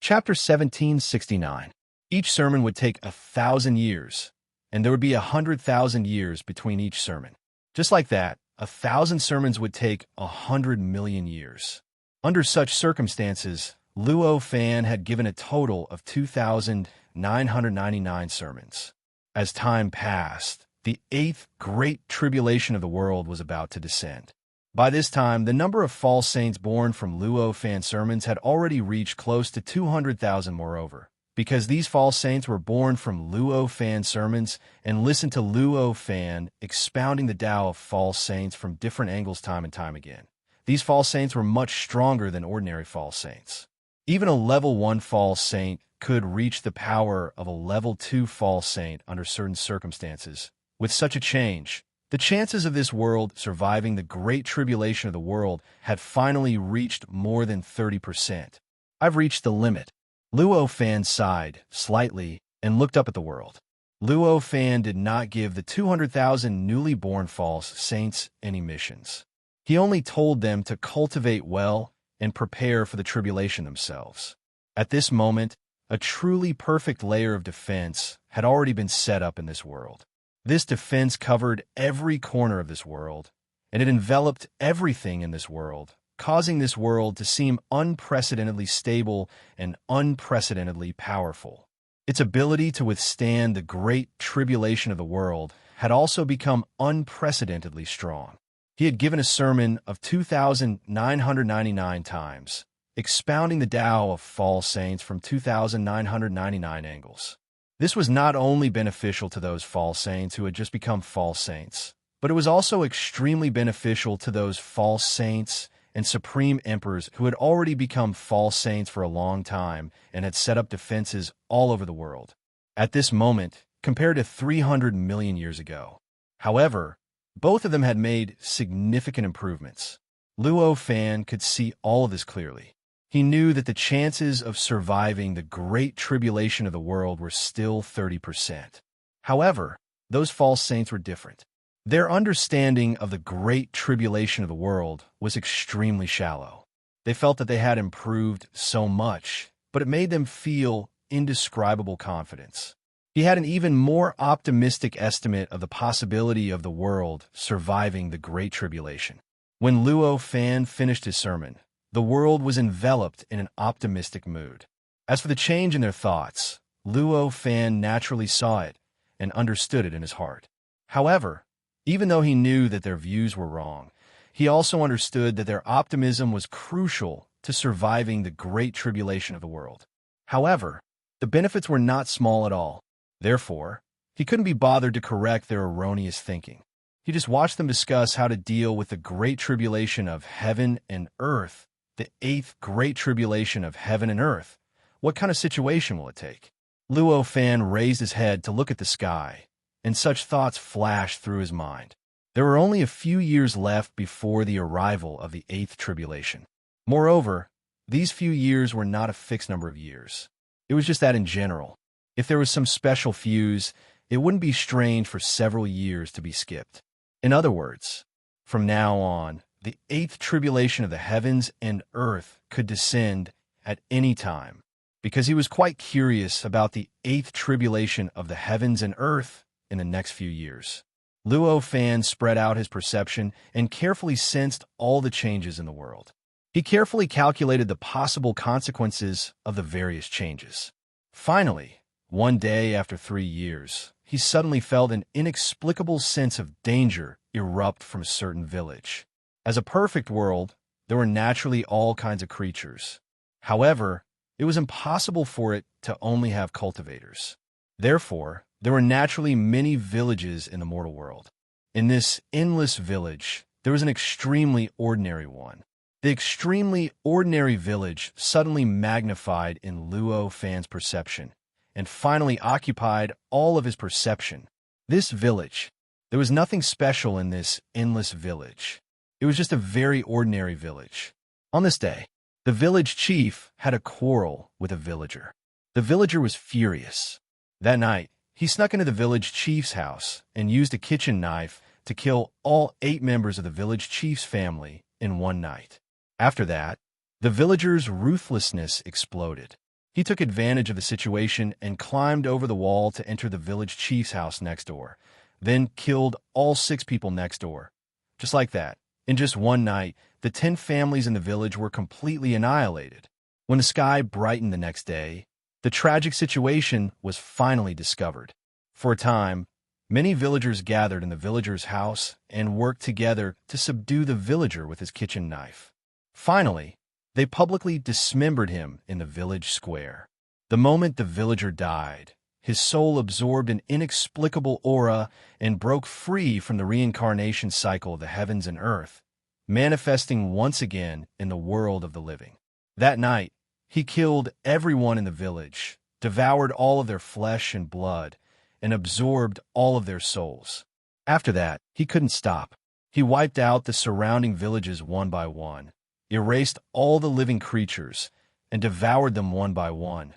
Chapter 1769. Each sermon would take 1,000 years, and there would be 100,000 years between each sermon. Just like that, 1,000 sermons would take 100 million years. Under such circumstances, Luo Fan had given a total of 2,999 sermons. As time passed, the eighth great tribulation of the world was about to descend. By this time, the number of false saints born from Luo Fan sermons had already reached close to 200,000. Moreover, because these false saints were born from Luo Fan sermons and listened to Luo Fan expounding the Tao of false saints from different angles time and time again, these false saints were much stronger than ordinary false saints. Even a level 1 false saint could reach the power of a level 2 false saint under certain circumstances. With such a change, the chances of this world surviving the great tribulation of the world had finally reached more than 30%. I've reached the limit. Luo Fan sighed slightly and looked up at the world. Luo Fan did not give the 200,000 newly born false saints any missions. He only told them to cultivate well and prepare for the tribulation themselves. At this moment, a truly perfect layer of defense had already been set up in this world. This defense covered every corner of this world, and it enveloped everything in this world, causing this world to seem unprecedentedly stable and unprecedentedly powerful. Its ability to withstand the great tribulation of the world had also become unprecedentedly strong. He had given a sermon of 2,999 times, expounding the Tao of false saints from 2,999 angles. This was not only beneficial to those false saints who had just become false saints, but it was also extremely beneficial to those false saints and supreme emperors who had already become false saints for a long time and had set up defenses all over the world. At this moment, compared to 300 million years ago. However, both of them had made significant improvements. Luo Fan could see all of this clearly. He knew that the chances of surviving the great tribulation of the world were still 30%. However, those false saints were different. Their understanding of the great tribulation of the world was extremely shallow. They felt that they had improved so much, but it made them feel indescribable confidence. He had an even more optimistic estimate of the possibility of the world surviving the great tribulation. When Luo Fan finished his sermon, the world was enveloped in an optimistic mood. As for the change in their thoughts, Luo Fan naturally saw it and understood it in his heart. However, even though he knew that their views were wrong, he also understood that their optimism was crucial to surviving the great tribulation of the world. However, the benefits were not small at all. Therefore, he couldn't be bothered to correct their erroneous thinking. He just watched them discuss how to deal with the great tribulation of heaven and earth. The eighth great tribulation of heaven and earth. What kind of situation will it take? Luo Fan raised his head to look at the sky, and such thoughts flashed through his mind. There were only a few years left before the arrival of the eighth tribulation. Moreover, these few years were not a fixed number of years. It was just that in general, if there was some special fuse, it wouldn't be strange for several years to be skipped. In other words, from now on, the eighth tribulation of the heavens and earth could descend at any time, because he was quite curious about the eighth tribulation of the heavens and earth in the next few years. Luo Fan spread out his perception and carefully sensed all the changes in the world. He carefully calculated the possible consequences of the various changes. Finally, one day after 3 years, he suddenly felt an inexplicable sense of danger erupt from a certain village. As a perfect world, there were naturally all kinds of creatures. However, it was impossible for it to only have cultivators. Therefore, there were naturally many villages in the mortal world. In this endless village, there was an extremely ordinary one. The extremely ordinary village suddenly magnified in Luo Fan's perception, and finally occupied all of his perception. This village, there was nothing special in this endless village. It was just a very ordinary village. On this day, the village chief had a quarrel with a villager. The villager was furious. That night, he snuck into the village chief's house and used a kitchen knife to kill all 8 members of the village chief's family in one night. After that, the villager's ruthlessness exploded. He took advantage of the situation and climbed over the wall to enter the village chief's house next door, then killed all 6 people next door. Just like that, in just one night, the 10 families in the village were completely annihilated. When the sky brightened the next day, the tragic situation was finally discovered. For a time, many villagers gathered in the villager's house and worked together to subdue the villager with his kitchen knife. Finally, they publicly dismembered him in the village square. The moment the villager died, his soul absorbed an inexplicable aura and broke free from the reincarnation cycle of the heavens and earth, manifesting once again in the world of the living. That night, he killed everyone in the village, devoured all of their flesh and blood, and absorbed all of their souls. After that, he couldn't stop. He wiped out the surrounding villages one by one, erased all the living creatures, and devoured them one by one,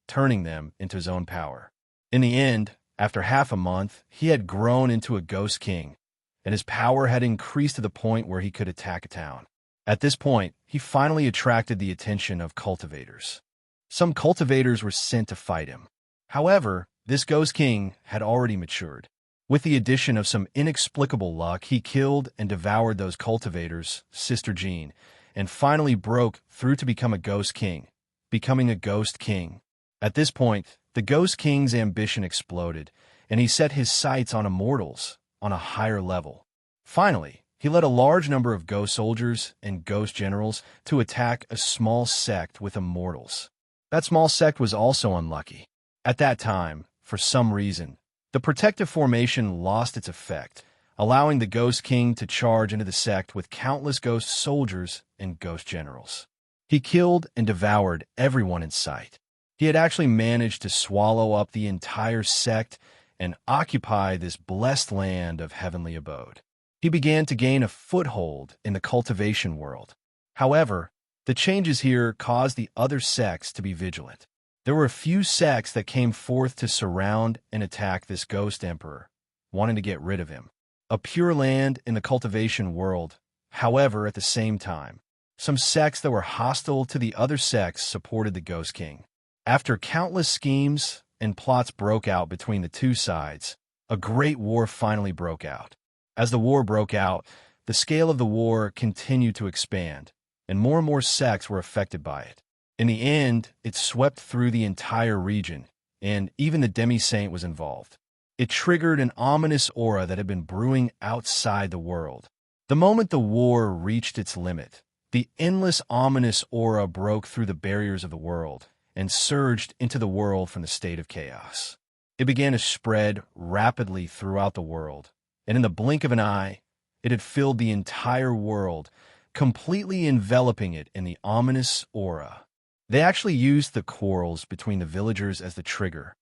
turning them into his own power. In the end, after half a month, he had grown into a ghost king, and his power had increased to the point where he could attack a town. At this point, he finally attracted the attention of cultivators. Some cultivators were sent to fight him. However, this ghost king had already matured. With the addition of some inexplicable luck, he killed and devoured those cultivators, Sister Jean, and finally broke through to become a ghost king, becoming a ghost king. At this point, the ghost king's ambition exploded, and he set his sights on immortals, on a higher level. Finally, he led a large number of ghost soldiers and ghost generals to attack a small sect with immortals. That small sect was also unlucky. At that time, for some reason, the protective formation lost its effect, allowing the Ghost King to charge into the sect with countless ghost soldiers and ghost generals. He killed and devoured everyone in sight. He had actually managed to swallow up the entire sect and occupy this blessed land of heavenly abode. He began to gain a foothold in the cultivation world. However, the changes here caused the other sects to be vigilant. There were a few sects that came forth to surround and attack this ghost emperor, wanting to get rid of him. A pure land in the cultivation world. However, at the same time, some sects that were hostile to the other sects supported the Ghost King. After countless schemes and plots broke out between the two sides, a great war finally broke out. As the war broke out, the scale of the war continued to expand, and more sects were affected by it. In the end, it swept through the entire region, and even the demi-saint was involved. It triggered an ominous aura that had been brewing outside the world. The moment the war reached its limit, the endless ominous aura broke through the barriers of the world and surged into the world from the state of chaos. It began to spread rapidly throughout the world, and in the blink of an eye, it had filled the entire world, completely enveloping it in the ominous aura. They actually used the quarrels between the villagers as the trigger.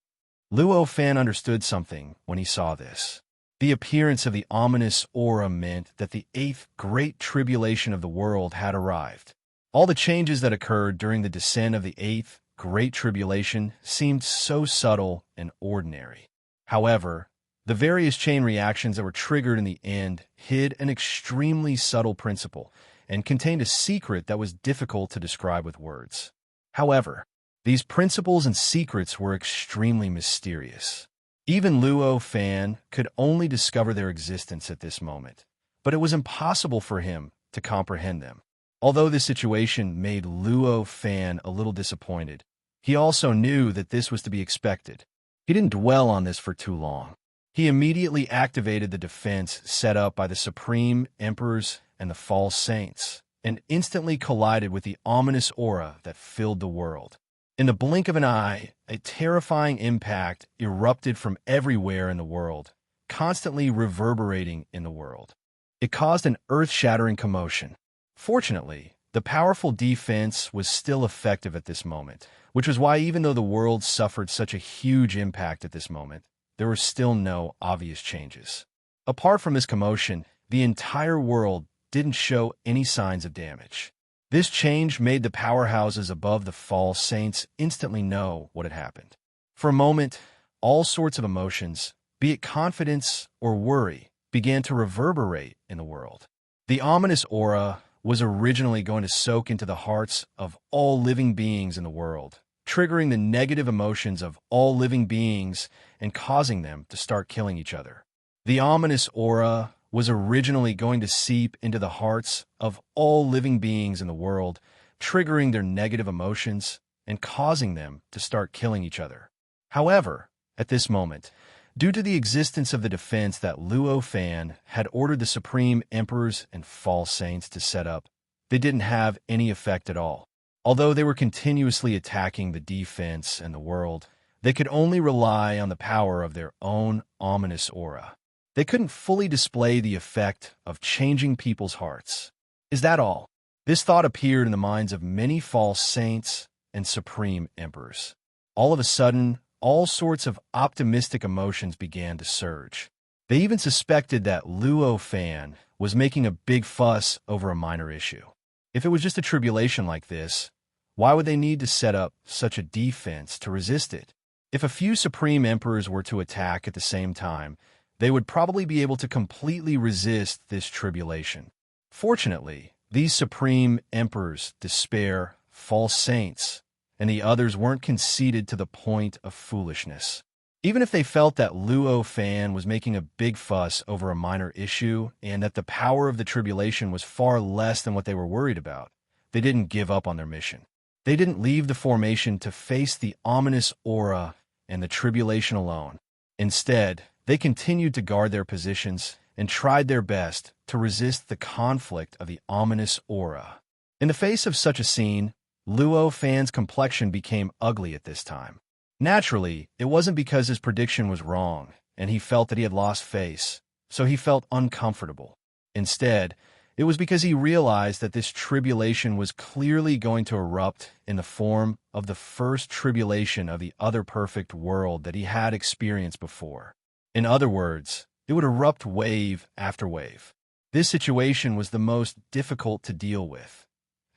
Luo Fan understood something when he saw this. The appearance of the ominous aura meant that the 8th Great Tribulation of the world had arrived. All the changes that occurred during the descent of the 8th Great Tribulation seemed so subtle and ordinary. However, the various chain reactions that were triggered in the end hid an extremely subtle principle and contained a secret that was difficult to describe with words. However, these principles and secrets were extremely mysterious. Even Luo Fan could only discover their existence at this moment, but it was impossible for him to comprehend them. Although this situation made Luo Fan a little disappointed, he also knew that this was to be expected. He didn't dwell on this for too long. He immediately activated the defense set up by the Supreme Emperors and the False Saints, and instantly collided with the ominous aura that filled the world. In the blink of an eye, a terrifying impact erupted from everywhere in the world, constantly reverberating in the world. It caused an earth-shattering commotion. Fortunately, the powerful defense was still effective at this moment, which was why even though the world suffered such a huge impact at this moment, there were still no obvious changes. Apart from this commotion, the entire world didn't show any signs of damage. This change made the powerhouses above the False Saints instantly know what had happened. For a moment, all sorts of emotions, be it confidence or worry, began to reverberate in the world. The ominous aura was originally going to soak into the hearts of all living beings in the world, triggering the negative emotions of all living beings and causing them to start killing each other. The ominous aura was originally going to seep into the hearts of all living beings in the world, triggering their negative emotions and causing them to start killing each other. However, at this moment, due to the existence of the defense that Luo Fan had ordered the Supreme Emperors and False Saints to set up, they didn't have any effect at all. Although they were continuously attacking the defense and the world, they could only rely on the power of their own ominous aura. They couldn't fully display the effect of changing people's hearts. Is that all? This thought appeared in the minds of many false saints and supreme emperors. All of a sudden, all sorts of optimistic emotions began to surge. They even suspected that Luo Fan was making a big fuss over a minor issue. If it was just a tribulation like this, why would they need to set up such a defense to resist it? If a few supreme emperors were to attack at the same time, they would probably be able to completely resist this tribulation. Fortunately, these supreme emperors, despair, false saints, and the others weren't conceited to the point of foolishness. Even if they felt that Luo Fan was making a big fuss over a minor issue and that the power of the tribulation was far less than what they were worried about, they didn't give up on their mission. They didn't leave the formation to face the ominous aura and the tribulation alone. Instead, they continued to guard their positions and tried their best to resist the conflict of the ominous aura. In the face of such a scene, Luo Fan's complexion became ugly at this time. Naturally, it wasn't because his prediction was wrong and he felt that he had lost face, so he felt uncomfortable. Instead, it was because he realized that this tribulation was clearly going to erupt in the form of the first tribulation of the other perfect world that he had experienced before. In other words, it would erupt wave after wave. This situation was the most difficult to deal with.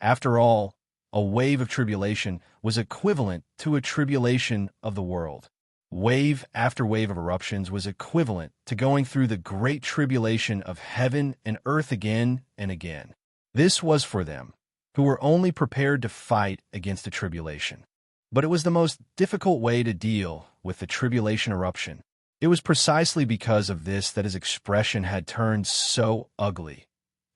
After all, a wave of tribulation was equivalent to a tribulation of the world. Wave after wave of eruptions was equivalent to going through the great tribulation of heaven and earth again and again. This was for them, who were only prepared to fight against the tribulation. But it was the most difficult way to deal with the tribulation eruption. It was precisely because of this that his expression had turned so ugly.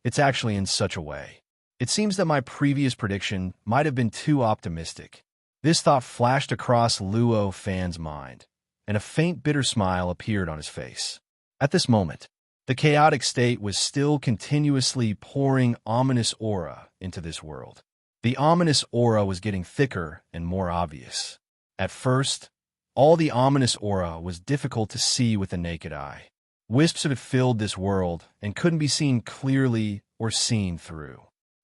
It's actually in such a way. It seems that my previous prediction might have been too optimistic. This thought flashed across Luo Fan's mind, and a faint bitter smile appeared on his face. At this moment, the chaotic state was still continuously pouring ominous aura into this world. The ominous aura was getting thicker and more obvious. At first, all the ominous aura was difficult to see with the naked eye. Wisps of it filled this world and couldn't be seen clearly or seen through.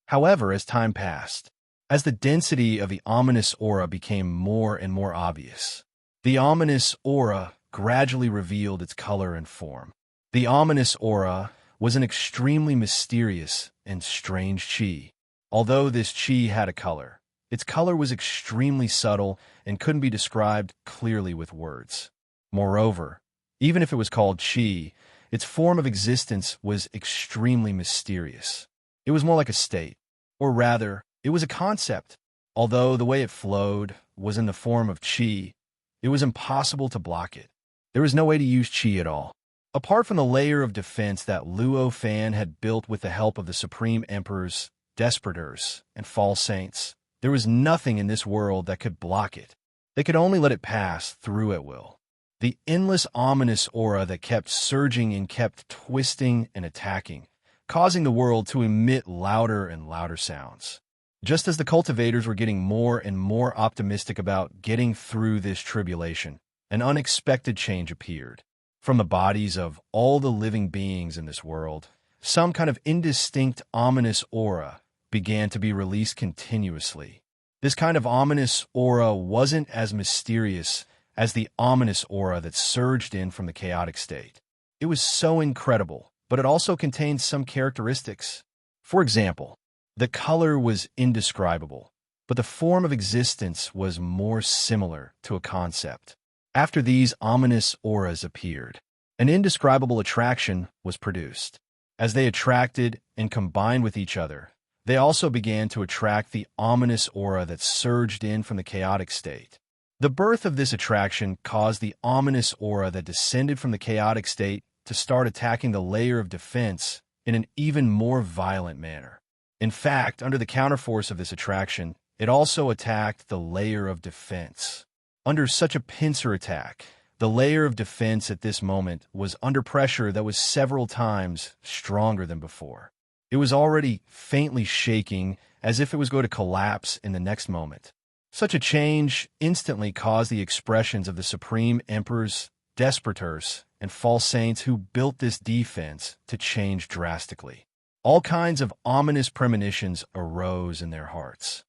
However, as time passed, as the density of the ominous aura became more and more obvious, the ominous aura gradually revealed its color and form. The ominous aura was an extremely mysterious and strange chi. Although this chi had a color, its color was extremely subtle and couldn't be described clearly with words. Moreover, even if it was called chi, its form of existence was extremely mysterious. It was more like a state, or rather, it was a concept. Although the way it flowed was in the form of chi, it was impossible to block it. There was no way to use chi at all. Apart from the layer of defense that Luo Fan had built with the help of the Supreme Emperors, Desperators, and False Saints, there was nothing in this world that could block it. They could only let it pass through at will. The endless ominous aura that kept surging and kept twisting and attacking, causing the world to emit louder and louder sounds. Just as the cultivators were getting more and more optimistic about getting through this tribulation, an unexpected change appeared. From the bodies of all the living beings in this world, some kind of indistinct ominous aura began to be released continuously. This kind of ominous aura wasn't as mysterious as the ominous aura that surged in from the chaotic state. It was so incredible, but it also contained some characteristics. For example, the color was indescribable, but the form of existence was more similar to a concept. After these ominous auras appeared, an indescribable attraction was produced. As they attracted and combined with each other, They also began to attract the ominous aura that surged in from the chaotic state. The birth of this attraction caused the ominous aura that descended from the chaotic state to start attacking the layer of defense in an even more violent manner. In fact, under the counterforce of this attraction, it also attacked the layer of defense. Under such a pincer attack, the layer of defense at this moment was under pressure that was several times stronger than before. It was already faintly shaking as if it was going to collapse in the next moment. Such a change instantly caused the expressions of the Supreme Emperors, Desperators, and false saints who built this defense to change drastically. All kinds of ominous premonitions arose in their hearts.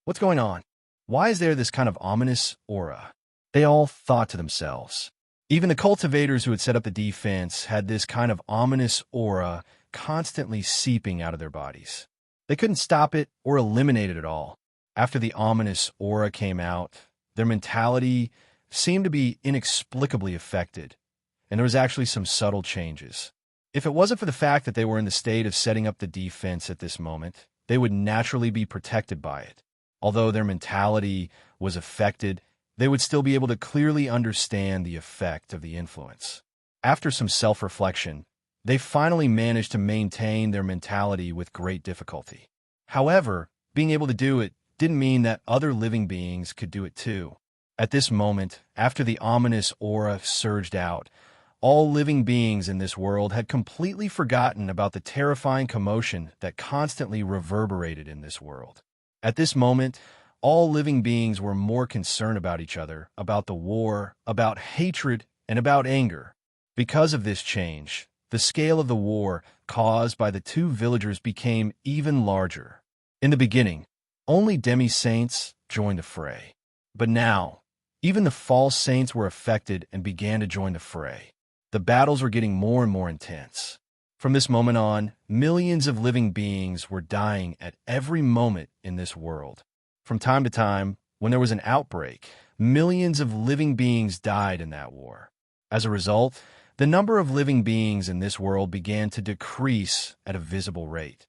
What's going on? Why is there this kind of ominous aura? They all thought to themselves. Even the cultivators who had set up the defense had this kind of ominous aura constantly seeping out of their bodies. They couldn't stop it or eliminate it at all. After the ominous aura came out, their mentality seemed to be inexplicably affected, and there was actually some subtle changes. If it wasn't for the fact that they were in the state of setting up the defense at this moment, they would naturally be protected by it. Although their mentality was affected, they would still be able to clearly understand the effect of the influence. After some self-reflection, they finally managed to maintain their mentality with great difficulty. However, being able to do it didn't mean that other living beings could do it too. At this moment, after the ominous aura surged out, all living beings in this world had completely forgotten about the terrifying commotion that constantly reverberated in this world. At this moment, all living beings were more concerned about each other, about the war, about hatred, and about anger. Because of this change, the scale of the war caused by the two villagers became even larger. In the beginning, only demi-saints joined the fray. But now, even the false saints were affected and began to join the fray. The battles were getting more and more intense. From this moment on, millions of living beings were dying at every moment in this world. From time to time, when there was an outbreak, millions of living beings died in that war. As a result, the number of living beings in this world began to decrease at a visible rate.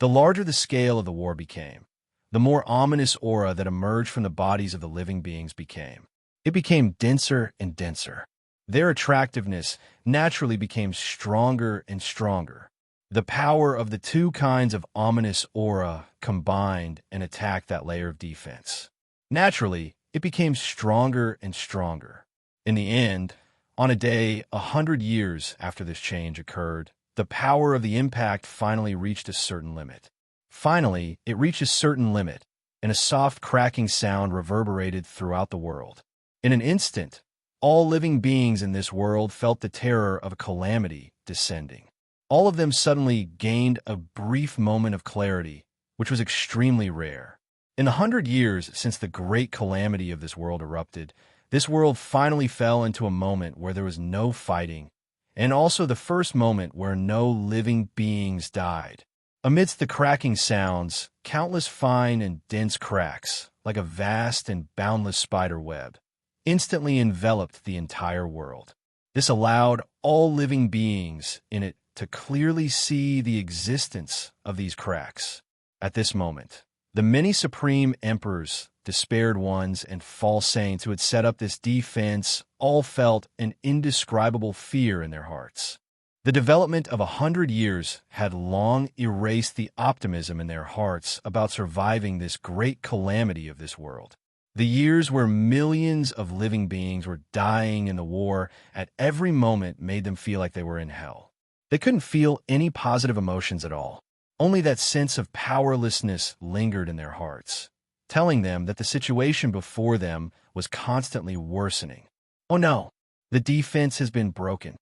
The larger the scale of the war became, the more ominous aura that emerged from the bodies of the living beings became. It became denser and denser. Their attractiveness naturally became stronger and stronger. The power of the two kinds of ominous aura combined and attacked that layer of defense. Naturally, it became stronger and stronger. In the end, on a day 100 years after this change occurred, the power of the impact finally reached a certain limit. Finally, it reached a certain limit, and a soft cracking sound reverberated throughout the world. In an instant, all living beings in this world felt the terror of a calamity descending. All of them suddenly gained a brief moment of clarity, which was extremely rare. In the 100 years since the great calamity of this world erupted, this world finally fell into a moment where there was no fighting, and also the first moment where no living beings died. Amidst the cracking sounds, countless fine and dense cracks, like a vast and boundless spider web, instantly enveloped the entire world. This allowed all living beings in it to clearly see the existence of these cracks. At this moment, the many supreme emperors, despaired ones, and false saints who had set up this defense all felt an indescribable fear in their hearts. The development of 100 years had long erased the optimism in their hearts about surviving this great calamity of this world. The years where millions of living beings were dying in the war at every moment made them feel like they were in hell. They couldn't feel any positive emotions at all. Only that sense of powerlessness lingered in their hearts, telling them that the situation before them was constantly worsening. Oh no, the defense has been broken.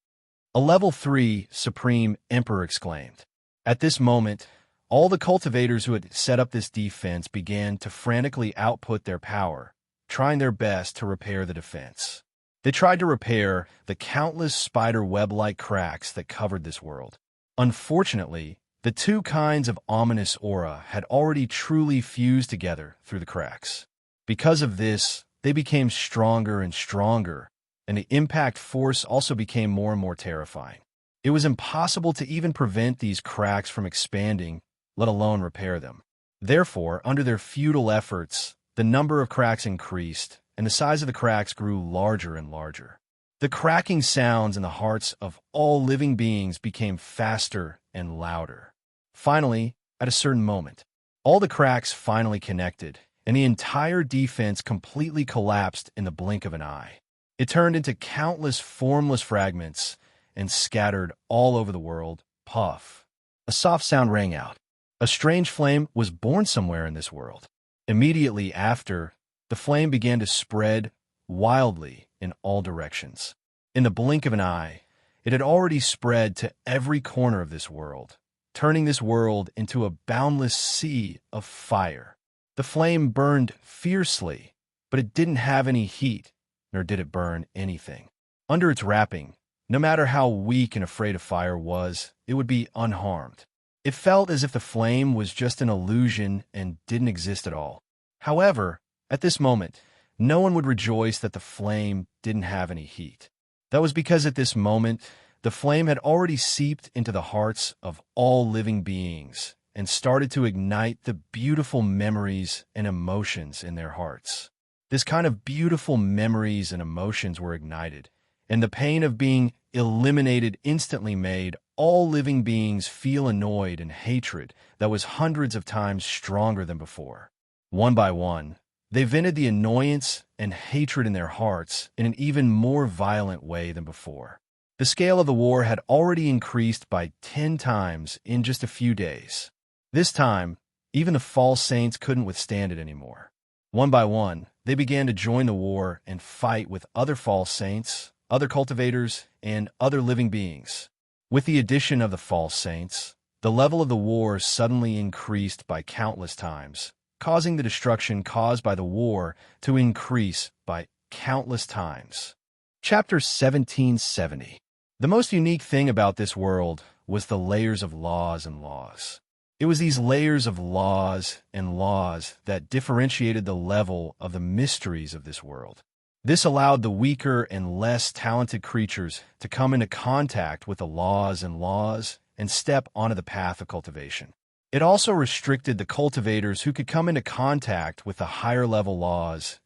A level 3 Supreme Emperor exclaimed. At this moment, all the cultivators who had set up this defense began to frantically output their power, trying their best to repair the defense. They tried to repair the countless spider web-like cracks that covered this world. Unfortunately, the two kinds of ominous aura had already truly fused together through the cracks. Because of this, they became stronger and stronger, and the impact force also became more and more terrifying. It was impossible to even prevent these cracks from expanding let alone repair them. Therefore, under their futile efforts, the number of cracks increased, and the size of the cracks grew larger and larger. The cracking sounds in the hearts of all living beings became faster and louder. Finally, at a certain moment, all the cracks finally connected, and the entire defense completely collapsed in the blink of an eye. It turned into countless formless fragments and scattered all over the world. Puff. A soft sound rang out. A strange flame was born somewhere in this world. Immediately after, the flame began to spread wildly in all directions. In the blink of an eye, it had already spread to every corner of this world, turning this world into a boundless sea of fire. The flame burned fiercely, but it didn't have any heat, nor did it burn anything. Under its wrapping, no matter how weak and afraid a fire was, it would be unharmed. It felt as if the flame was just an illusion and didn't exist at all. However, at this moment, no one would rejoice that the flame didn't have any heat. That was because at this moment, the flame had already seeped into the hearts of all living beings and started to ignite the beautiful memories and emotions in their hearts. This kind of beautiful memories and emotions were ignited, and the pain of being eliminated instantly made all living beings feel annoyed and hatred that was hundreds of times stronger than before. One by one, they vented the annoyance and hatred in their hearts in an even more violent way than before. The scale of the war had already increased by 10 times in just a few days. This time, even the false saints couldn't withstand it anymore. One by one, they began to join the war and fight with other false saints, other cultivators, and other living beings. With the addition of the false saints, the level of the war suddenly increased by countless times, causing the destruction caused by the war to increase by countless times. Chapter 1770. The most unique thing about this world was the layers of laws and laws. It was these layers of laws and laws that differentiated the level of the mysteries of this world. This allowed the weaker and less talented creatures to come into contact with the laws and step onto the path of cultivation. It also restricted the cultivators who could come into contact with the higher level laws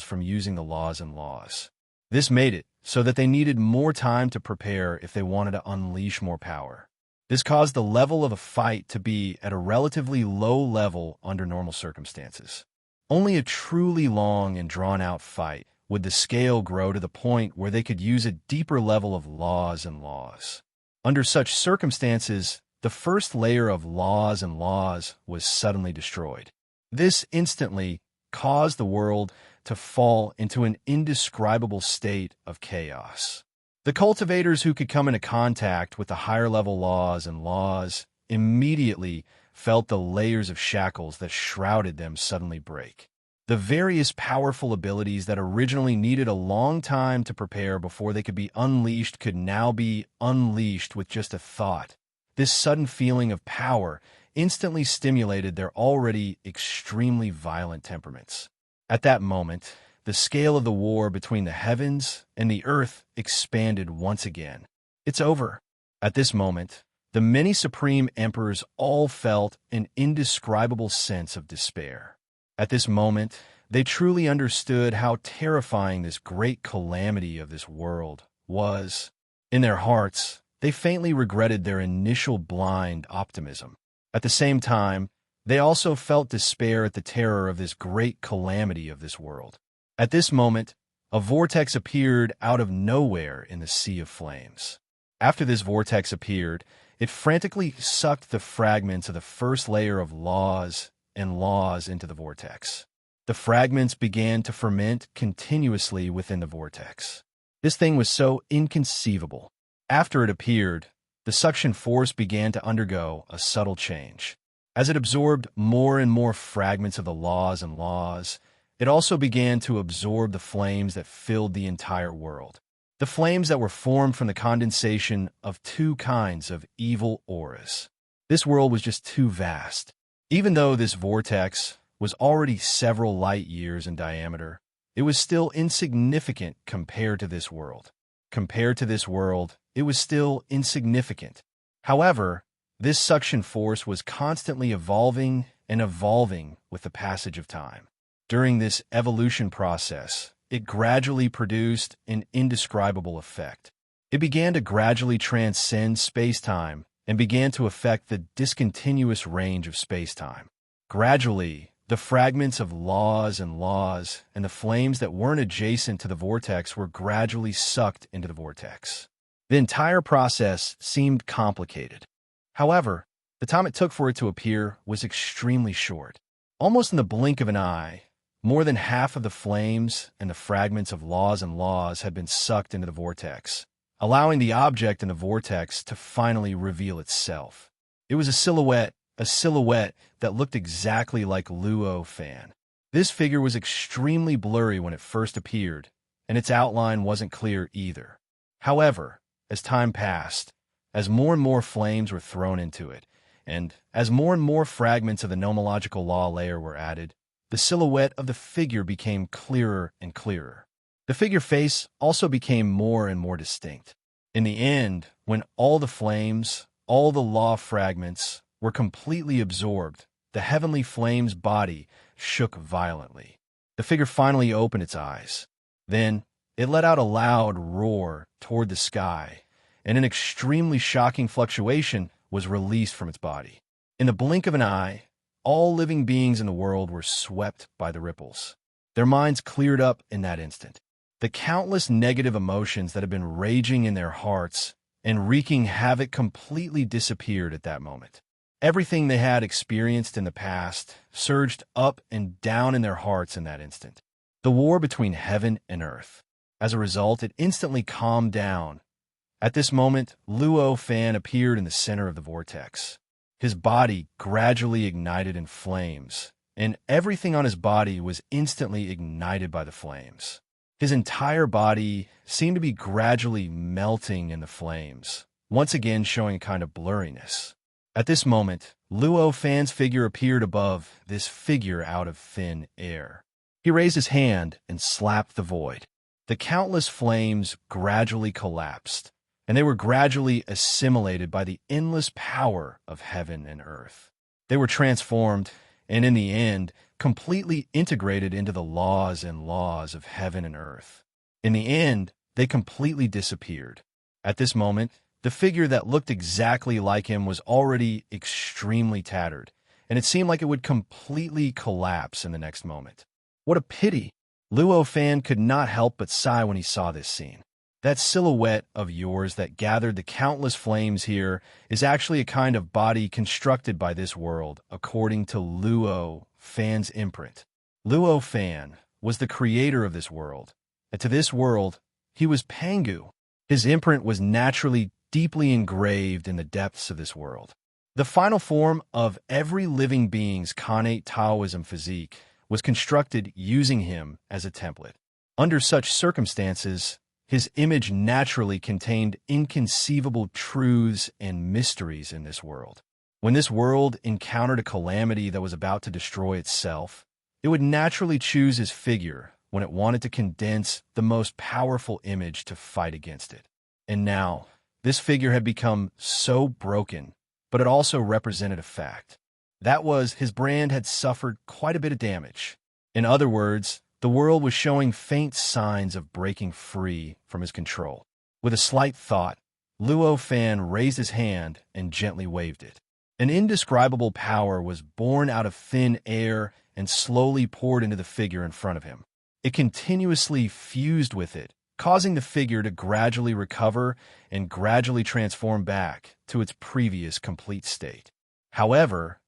from using the laws. This made it so that they needed more time to prepare if they wanted to unleash more power. This caused the level of a fight to be at a relatively low level under normal circumstances. Only a truly long and drawn-out fight would the scale grow to the point where they could use a deeper level of laws. Under such circumstances, the first layer of laws was suddenly destroyed. This instantly caused the world to fall into an indescribable state of chaos. The cultivators who could come into contact with the higher level laws immediately felt the layers of shackles that shrouded them suddenly break. The various powerful abilities that originally needed a long time to prepare before they could be unleashed could now be unleashed with just a thought. This sudden feeling of power instantly stimulated their already extremely violent temperaments. At that moment, the scale of the war between the heavens and the earth expanded once again. It's over. At this moment, the many supreme emperors all felt an indescribable sense of despair. At this moment, they truly understood how terrifying this great calamity of this world was. In their hearts, they faintly regretted their initial blind optimism. At the same time, they also felt despair at the terror of this great calamity of this world. At this moment, a vortex appeared out of nowhere in the sea of flames. After this vortex appeared, it frantically sucked the fragments of the first layer of laws into the vortex. The fragments began to ferment continuously within the vortex. This thing was so inconceivable. After it appeared, the suction force began to undergo a subtle change. As it absorbed more and more fragments of the laws, it also began to absorb the flames that filled the entire world. The flames that were formed from the condensation of two kinds of evil auras. This world was just too vast. Even though this vortex was already several light years in diameter, it was still insignificant compared to this world. Compared to this world, it was still insignificant. However, This suction force was constantly evolving and evolving with the passage of time. During this evolution process, it gradually produced an indescribable effect. It began to gradually transcend space-time and began to affect the discontinuous range of space-time. Gradually, the fragments of laws and the flames that weren't adjacent to the vortex were gradually sucked into the vortex. The entire process seemed complicated. However, the time it took for it to appear was extremely short. Almost in the blink of an eye, more than half of the flames and the fragments of laws had been sucked into the vortex, allowing the object in the vortex to finally reveal itself. It was a silhouette that looked exactly like Luo Fan. This figure was extremely blurry when it first appeared, and its outline wasn't clear either. However, as time passed, as more and more flames were thrown into it, and as more and more fragments of the nomological law layer were added, the silhouette of the figure became clearer and clearer. The figure face also became more and more distinct. In the end, when all the flames, all the law fragments, were completely absorbed, the heavenly flame's body shook violently. The figure finally opened its eyes. Then, it let out a loud roar toward the sky, and an extremely shocking fluctuation was released from its body. In the blink of an eye, all living beings in the world were swept by the ripples. Their minds cleared up in that instant. The countless negative emotions that had been raging in their hearts and wreaking havoc completely disappeared at that moment. Everything they had experienced in the past surged up and down in their hearts in that instant. The war between heaven and earth. As a result, it instantly calmed down. At this moment, Luo Fan appeared in the center of the vortex. His body gradually ignited in flames, and everything on his body was instantly ignited by the flames. His entire body seemed to be gradually melting in the flames, once again showing a kind of blurriness. At this moment, Luo Fan's figure appeared above this figure out of thin air. He raised his hand and slapped the void. The countless flames gradually collapsed, and they were gradually assimilated by the endless power of heaven and earth. They were transformed, and in the end, completely integrated into the laws of heaven and earth. In the end, they completely disappeared. At this moment, the figure that looked exactly like him was already extremely tattered, and it seemed like it would completely collapse in the next moment. What a pity! Luo Fan could not help but sigh when he saw this scene. That silhouette of yours that gathered the countless flames here is actually a kind of body constructed by this world, according to Luo Fan's imprint. Luo Fan was the creator of this world, and to this world, he was Pangu. His imprint was naturally deeply engraved in the depths of this world. The final form of every living being's connate Taoism physique was constructed using him as a template. Under such circumstances, his image naturally contained inconceivable truths and mysteries in this world. When this world encountered a calamity that was about to destroy itself, it would naturally choose his figure when it wanted to condense the most powerful image to fight against it. And now, this figure had become so broken, but it also represented a fact. That was, his brand had suffered quite a bit of damage. In other words, the world was showing faint signs of breaking free from his control. With a slight thought, Luo Fan raised his hand and gently waved it. An indescribable power was born out of thin air and slowly poured into the figure in front of him. It continuously fused with it, causing the figure to gradually recover and gradually transform back to its previous complete state. However,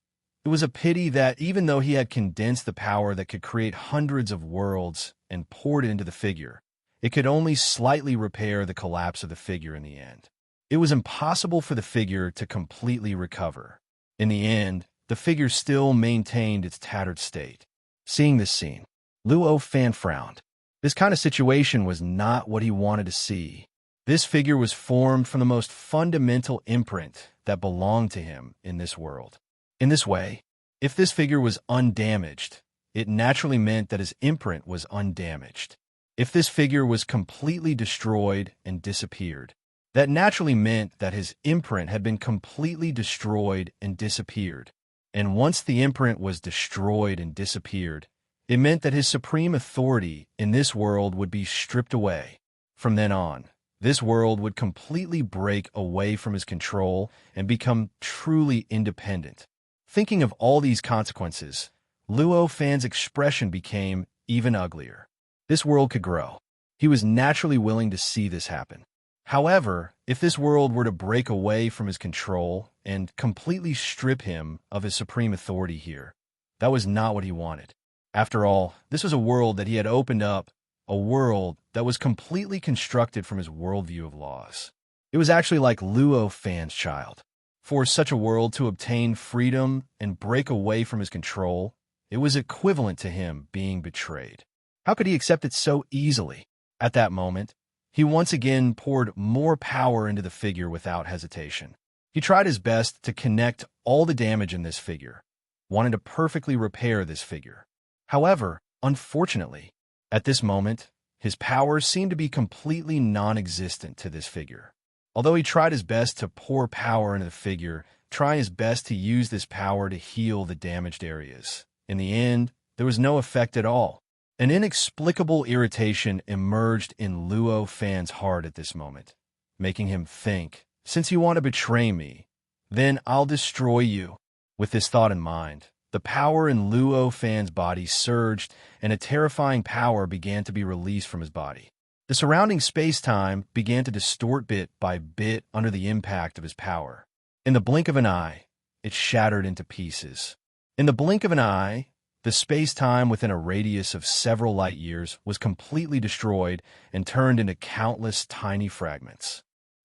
it was a pity that even though he had condensed the power that could create hundreds of worlds and poured it into the figure, it could only slightly repair the collapse of the figure in the end. It was impossible for the figure to completely recover. In the end, the figure still maintained its tattered state. Seeing this scene, Luo Fan frowned. This kind of situation was not what he wanted to see. This figure was formed from the most fundamental imprint that belonged to him in this world. In this way, if this figure was undamaged, it naturally meant that his imprint was undamaged. If this figure was completely destroyed and disappeared, That naturally meant that his imprint had been completely destroyed and disappeared. And once the imprint was destroyed and disappeared, it meant that his supreme authority in this world would be stripped away. From then on, this world would completely break away from his control and become truly independent. Thinking of all these consequences, Luo Fan's expression became even uglier. This world could grow. He was naturally willing to see this happen. However, if this world were to break away from his control and completely strip him of his supreme authority here, that was not what he wanted. After all, this was a world that he had opened up, a world that was completely constructed from his worldview of laws. It was actually like Luo Fan's child. For such a world to obtain freedom and break away from his control, it was equivalent to him being betrayed. How could he accept it so easily? At that moment, he once again poured more power into the figure without hesitation. He tried his best to connect all the damage in this figure, wanted to perfectly repair this figure. However, unfortunately, at this moment, his powers seemed to be completely non-existent to this figure. Although he tried his best to pour power into the figure, trying his best to use this power to heal the damaged areas, in the end, there was no effect at all. An inexplicable irritation emerged in Luo Fan's heart at this moment, making him think, since you want to betray me, then I'll destroy you. With this thought in mind, the power in Luo Fan's body surged, and a terrifying power began to be released from his body. The surrounding space-time began to distort bit by bit under the impact of his power. In the blink of an eye, it shattered into pieces. In the blink of an eye, the space-time within a radius of several light years was completely destroyed and turned into countless tiny fragments.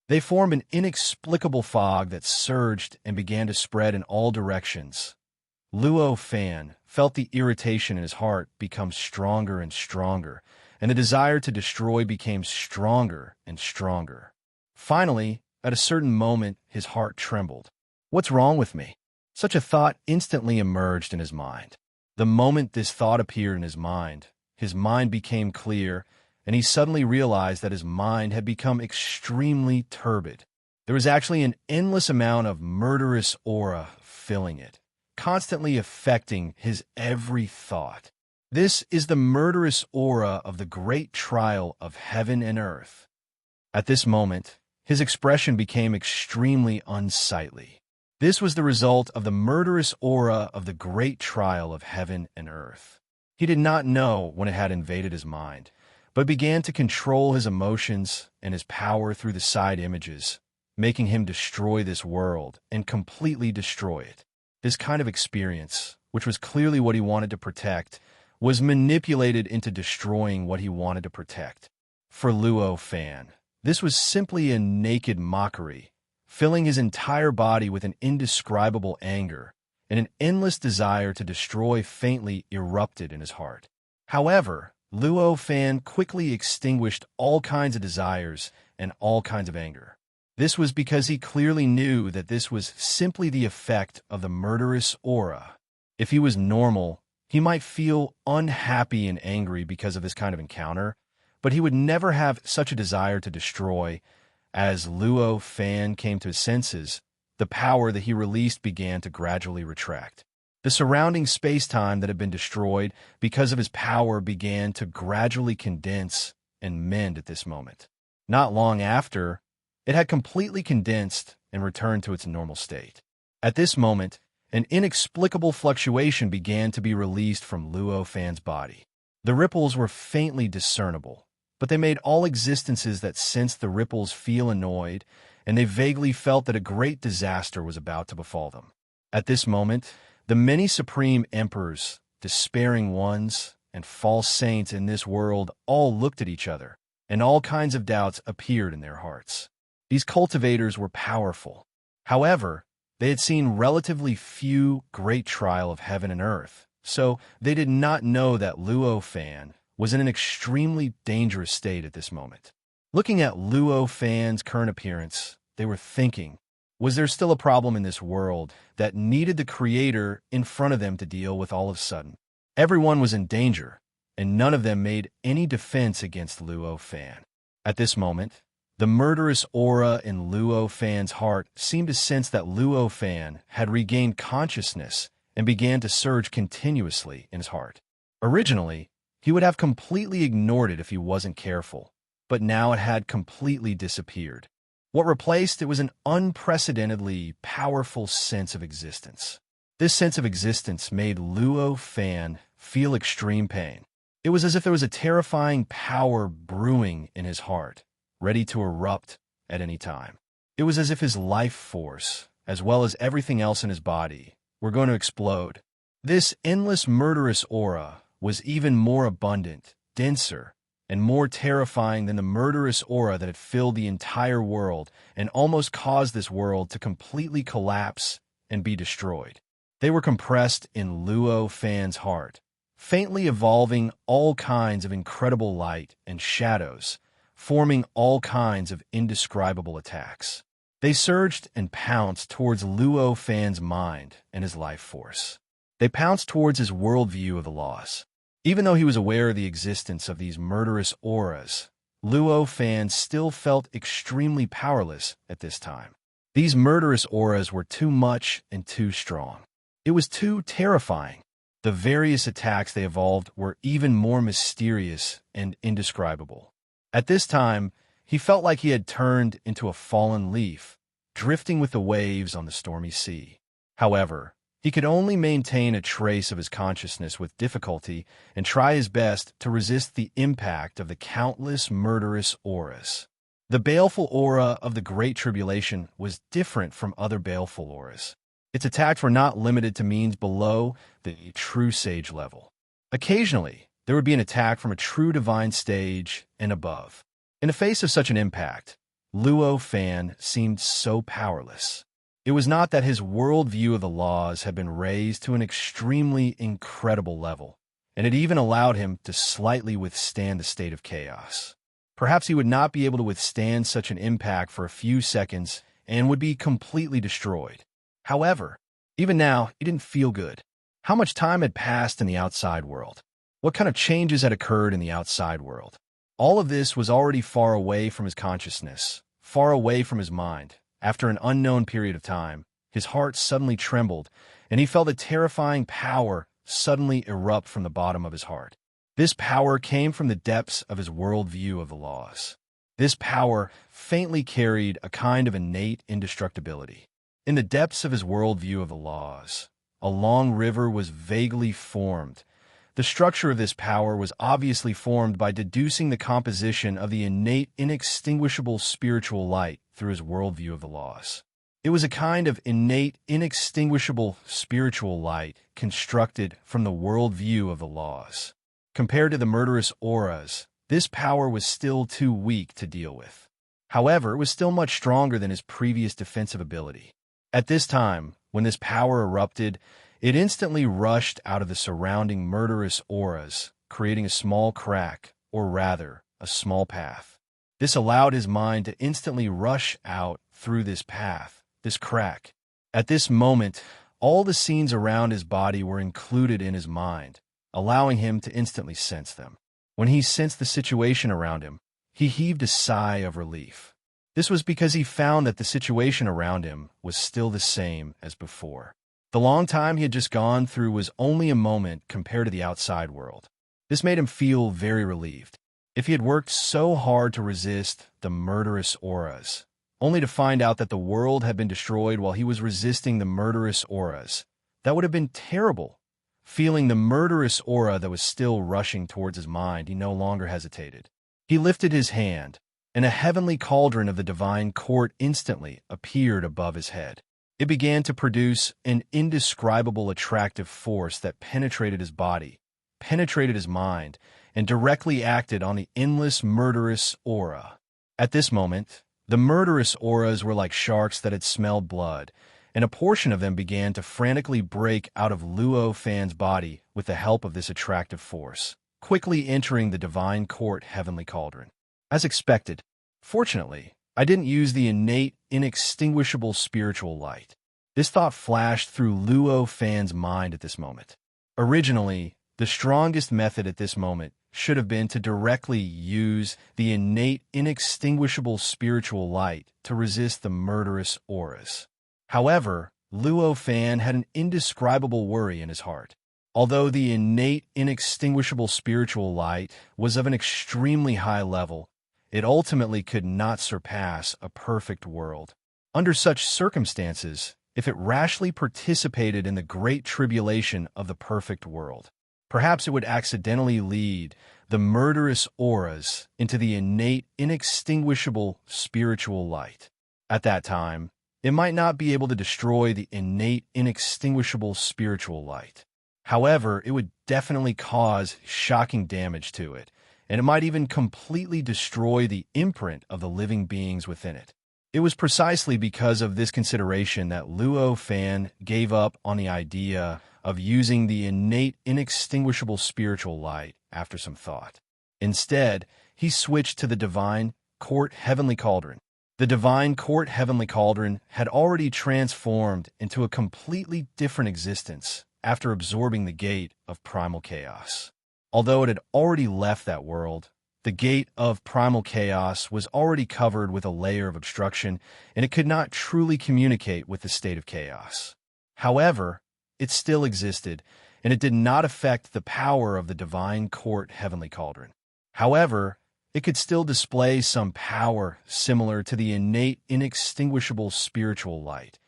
They formed an inexplicable fog that surged and began to spread in all directions. Luo Fan felt the irritation in his heart become stronger and stronger, and the desire to destroy became stronger and stronger. Finally, at a certain moment, his heart trembled. What's wrong with me? Such a thought instantly emerged in his mind. The moment this thought appeared in his mind became clear, and he suddenly realized that his mind had become extremely turbid. There was actually an endless amount of murderous aura filling it, constantly affecting his every thought. This is the murderous aura of the great trial of heaven and earth. At this moment, his expression became extremely unsightly. This was the result of the murderous aura of the great trial of heaven and earth. He did not know when it had invaded his mind, but began to control his emotions and his power through the side images, making him destroy this world and completely destroy it. This kind of experience, which was clearly what he wanted to protect, was manipulated into destroying what he wanted to protect. For Luo Fan, this was simply a naked mockery, filling his entire body with an indescribable anger, and an endless desire to destroy faintly erupted in his heart. However, Luo Fan quickly extinguished all kinds of desires and all kinds of anger. This was because he clearly knew that this was simply the effect of the murderous aura. If he was normal, he might feel unhappy and angry because of this kind of encounter, but he would never have such a desire to destroy. As Luo Fan came to his senses, the power that he released began to gradually retract. The surrounding space-time that had been destroyed because of his power began to gradually condense and mend at this moment. Not long after, it had completely condensed and returned to its normal state. At this moment, an inexplicable fluctuation began to be released from Luo Fan's body. The ripples were faintly discernible, but they made all existences that sensed the ripples feel annoyed, and they vaguely felt that a great disaster was about to befall them. At this moment, the many supreme emperors, despairing ones, and false saints in this world all looked at each other, and all kinds of doubts appeared in their hearts. These cultivators were powerful. However, they had seen relatively few great trial of heaven and earth, so they did not know that Luo Fan was in an extremely dangerous state at this moment. Looking at Luo Fan's current appearance, they were thinking, was there still a problem in this world that needed the Creator in front of them to deal with all of a sudden? Everyone was in danger, and none of them made any defense against Luo Fan. At this moment, The murderous aura in Luo Fan's heart seemed to sense that Luo Fan had regained consciousness and began to surge continuously in his heart. Originally, he would have completely ignored it if he wasn't careful, but now it had completely disappeared. What replaced it was an unprecedentedly powerful sense of existence. This sense of existence made Luo Fan feel extreme pain. It was as if there was a terrifying power brewing in his heart, ready to erupt at any time. It was as if his life force, as well as everything else in his body, were going to explode. This endless murderous aura was even more abundant, denser, and more terrifying than the murderous aura that had filled the entire world and almost caused this world to completely collapse and be destroyed. They were compressed in Luo Fan's heart, faintly evolving all kinds of incredible light and shadows, forming all kinds of indescribable attacks. They surged and pounced towards Luo Fan's mind and his life force. They pounced towards his worldview of the laws. Even though he was aware of the existence of these murderous auras, Luo Fan still felt extremely powerless at this time. These murderous auras were too much and too strong. It was too terrifying. The various attacks they evolved were even more mysterious and indescribable. At this time, he felt like he had turned into a fallen leaf, drifting with the waves on the stormy sea. However, he could only maintain a trace of his consciousness with difficulty and try his best to resist the impact of the countless murderous auras. The baleful aura of the Great Tribulation was different from other baleful auras. Its attacks were not limited to means below the true sage level. Occasionally, there would be an attack from a true divine stage and above. In the face of such an impact, Luo Fan seemed so powerless. It was not that his worldview of the laws had been raised to an extremely incredible level, and it even allowed him to slightly withstand the state of chaos. Perhaps he would not be able to withstand such an impact for a few seconds and would be completely destroyed. However, even now, he didn't feel good. How much time had passed in the outside world? What kind of changes had occurred in the outside world? All of this was already far away from his consciousness, far away from his mind. After an unknown period of time, his heart suddenly trembled, and he felt a terrifying power suddenly erupt from the bottom of his heart. This power came from the depths of his worldview of the laws. This power faintly carried a kind of innate indestructibility. In the depths of his worldview of the laws, a long river was vaguely formed. The structure of this power was obviously formed by deducing the composition of the innate, inextinguishable spiritual light through his worldview of the laws. It was a kind of innate, inextinguishable spiritual light constructed from the worldview of the laws. Compared to the murderous auras, this power was still too weak to deal with. However, it was still much stronger than his previous defensive ability. At this time, when this power erupted, it instantly rushed out of the surrounding murderous auras, creating a small crack, or rather, a small path. This allowed his mind to instantly rush out through this path, this crack. At this moment, all the scenes around his body were included in his mind, allowing him to instantly sense them. When he sensed the situation around him, he heaved a sigh of relief. This was because he found that the situation around him was still the same as before. The long time he had just gone through was only a moment compared to the outside world. This made him feel very relieved. If he had worked so hard to resist the murderous auras, only to find out that the world had been destroyed while he was resisting the murderous auras, that would have been terrible. Feeling the murderous aura that was still rushing towards his mind, he no longer hesitated. He lifted his hand, and a heavenly cauldron of the divine court instantly appeared above his head. It began to produce an indescribable attractive force that penetrated his body, penetrated his mind, and directly acted on the endless murderous aura. At this moment, the murderous auras were like sharks that had smelled blood, and a portion of them began to frantically break out of Luo Fan's body with the help of this attractive force, quickly entering the divine court heavenly cauldron. As expected, fortunately, I didn't use the innate, inextinguishable spiritual light. This thought flashed through Luo Fan's mind at this moment. Originally, the strongest method at this moment should have been to directly use the innate, inextinguishable spiritual light to resist the murderous auras. However, Luo Fan had an indescribable worry in his heart. Although the innate, inextinguishable spiritual light was of an extremely high level, it ultimately could not surpass a perfect world. Under such circumstances, if it rashly participated in the great tribulation of the perfect world, perhaps it would accidentally lead the murderous auras into the innate, inextinguishable spiritual light. At that time, it might not be able to destroy the innate, inextinguishable spiritual light. However, it would definitely cause shocking damage to it, and it might even completely destroy the imprint of the living beings within it. It was precisely because of this consideration that Luo Fan gave up on the idea of using the innate, inextinguishable spiritual light after some thought. Instead, he switched to the Divine Court Heavenly Cauldron. The Divine Court Heavenly Cauldron had already transformed into a completely different existence after absorbing the gate of primal chaos. Although it had already left that world, the gate of primal chaos was already covered with a layer of obstruction, and it could not truly communicate with the state of chaos. However, it still existed, and it did not affect the power of the Divine Court Heavenly Cauldron. However, it could still display some power similar to the innate, inextinguishable spiritual light.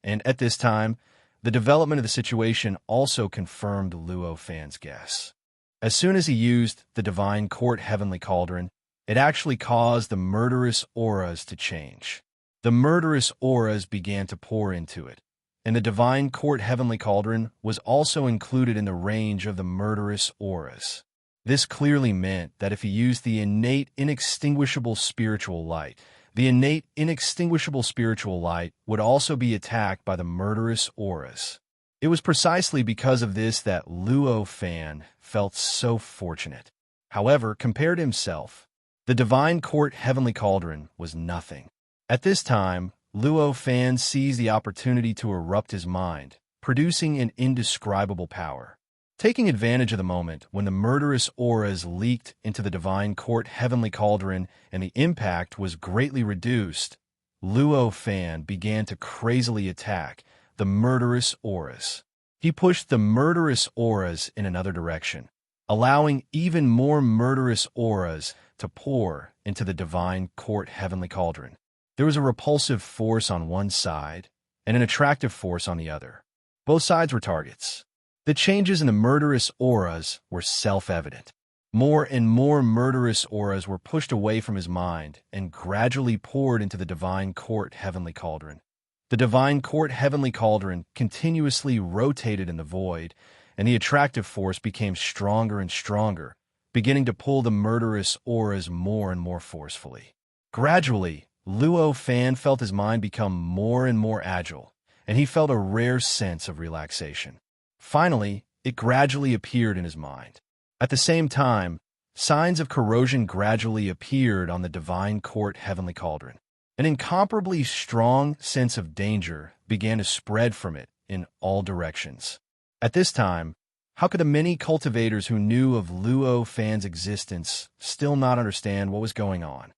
And at this time, the development of the situation also confirmed Luo Fan's guess. As soon as he used the Divine Court Heavenly Cauldron, it actually caused the murderous auras to change. The murderous auras began to pour into it, and the Divine Court Heavenly Cauldron was also included in the range of the murderous auras. This clearly meant that if he used the innate, inextinguishable spiritual light, the innate, inextinguishable spiritual light would also be attacked by the murderous auras. It was precisely because of this that Luo Fan felt so fortunate. However, compared to himself, the Divine Court Heavenly Cauldron was nothing. At this time, Luo Fan seized the opportunity to erupt his mind, producing an indescribable power. Taking advantage of the moment when the murderous auras leaked into the Divine Court Heavenly Cauldron and the impact was greatly reduced, Luo Fan began to crazily attack the murderous auras. He pushed the murderous auras in another direction, allowing even more murderous auras to pour into the Divine Court Heavenly Cauldron. There was a repulsive force on one side and an attractive force on the other. Both sides were targets. The changes in the murderous auras were self-evident. More and more murderous auras were pushed away from his mind and gradually poured into the Divine Court Heavenly Cauldron. The Divine Court Heavenly Cauldron continuously rotated in the void, and the attractive force became stronger and stronger, beginning to pull the murderous auras more and more forcefully. Gradually, Luo Fan felt his mind become more and more agile, and he felt a rare sense of relaxation. Finally, it gradually appeared in his mind. At the same time, signs of corrosion gradually appeared on the Divine Court Heavenly Cauldron. An incomparably strong sense of danger began to spread from it in all directions. At this time, how could the many cultivators who knew of Luo Fan's existence still not understand what was going on?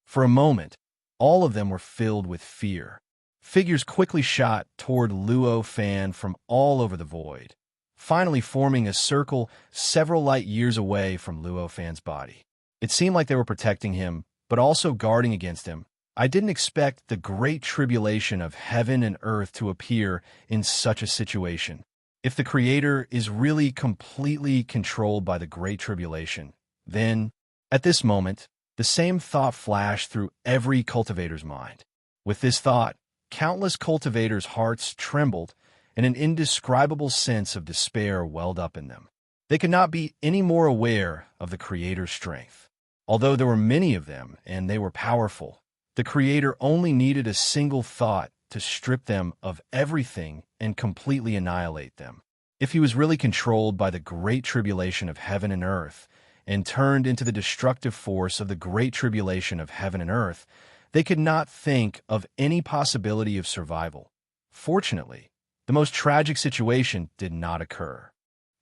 For a moment, all of them were filled with fear. Figures quickly shot toward Luo Fan from all over the void, finally forming a circle several light years away from Luo Fan's body. It seemed like they were protecting him, but also guarding against him. I didn't expect the great tribulation of heaven and earth to appear in such a situation. If the Creator is really completely controlled by the great tribulation, then, at this moment, the same thought flashed through every cultivator's mind. With this thought, countless cultivators' hearts trembled, and an indescribable sense of despair welled up in them. They could not be any more aware of the Creator's strength. Although there were many of them, and they were powerful, the Creator only needed a single thought to strip them of everything and completely annihilate them. If he was really controlled by the great tribulation of heaven and earth, and turned into the destructive force of the great tribulation of heaven and earth, they could not think of any possibility of survival. Fortunately, the most tragic situation did not occur.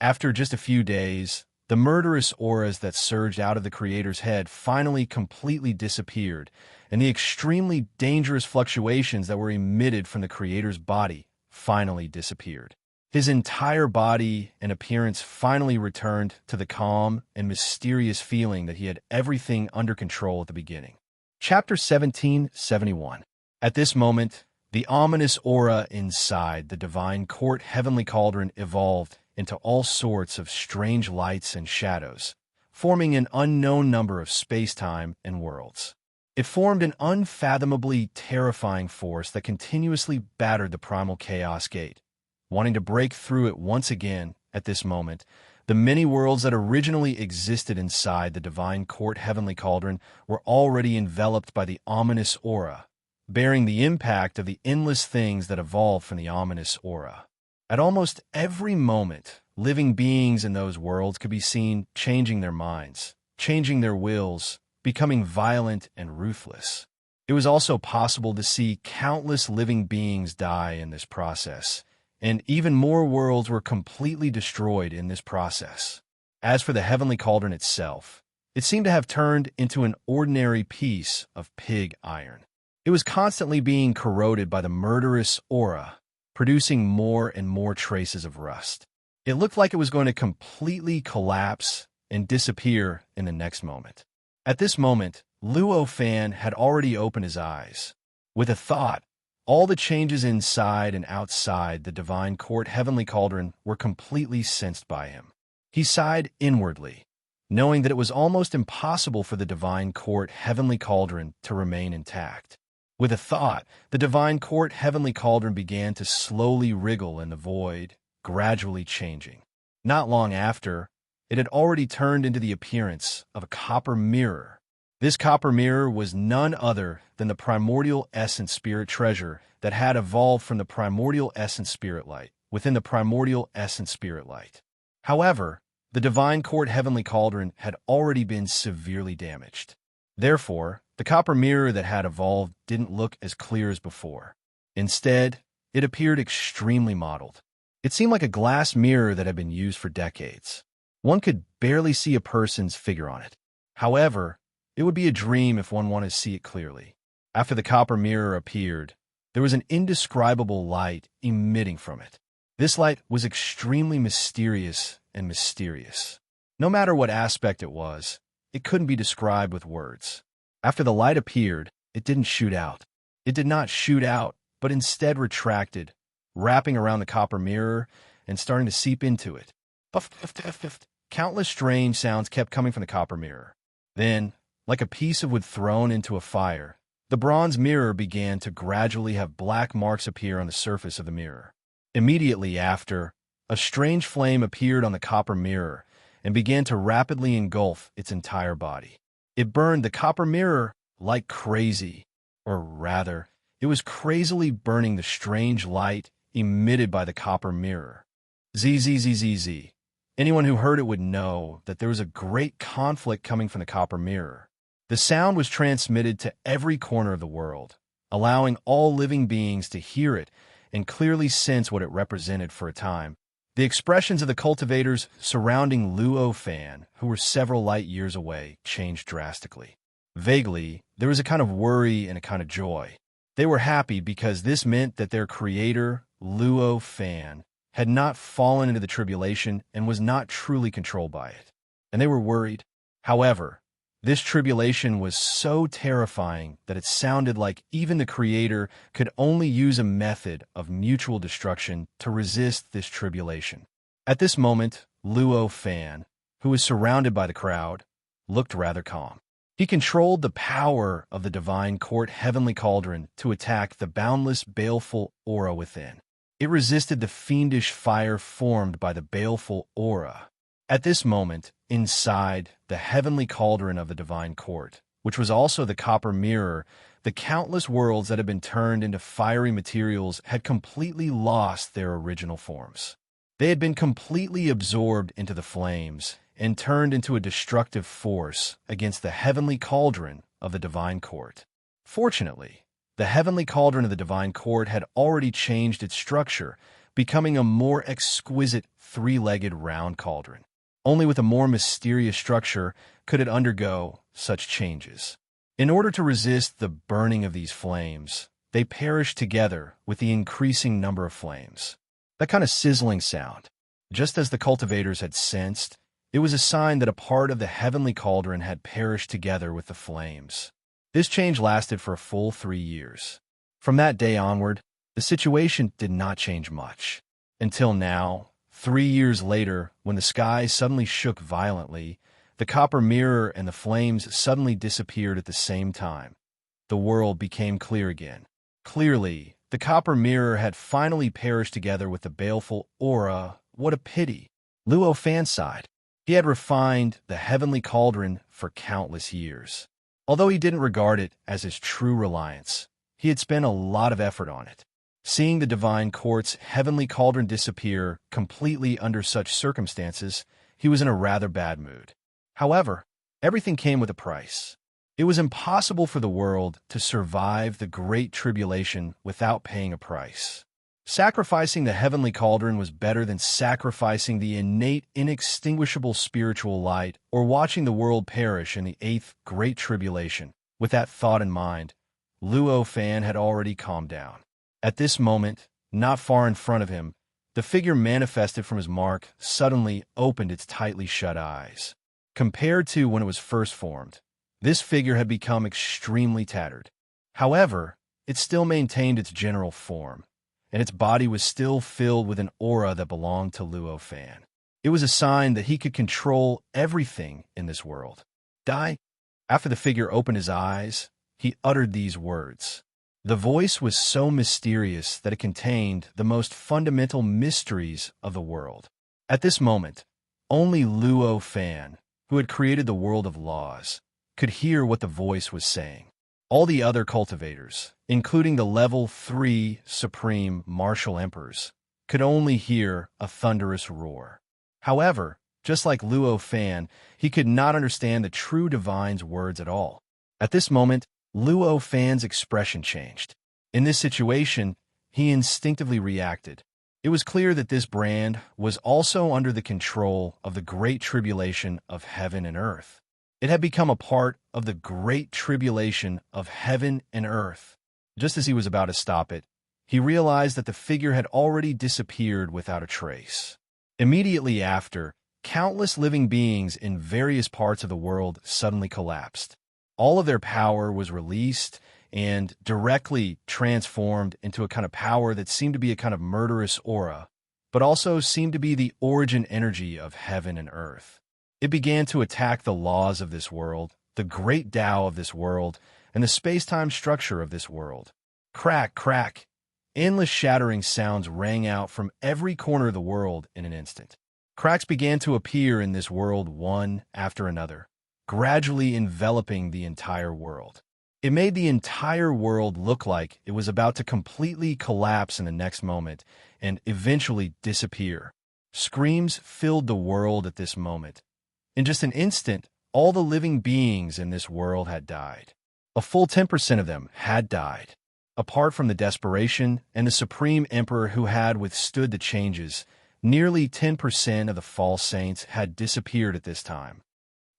After just a few days, The murderous auras that surged out of the creator's head finally completely disappeared, and the extremely dangerous fluctuations that were emitted from the creator's body finally disappeared. His entire body and appearance finally returned to the calm and mysterious feeling that he had everything under control at the beginning. Chapter 1771. At this moment, the ominous aura inside the divine court heavenly cauldron evolved into all sorts of strange lights and shadows, forming an unknown number of space-time and worlds. It formed an unfathomably terrifying force that continuously battered the primal chaos gate. Wanting to break through it once again, at this moment, the many worlds that originally existed inside the divine court heavenly cauldron were already enveloped by the ominous aura, bearing the impact of the endless things that evolved from the ominous aura. At almost every moment, living beings in those worlds could be seen changing their minds, changing their wills, becoming violent and ruthless. It was also possible to see countless living beings die in this process, and even more worlds were completely destroyed in this process. As for the heavenly cauldron itself, it seemed to have turned into an ordinary piece of pig iron. It was constantly being corroded by the murderous aura, producing more and more traces of rust. It looked like it was going to completely collapse and disappear in the next moment. At this moment, Luo Fan had already opened his eyes. With a thought, all the changes inside and outside the divine court heavenly cauldron were completely sensed by him. He sighed inwardly, knowing that it was almost impossible for the divine court heavenly cauldron to remain intact. With a thought, the divine court heavenly cauldron began to slowly wriggle in the void, gradually changing. Not long after, it had already turned into the appearance of a copper mirror. This copper mirror was none other than the primordial essence spirit treasure that had evolved from the primordial essence spirit light within the primordial essence spirit light. However, the divine court heavenly cauldron had already been severely damaged. Therefore, the copper mirror that had evolved didn't look as clear as before. Instead, it appeared extremely mottled. It seemed like a glass mirror that had been used for decades. One could barely see a person's figure on it. However, it would be a dream if one wanted to see it clearly. After the copper mirror appeared, there was an indescribable light emitting from it. This light was extremely mysterious and mysterious. No matter what aspect it was, it couldn't be described with words. After the light appeared, it didn't shoot out. It did not shoot out, but instead retracted, wrapping around the copper mirror and starting to seep into it. Puff, puff, puff, puff. Countless strange sounds kept coming from the copper mirror. Then, like a piece of wood thrown into a fire, the bronze mirror began to gradually have black marks appear on the surface of the mirror. Immediately after, a strange flame appeared on the copper mirror and began to rapidly engulf its entire body. It burned the copper mirror like crazy, or rather, it was crazily burning the strange light emitted by the copper mirror. Zzzzz. Anyone who heard it would know that there was a great conflict coming from the copper mirror. The sound was transmitted to every corner of the world, allowing all living beings to hear it and clearly sense what it represented for a time. The expressions of the cultivators surrounding Luo Fan, who were several light years away, changed drastically. Vaguely, there was a kind of worry and a kind of joy. They were happy because this meant that their creator, Luo Fan, had not fallen into the tribulation and was not truly controlled by it. And they were worried. However, this tribulation was so terrifying that it sounded like even the Creator could only use a method of mutual destruction to resist this tribulation. At this moment, Luo Fan, who was surrounded by the crowd, looked rather calm. He controlled the power of the divine court heavenly cauldron to attack the boundless baleful aura within. It resisted the fiendish fire formed by the baleful aura. At this moment, inside the heavenly cauldron of the divine court, which was also the copper mirror, the countless worlds that had been turned into fiery materials had completely lost their original forms. They had been completely absorbed into the flames and turned into a destructive force against the heavenly cauldron of the divine court. Fortunately, the heavenly cauldron of the divine court had already changed its structure, becoming a more exquisite three-legged round cauldron. Only with a more mysterious structure could it undergo such changes. In order to resist the burning of these flames, they perished together with the increasing number of flames. That kind of sizzling sound, just as the cultivators had sensed, it was a sign that a part of the heavenly cauldron had perished together with the flames. This change lasted for a full 3 years. From that day onward, the situation did not change much. Until now, 3 years later, when the sky suddenly shook violently, the copper mirror and the flames suddenly disappeared at the same time. The world became clear again. Clearly, the copper mirror had finally perished together with the baleful aura. What a pity! Luo Fan sighed. He had refined the heavenly cauldron for countless years. Although he didn't regard it as his true reliance, he had spent a lot of effort on it. Seeing the divine court's heavenly cauldron disappear completely under such circumstances, he was in a rather bad mood. However, everything came with a price. It was impossible for the world to survive the Great Tribulation without paying a price. Sacrificing the heavenly cauldron was better than sacrificing the innate, inextinguishable spiritual light or watching the world perish in the 8th Great Tribulation. With that thought in mind, Luo Fan had already calmed down. At this moment, not far in front of him, the figure manifested from his mark suddenly opened its tightly shut eyes. Compared to when it was first formed, this figure had become extremely tattered. However, it still maintained its general form, and its body was still filled with an aura that belonged to Luo Fan. It was a sign that he could control everything in this world. Die? After the figure opened his eyes, he uttered these words. The voice was so mysterious that it contained the most fundamental mysteries of the world. At this moment, only Luo Fan, who had created the world of laws, could hear what the voice was saying. All the other cultivators, including the level 3 supreme martial emperors, could only hear a thunderous roar. However, just like Luo Fan, he could not understand the true divine's words at all. At this moment, Luo Fan's expression changed. In this situation, he instinctively reacted. It was clear that this brand was also under the control of the Great Tribulation of heaven and earth. It had become a part of the Great Tribulation of heaven and earth. Just as he was about to stop it, he realized that the figure had already disappeared without a trace. Immediately after, countless living beings in various parts of the world suddenly collapsed. All of their power was released and directly transformed into a kind of power that seemed to be a kind of murderous aura, but also seemed to be the origin energy of heaven and earth. It began to attack the laws of this world, the great Tao of this world, and the space-time structure of this world. Crack, crack. Endless shattering sounds rang out from every corner of the world in an instant. Cracks began to appear in this world one after another, gradually enveloping the entire world. It made the entire world look like it was about to completely collapse in the next moment and eventually disappear. Screams filled the world at this moment. In just an instant, all the living beings in this world had died. A full 10% of them had died. Apart from the desperation and the Supreme Emperor who had withstood the changes, nearly 10% of the false saints had disappeared at this time.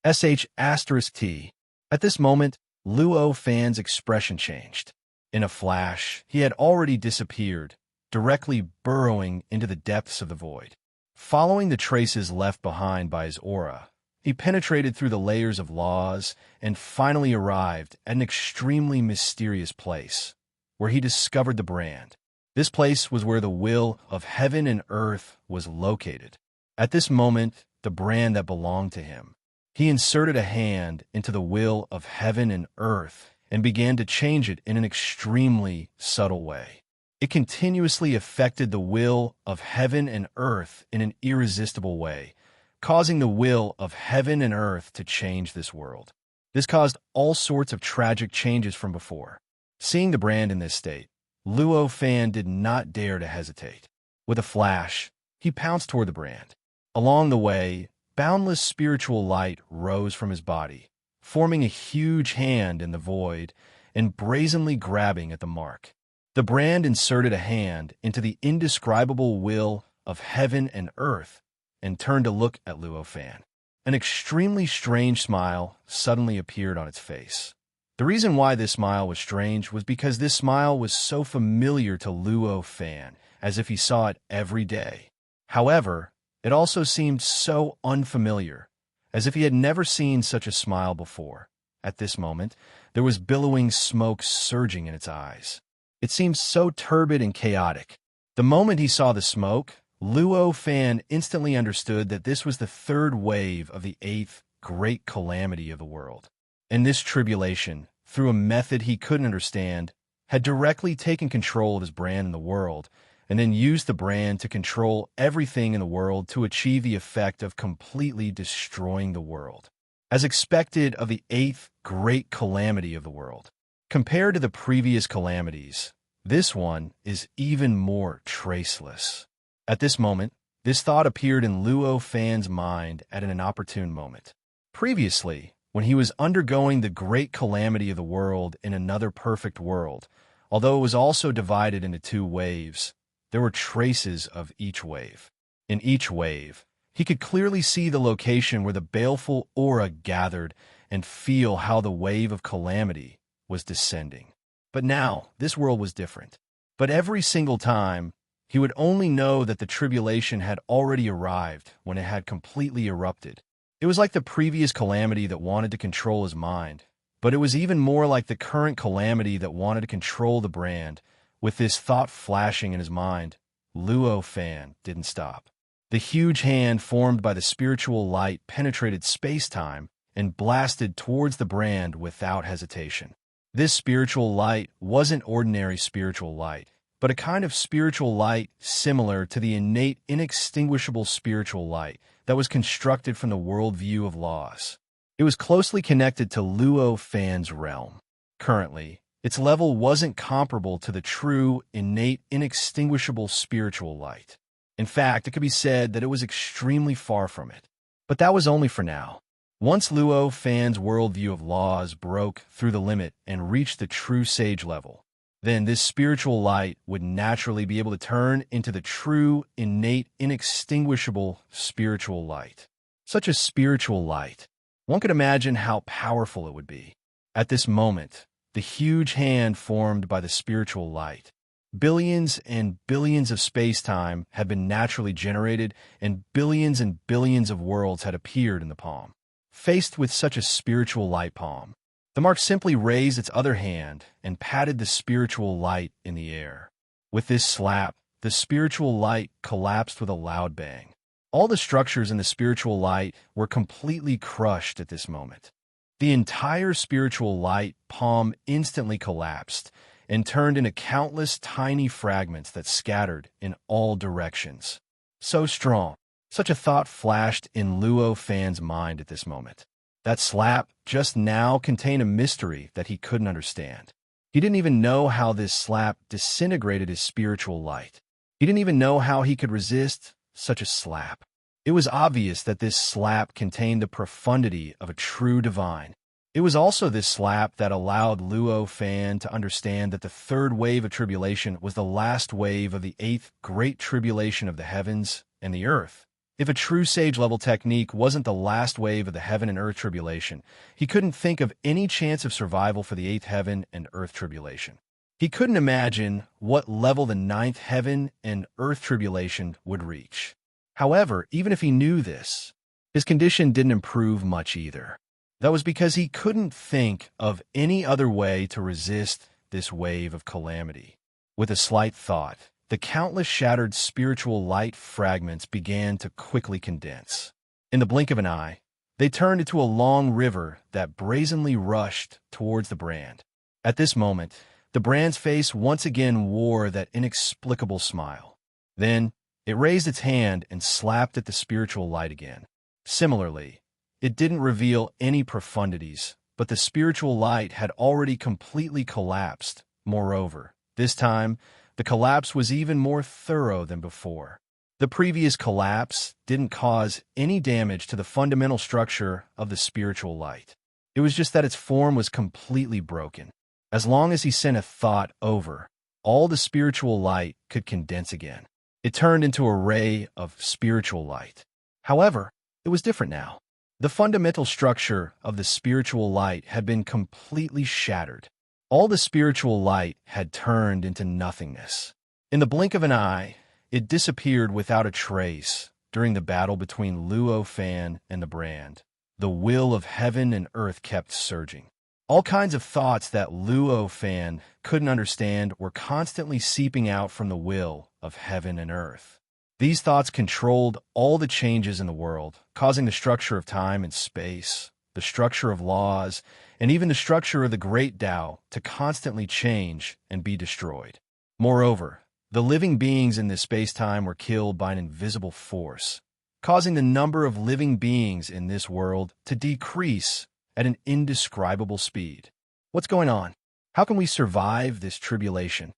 *T. At this moment, Luo Fan's expression changed. In a flash, he had already disappeared, directly burrowing into the depths of the void. Following the traces left behind by his aura, he penetrated through the layers of laws and finally arrived at an extremely mysterious place, where he discovered the brand. This place was where the will of heaven and earth was located. At this moment, the brand that belonged to him. He inserted a hand into the will of heaven and earth and began to change it in an extremely subtle way. It continuously affected the will of heaven and earth in an irresistible way, causing the will of heaven and earth to change this world. This caused all sorts of tragic changes from before. Seeing the brand in this state, Luo Fan did not dare to hesitate. With a flash, he pounced toward the brand. Along the way, boundless spiritual light rose from his body, forming a huge hand in the void and brazenly grabbing at the mark. The brand inserted a hand into the indescribable will of heaven and earth and turned to look at Luo Fan. An extremely strange smile suddenly appeared on its face. The reason why this smile was strange was because this smile was so familiar to Luo Fan, as if he saw it every day. However, it also seemed so unfamiliar, as if he had never seen such a smile before. At this moment, there was billowing smoke surging in its eyes. It seemed so turbid and chaotic. The moment he saw the smoke, Luo Fan instantly understood that this was the third wave of the eighth great calamity of the world. And this tribulation, through a method he couldn't understand, had directly taken control of his brand in the world, and then used the brand to control everything in the world to achieve the effect of completely destroying the world. As expected of the eighth great calamity of the world. Compared to the previous calamities, this one is even more traceless. At this moment, this thought appeared in Luo Fan's mind at an inopportune moment. Previously, when he was undergoing the great calamity of the world in another perfect world, although it was also divided into two waves, there were traces of each wave. In each wave, he could clearly see the location where the baleful aura gathered and feel how the wave of calamity was descending. But now, this world was different. But every single time, he would only know that the tribulation had already arrived when it had completely erupted. It was like the previous calamity that wanted to control his mind, but it was even more like the current calamity that wanted to control the brand. With this thought flashing in his mind, Luo Fan didn't stop. The huge hand formed by the spiritual light penetrated space-time and blasted towards the brand without hesitation. This spiritual light wasn't ordinary spiritual light, but a kind of spiritual light similar to the innate, inextinguishable spiritual light that was constructed from the worldview of laws. It was closely connected to Luo Fan's realm. Currently, its level wasn't comparable to the true, innate, inextinguishable spiritual light. In fact, it could be said that it was extremely far from it. But that was only for now. Once Luo Fan's worldview of laws broke through the limit and reached the true sage level, then this spiritual light would naturally be able to turn into the true, innate, inextinguishable spiritual light. Such a spiritual light. One could imagine how powerful it would be. At this moment, the huge hand formed by the spiritual light. Billions and billions of space-time had been naturally generated, and billions of worlds had appeared in the palm. Faced with such a spiritual light palm, the mark simply raised its other hand and patted the spiritual light in the air. With this slap, the spiritual light collapsed with a loud bang. All the structures in the spiritual light were completely crushed at this moment. The entire spiritual light palm instantly collapsed and turned into countless tiny fragments that scattered in all directions. So strong. Such a thought flashed in Luo Fan's mind at this moment. That slap just now contained a mystery that he couldn't understand. He didn't even know how this slap disintegrated his spiritual light. He didn't even know how he could resist such a slap. It was obvious that this slap contained the profundity of a true divine. It was also this slap that allowed Luo Fan to understand that the third wave of tribulation was the last wave of the eighth great tribulation of the heavens and the earth. If a true sage-level technique wasn't the last wave of the heaven and earth tribulation, he couldn't think of any chance of survival for the eighth heaven and earth tribulation. He couldn't imagine what level the ninth heaven and earth tribulation would reach. However, even if he knew this, his condition didn't improve much either. That was because he couldn't think of any other way to resist this wave of calamity. With a slight thought, the countless shattered spiritual light fragments began to quickly condense. In the blink of an eye, they turned into a long river that brazenly rushed towards the brand. At this moment, the brand's face once again wore that inexplicable smile. Then, it raised its hand and slapped at the spiritual light again. Similarly, it didn't reveal any profundities, but the spiritual light had already completely collapsed. Moreover, this time, the collapse was even more thorough than before. The previous collapse didn't cause any damage to the fundamental structure of the spiritual light. It was just that its form was completely broken. As long as he sent a thought over, all the spiritual light could condense again. It turned into a ray of spiritual light. However, it was different now. The fundamental structure of the spiritual light had been completely shattered. All the spiritual light had turned into nothingness. In the blink of an eye, it disappeared without a trace during the battle between Luo Fan and the brand. The will of heaven and earth kept surging. All kinds of thoughts that Luo Fan couldn't understand were constantly seeping out from the will of heaven and earth. These thoughts controlled all the changes in the world, causing the structure of time and space, the structure of laws, and even the structure of the great Tao to constantly change and be destroyed. Moreover, the living beings in this space-time were killed by an invisible force, causing the number of living beings in this world to decrease at an indescribable speed. What's going on? How can we survive this tribulation?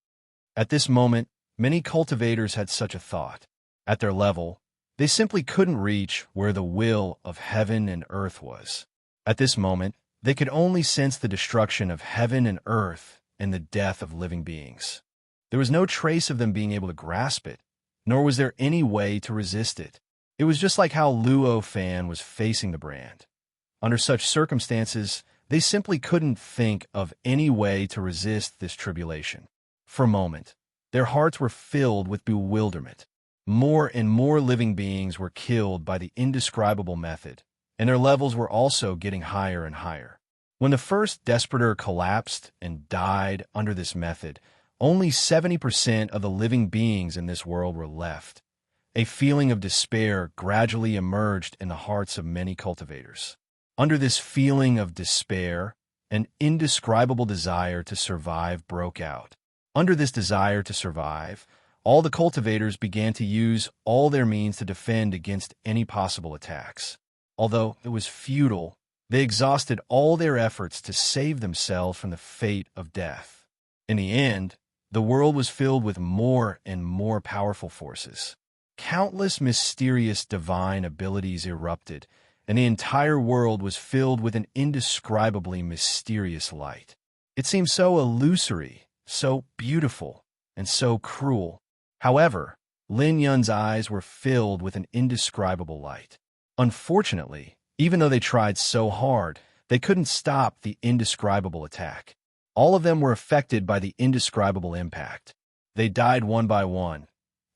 At this moment, many cultivators had such a thought. At their level, they simply couldn't reach where the will of heaven and earth was. At this moment, they could only sense the destruction of heaven and earth and the death of living beings. There was no trace of them being able to grasp it, nor was there any way to resist it. It was just like how Luo Fan was facing the brand. Under such circumstances, they simply couldn't think of any way to resist this tribulation. For a moment, their hearts were filled with bewilderment. More and more living beings were killed by the indescribable method, and their levels were also getting higher and higher. When the first Desperator collapsed and died under this method, only 70% of the living beings in this world were left. A feeling of despair gradually emerged in the hearts of many cultivators. Under this feeling of despair, an indescribable desire to survive broke out. Under this desire to survive, all the cultivators began to use all their means to defend against any possible attacks. Although it was futile, they exhausted all their efforts to save themselves from the fate of death. In the end, the world was filled with more and more powerful forces. Countless mysterious divine abilities erupted, and the entire world was filled with an indescribably mysterious light. It seemed so illusory, so beautiful, and so cruel. However, Lin Yun's eyes were filled with an indescribable light. Unfortunately, even though they tried so hard, they couldn't stop the indescribable attack. All of them were affected by the indescribable impact. They died one by one.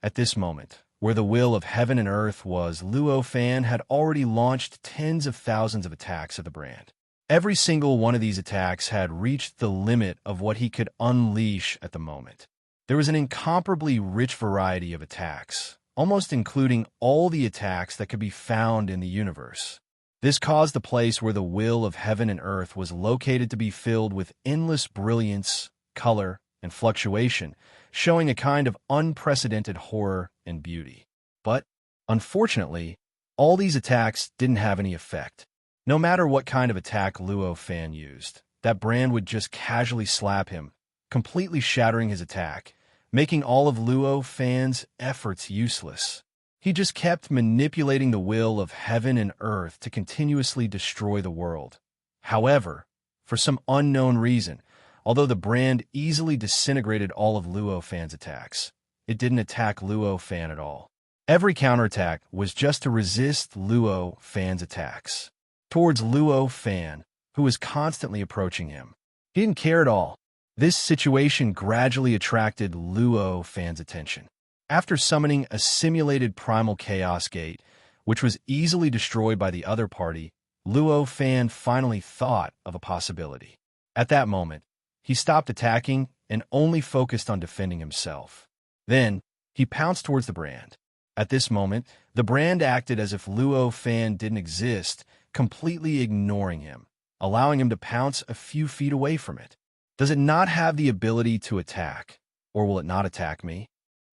At this moment, where the will of heaven and earth was, Luo Fan had already launched tens of thousands of attacks at the brand. Every single one of these attacks had reached the limit of what he could unleash at the moment. There was an incomparably rich variety of attacks, almost including all the attacks that could be found in the universe. This caused the place where the will of heaven and earth was located to be filled with endless brilliance, color, and fluctuation, showing a kind of unprecedented horror and beauty. But, unfortunately, all these attacks didn't have any effect. No matter what kind of attack Luo Fan used, that brand would just casually slap him, completely shattering his attack, making all of Luo Fan's efforts useless. He just kept manipulating the will of heaven and earth to continuously destroy the world. However, for some unknown reason, although the brand easily disintegrated all of Luo Fan's attacks, it didn't attack Luo Fan at all. Every counterattack was just to resist Luo Fan's attacks towards Luo Fan, who was constantly approaching him. He didn't care at all. This situation gradually attracted Luo Fan's attention. After summoning a simulated primal chaos gate, which was easily destroyed by the other party, Luo Fan finally thought of a possibility. At that moment, he stopped attacking and only focused on defending himself. Then, he pounced towards the brand. At this moment, the brand acted as if Luo Fan didn't exist, completely ignoring him, allowing him to pounce a few feet away from it. Does it not have the ability to attack, or will it not attack me?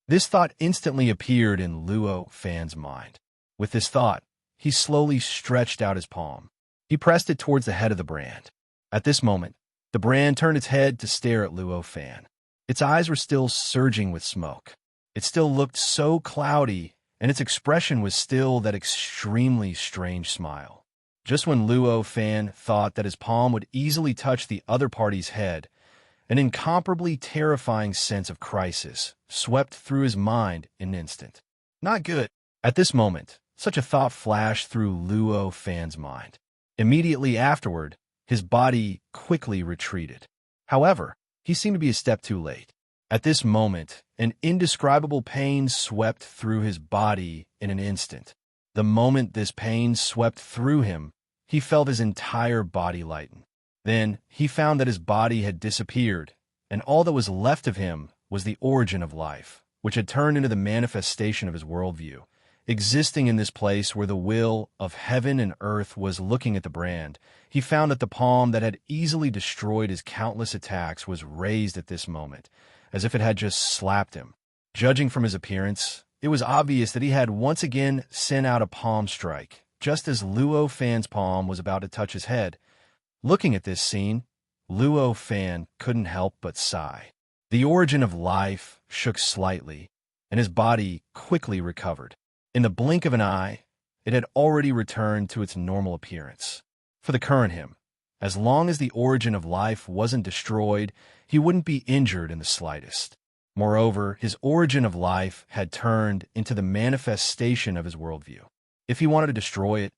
This thought instantly appeared in Luo Fan's mind. With this thought, he slowly stretched out his palm. He pressed it towards the head of the brand. At this moment, the brand turned its head to stare at Luo Fan. Its eyes were still surging with smoke. It still looked so cloudy, and its expression was still that extremely strange smile. Just when Luo Fan thought that his palm would easily touch the other party's head, an incomparably terrifying sense of crisis swept through his mind in an instant. Not good. At this moment, Such a thought flashed through Luo Fan's mind. Immediately afterward, his body quickly retreated. However, he seemed to be a step too late. At this moment, an indescribable pain swept through his body in an instant. The moment this pain swept through him, he felt his entire body lighten. Then, he found that his body had disappeared, and all that was left of him was the origin of life, which had turned into the manifestation of his worldview. Existing in this place where the will of heaven and earth was looking at the brand, he found that the palm that had easily destroyed his countless attacks was raised at this moment, as if it had just slapped him. Judging from his appearance, it was obvious that he had once again sent out a palm strike, just as Luo Fan's palm was about to touch his head. Looking at this scene, Luo Fan couldn't help but sigh. The origin of life shook slightly, and his body quickly recovered. In the blink of an eye, it had already returned to its normal appearance. For the current him, as long as the origin of life wasn't destroyed, he wouldn't be injured in the slightest. Moreover, his origin of life had turned into the manifestation of his worldview. If he wanted to destroy it,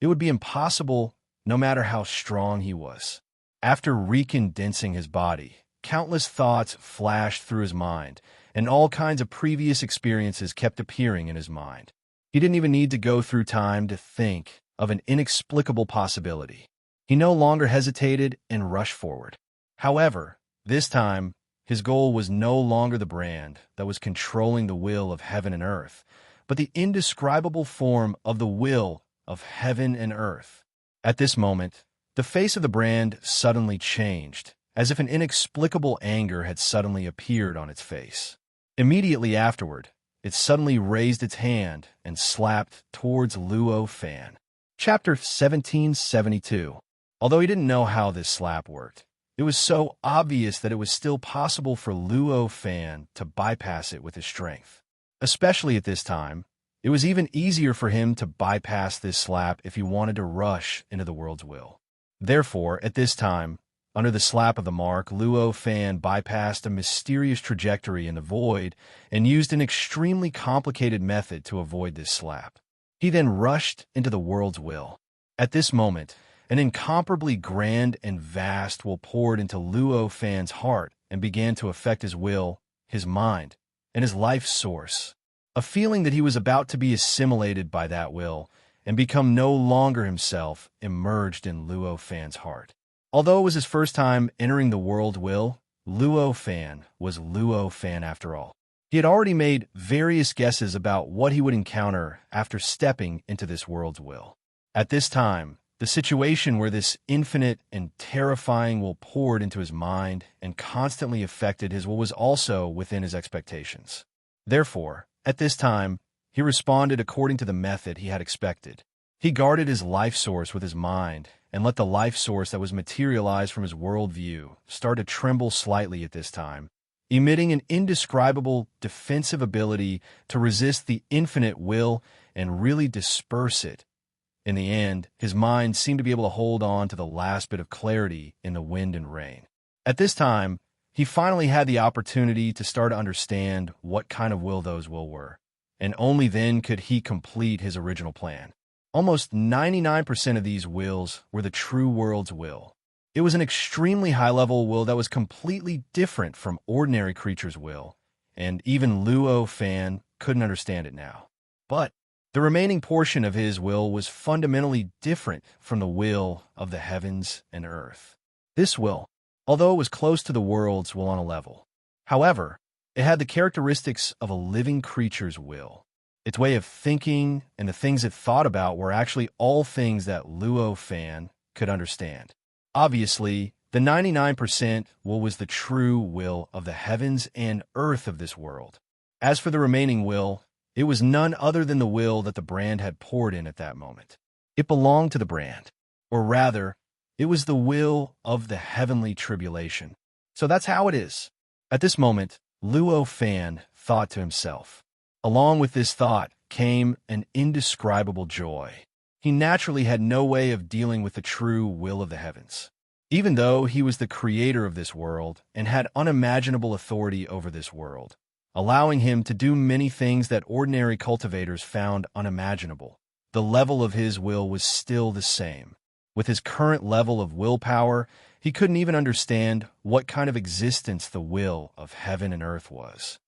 it would be impossible no matter how strong he was. After recondensing his body, countless thoughts flashed through his mind, and all kinds of previous experiences kept appearing in his mind. He didn't even need to go through time to think of an inexplicable possibility. He no longer hesitated and rushed forward. However, this time, his goal was no longer the brand that was controlling the will of heaven and earth, but the indescribable form of the will of heaven and earth. At this moment, the face of the brand suddenly changed, as if an inexplicable anger had suddenly appeared on its face. Immediately afterward, it suddenly raised its hand and slapped towards Luo Fan. Chapter 1772. Although he didn't know how this slap worked, it was so obvious that it was still possible for Luo Fan to bypass it with his strength. Especially at this time, it was even easier for him to bypass this slap if he wanted to rush into the world's will. Therefore, at this time, under the slap of the mark, Luo Fan bypassed a mysterious trajectory in the void and used an extremely complicated method to avoid this slap. He then rushed into the world's will. At this moment, an incomparably grand and vast will poured into Luo Fan's heart and began to affect his will, his mind, and his life source. A feeling that he was about to be assimilated by that will and become no longer himself emerged in Luo Fan's heart. Although it was his first time entering the world will, Luo Fan was Luo Fan after all. He had already made various guesses about what he would encounter after stepping into this world's will. At this time, the situation where this infinite and terrifying will poured into his mind and constantly affected his will was also within his expectations. Therefore, at this time, he responded according to the method he had expected. He guarded his life source with his mind and let the life source that was materialized from his worldview start to tremble slightly at this time, emitting an indescribable defensive ability to resist the infinite will and really disperse it. In the end, his mind seemed to be able to hold on to the last bit of clarity in the wind and rain. At this time, he finally had the opportunity to start to understand what kind of will those will were, and only then could he complete his original plan. Almost 99% of these wills were the true world's will. It was an extremely high-level will that was completely different from ordinary creatures' will, and even Luo Fan couldn't understand it now. But the remaining portion of his will was fundamentally different from the will of the heavens and earth. This will, although it was close to the world's will on a level, however, it had the characteristics of a living creature's will. Its way of thinking and the things it thought about were actually all things that Luo Fan could understand. Obviously, the 99% will was the true will of the heavens and earth of this world. As for the remaining will, it was none other than the will that the brand had poured in at that moment. It belonged to the brand, or rather, it was the will of the heavenly tribulation. So that's how it is. At this moment, Luo Fan thought to himself. Along with this thought came an indescribable joy. He naturally had no way of dealing with the true will of the heavens. Even though he was the creator of this world and had unimaginable authority over this world, allowing him to do many things that ordinary cultivators found unimaginable. the level of his will was still the same. With his current level of willpower, he couldn't even understand what kind of existence the will of heaven and earth was.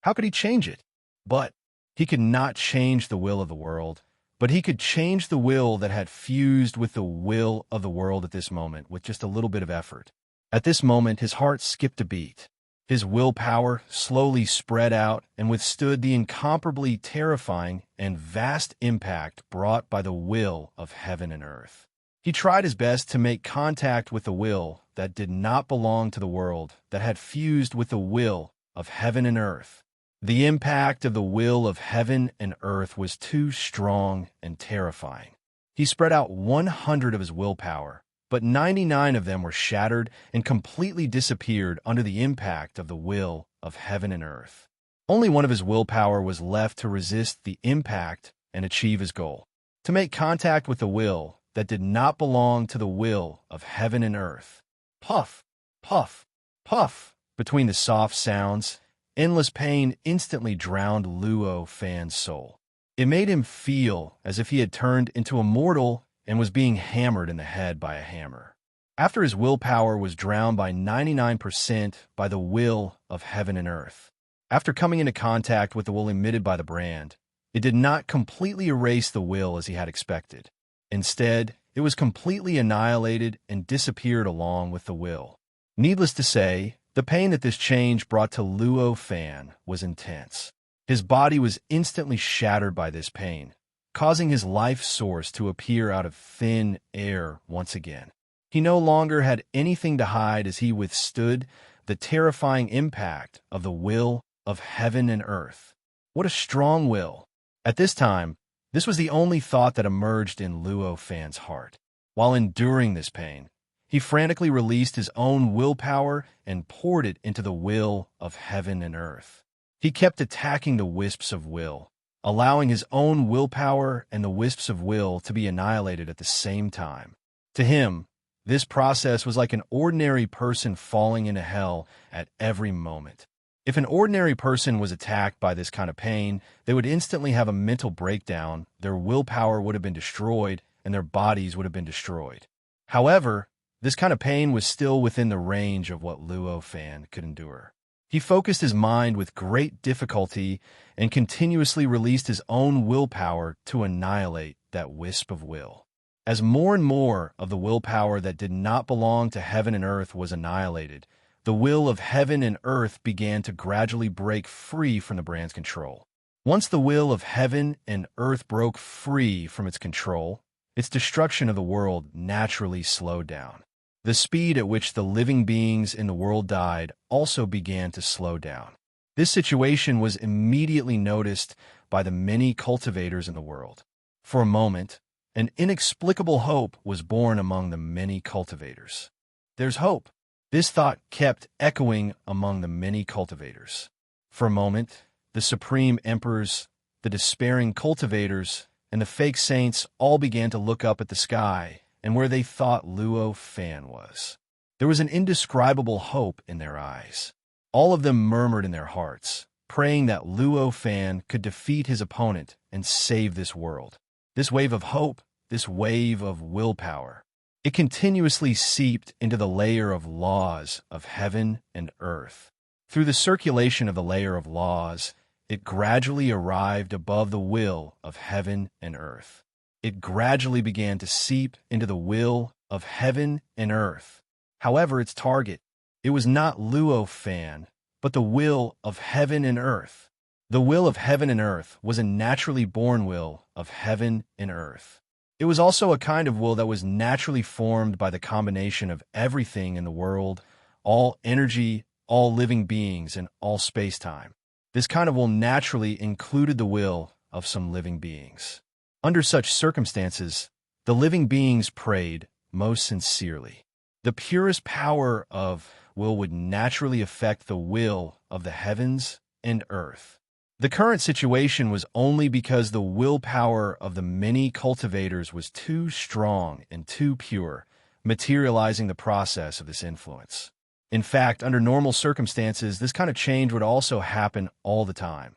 How could he change it? But he could not change the will of the world, but he could change the will that had fused with the will of the world at this moment with just a little bit of effort. At this moment, his heart skipped a beat. His willpower slowly spread out and withstood the incomparably terrifying and vast impact brought by the will of heaven and earth. He tried his best to make contact with the will that did not belong to the world, that had fused with the will of heaven and earth. The impact of the will of heaven and earth was too strong and terrifying. He spread out 100 of his willpower, but 99 of them were shattered and completely disappeared under the impact of the will of heaven and earth. Only one of his willpower was left to resist the impact and achieve his goal, to make contact with the will that did not belong to the will of heaven and earth. Puff, puff, puff. Between the soft sounds, endless pain instantly drowned Luo Fan's soul. It made him feel as if he had turned into a mortal and was being hammered in the head by a hammer. After his willpower was drowned by 99% by the will of heaven and earth. After coming into contact with the will emitted by the brand, it did not completely erase the will as he had expected. Instead, it was completely annihilated and disappeared along with the will. Needless to say, the pain that this change brought to Luo Fan was intense. His body was instantly shattered by this pain, causing his life source to appear out of thin air once again. He no longer had anything to hide as he withstood the terrifying impact of the will of heaven and earth. What a strong will! At this time, this was the only thought that emerged in Luo Fan's heart. While enduring this pain, he frantically released his own willpower and poured it into the will of heaven and earth. He kept attacking the wisps of will, allowing his own willpower and the wisps of will to be annihilated at the same time. To him, this process was like an ordinary person falling into hell at every moment. If an ordinary person was attacked by this kind of pain, they would instantly have a mental breakdown, their willpower would have been destroyed, and their bodies would have been destroyed. However, this kind of pain was still within the range of what Luo Fan could endure. He focused his mind with great difficulty and continuously released his own willpower to annihilate that wisp of will. As more and more of the willpower that did not belong to heaven and earth was annihilated, the will of heaven and earth began to gradually break free from the brand's control. Once the will of heaven and earth broke free from its control, its destruction of the world naturally slowed down. The speed at which the living beings in the world died also began to slow down. This situation was immediately noticed by the many cultivators in the world. For a moment, an inexplicable hope was born among the many cultivators. There's hope. This thought kept echoing among the many cultivators. For a moment, the supreme emperors, the despairing cultivators, and the fake saints all began to look up at the sky and where they thought Luo Fan was. There was an indescribable hope in their eyes. All of them murmured in their hearts, praying that Luo Fan could defeat his opponent and save this world. This wave of hope, this wave of willpower, it continuously seeped into the layer of laws of heaven and earth. Through the circulation of the layer of laws, it gradually arrived above the will of heaven and earth. It gradually began to seep into the will of heaven and earth. However, its target, it was not Luo Fan, but the will of heaven and earth. The will of heaven and earth was a naturally born will of heaven and earth. It was also a kind of will that was naturally formed by the combination of everything in the world, all energy, all living beings, and all space-time. This kind of will naturally included the will of some living beings. Under such circumstances, the living beings prayed most sincerely. The purest power of will would naturally affect the will of the heavens and earth. The current situation was only because the willpower of the many cultivators was too strong and too pure, materializing the process of this influence. In fact, under normal circumstances, this kind of change would also happen all the time.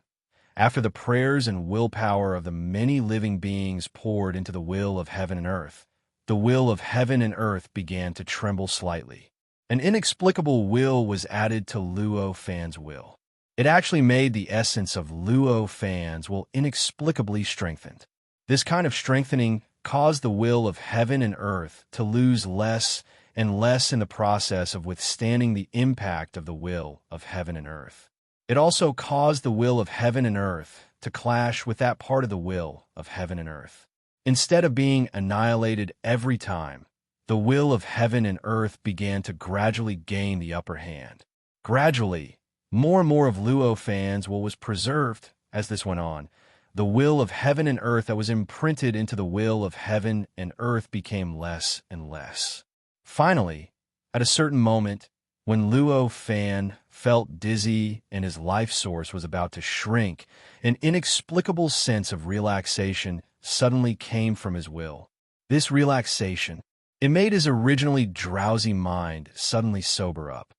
After the prayers and willpower of the many living beings poured into the will of heaven and earth, the will of heaven and earth began to tremble slightly. An inexplicable will was added to Luo Fan's will. It actually made the essence of Luo Fan's will inexplicably strengthened. This kind of strengthening caused the will of heaven and earth to lose less and less in the process of withstanding the impact of the will of heaven and earth. It also caused the will of heaven and earth to clash with that part of the will of heaven and earth. Instead of being annihilated every time, the will of heaven and earth began to gradually gain the upper hand. Gradually, more and more of Luo Fan's will was preserved as this went on. The will of heaven and earth that was imprinted into the will of heaven and earth became less and less. Finally, at a certain moment, when Luo Fan felt dizzy and his life source was about to shrink, an inexplicable sense of relaxation suddenly came from his will. This relaxation, it made his originally drowsy mind suddenly sober up.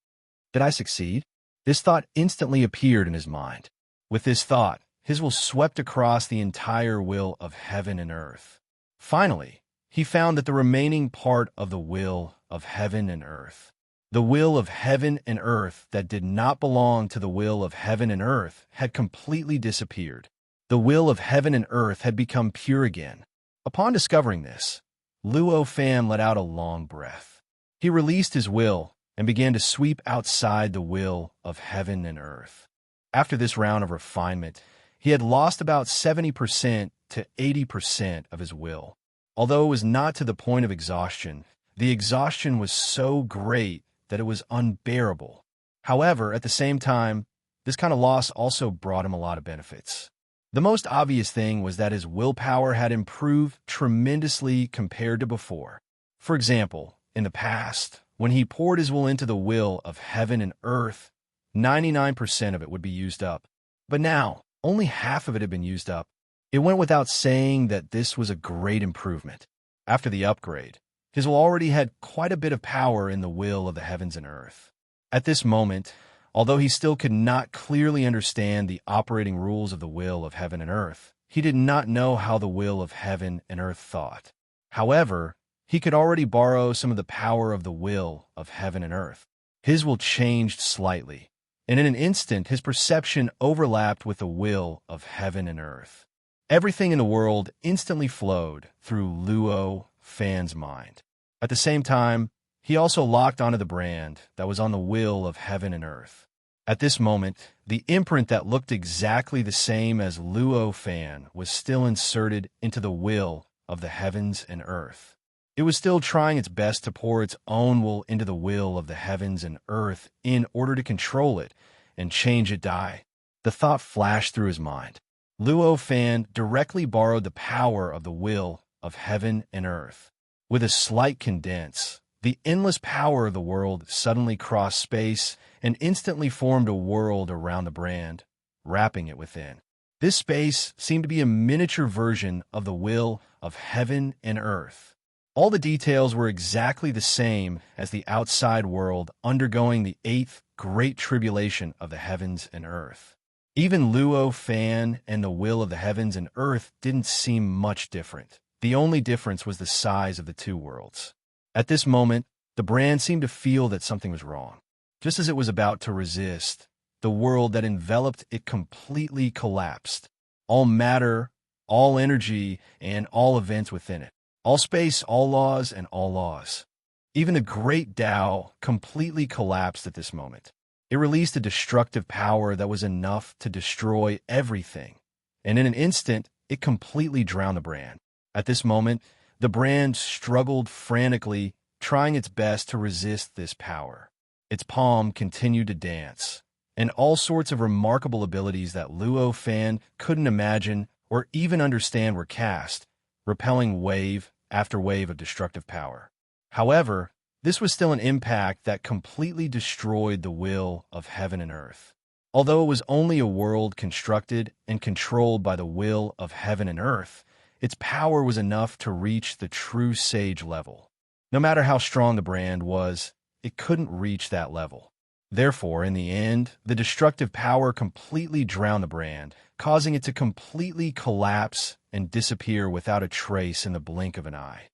Did I succeed? This thought instantly appeared in his mind. With this thought, his will swept across the entire will of heaven and earth. Finally, he found that the remaining part of the will of heaven and earth, the will of heaven and earth that did not belong to the will of heaven and earth, had completely disappeared. The will of heaven and earth had become pure again. Upon discovering this, Luo Fan let out a long breath. He released his will and began to sweep outside the will of heaven and earth. After this round of refinement, he had lost about 70% to 80% of his will. Although it was not to the point of exhaustion, the exhaustion was so great that it was unbearable. However, at the same time, this kind of loss also brought him a lot of benefits. The most obvious thing was that his willpower had improved tremendously compared to before. For example, in the past, when he poured his will into the will of heaven and earth, 99% of it would be used up. But now, only half of it had been used up. It went without saying that this was a great improvement. After the upgrade, his will already had quite a bit of power in the will of the heavens and earth. At this moment, although he still could not clearly understand the operating rules of the will of heaven and earth, he did not know how the will of heaven and earth thought. However, he could already borrow some of the power of the will of heaven and earth. His will changed slightly, and in an instant his perception overlapped with the will of heaven and earth. Everything in the world instantly flowed through Luo Fan's mind. At the same time, he also locked onto the brand that was on the will of heaven and earth. At this moment, the imprint that looked exactly the same as Luo Fan was still inserted into the will of the heavens and earth. It was still trying its best to pour its own will into the will of the heavens and earth in order to control it and change it die. The thought flashed through his mind. Luo Fan directly borrowed the power of the will of heaven and earth. With a slight condense, the endless power of the world suddenly crossed space and instantly formed a world around the brand, wrapping it within. This space seemed to be a miniature version of the will of heaven and earth. All the details were exactly the same as the outside world undergoing the 8th Great Tribulation of the heavens and earth. Even Luo Fan and the will of the heavens and earth didn't seem much different. The only difference was the size of the two worlds. At this moment, the brand seemed to feel that something was wrong. Just as it was about to resist, the world that enveloped it completely collapsed. All matter, all energy, and all events within it. All space, all laws, and all laws. Even the great Tao completely collapsed at this moment. It released a destructive power that was enough to destroy everything, and in an instant, it completely drowned the brand. At this moment, the brand struggled frantically, trying its best to resist this power. Its palm continued to dance, and all sorts of remarkable abilities that Luo Fan couldn't imagine or even understand were cast, repelling wave after wave of destructive power. However, this was still an impact that completely destroyed the will of heaven and earth. Although it was only a world constructed and controlled by the will of heaven and earth, its power was enough to reach the true sage level. No matter how strong the brand was, it couldn't reach that level. Therefore, in the end, the destructive power completely drowned the brand, causing it to completely collapse and disappear without a trace in the blink of an eye.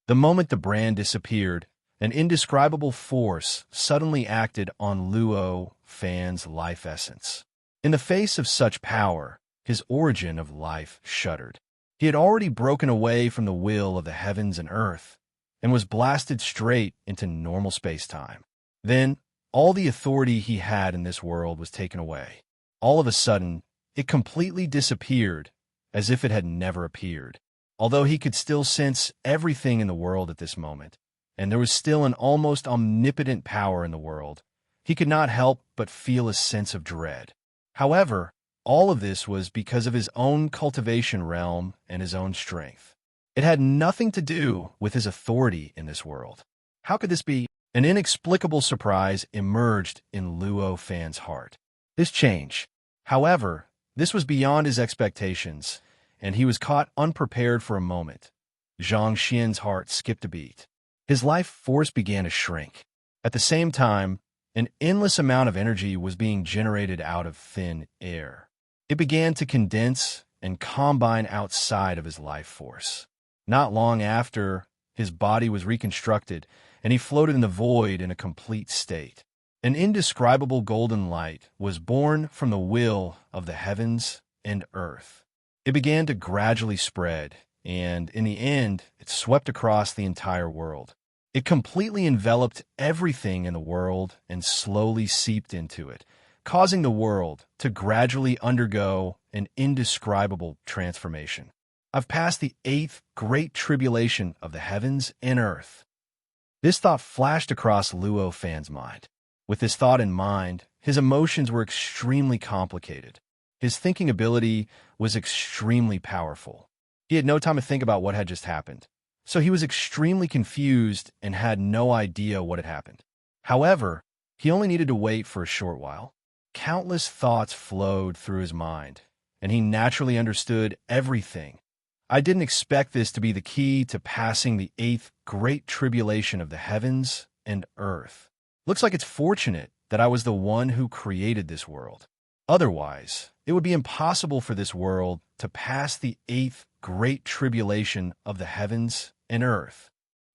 The moment the brand disappeared, an indescribable force suddenly acted on Luo Fan's life essence. In the face of such power, his origin of life shuddered. He had already broken away from the will of the heavens and earth, and was blasted straight into normal space-time. Then, all the authority he had in this world was taken away. All of a sudden, it completely disappeared, as if it had never appeared. Although he could still sense everything in the world at this moment, and there was still an almost omnipotent power in the world, he could not help but feel a sense of dread. However, all of this was because of his own cultivation realm and his own strength. It had nothing to do with his authority in this world. How could this be? An inexplicable surprise emerged in Luo Fan's heart. This change, however, this was beyond his expectations, and he was caught unprepared for a moment. Zhang Xian's heart skipped a beat. His life force began to shrink. At the same time, an endless amount of energy was being generated out of thin air. It began to condense and combine outside of his life force. Not long after, his body was reconstructed, and he floated in the void in a complete state. An indescribable golden light was born from the will of the heavens and earth. It began to gradually spread, and in the end, it swept across the entire world. It completely enveloped everything in the world and slowly seeped into it, causing the world to gradually undergo an indescribable transformation. I've passed the 8th great tribulation of the heavens and earth. This thought flashed across Luo Fan's mind. With this thought in mind, his emotions were extremely complicated. His thinking ability was extremely powerful. He had no time to think about what had just happened, so he was extremely confused and had no idea what had happened. However, he only needed to wait for a short while. Countless thoughts flowed through his mind, and he naturally understood everything. I didn't expect this to be the key to passing the 8th great tribulation of the heavens and earth. Looks like it's fortunate that I was the one who created this world. Otherwise, it would be impossible for this world to pass the 8th great tribulation of the heavens and earth.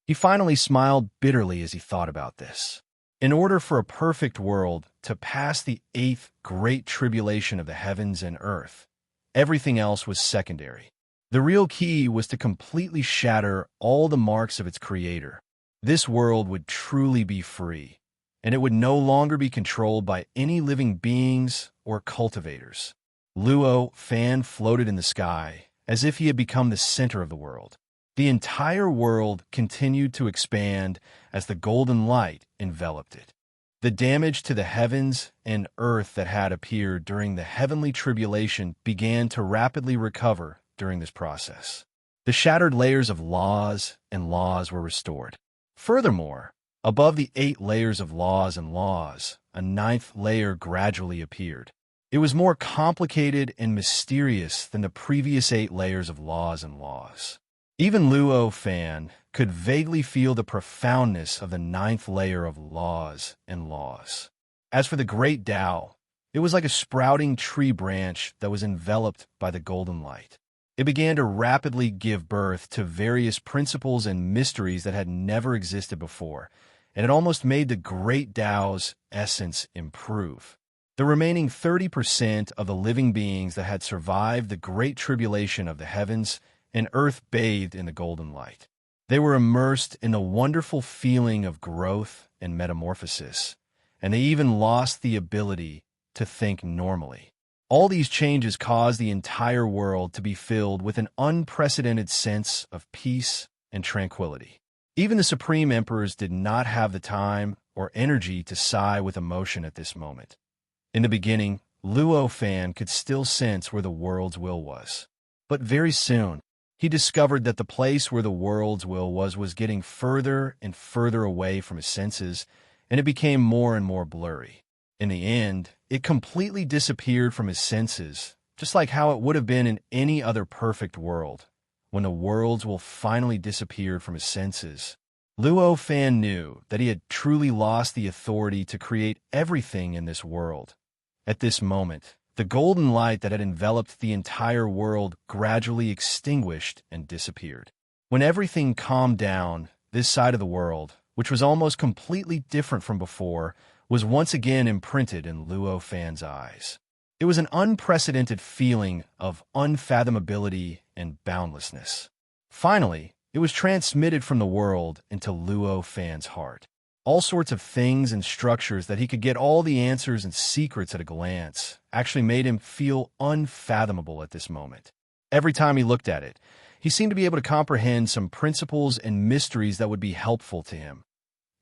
He finally smiled bitterly as he thought about this. In order for a perfect world to pass the 8th great tribulation of the heavens and earth, everything else was secondary. The real key was to completely shatter all the marks of its creator. This world would truly be free, and it would no longer be controlled by any living beings or cultivators. Luo Fan floated in the sky, as if he had become the center of the world. The entire world continued to expand as the golden light enveloped it. The damage to the heavens and earth that had appeared during the heavenly tribulation began to rapidly recover during this process. The shattered layers of laws and laws were restored. Furthermore, above the 8 layers of laws and laws, a 9th layer gradually appeared. It was more complicated and mysterious than the previous 8 layers of laws and laws. Even Luo Fan could vaguely feel the profoundness of the 9th layer of laws and laws. As for the Great Tao, it was like a sprouting tree branch that was enveloped by the golden light. It began to rapidly give birth to various principles and mysteries that had never existed before, and it almost made the Great Tao's essence improve. The remaining 30% of the living beings that had survived the Great Tribulation of the heavens and earth bathed in the golden light. They were immersed in the wonderful feeling of growth and metamorphosis, and they even lost the ability to think normally. All these changes caused the entire world to be filled with an unprecedented sense of peace and tranquility. Even the Supreme Emperors did not have the time or energy to sigh with emotion at this moment. In the beginning, Luo Fan could still sense where the world's will was. But very soon, he discovered that the place where the world's will was getting further and further away from his senses, and it became more and more blurry. In the end, it completely disappeared from his senses, just like how it would have been in any other perfect world. When the world's will finally disappeared from his senses, Luo Fan knew that he had truly lost the authority to create everything in this world. At this moment, the golden light that had enveloped the entire world gradually extinguished and disappeared. When everything calmed down, this side of the world, which was almost completely different from before, was once again imprinted in Luo Fan's eyes. It was an unprecedented feeling of unfathomability and boundlessness. Finally, it was transmitted from the world into Luo Fan's heart. All sorts of things and structures that he could get all the answers and secrets at a glance actually made him feel unfathomable at this moment. Every time he looked at it, he seemed to be able to comprehend some principles and mysteries that would be helpful to him.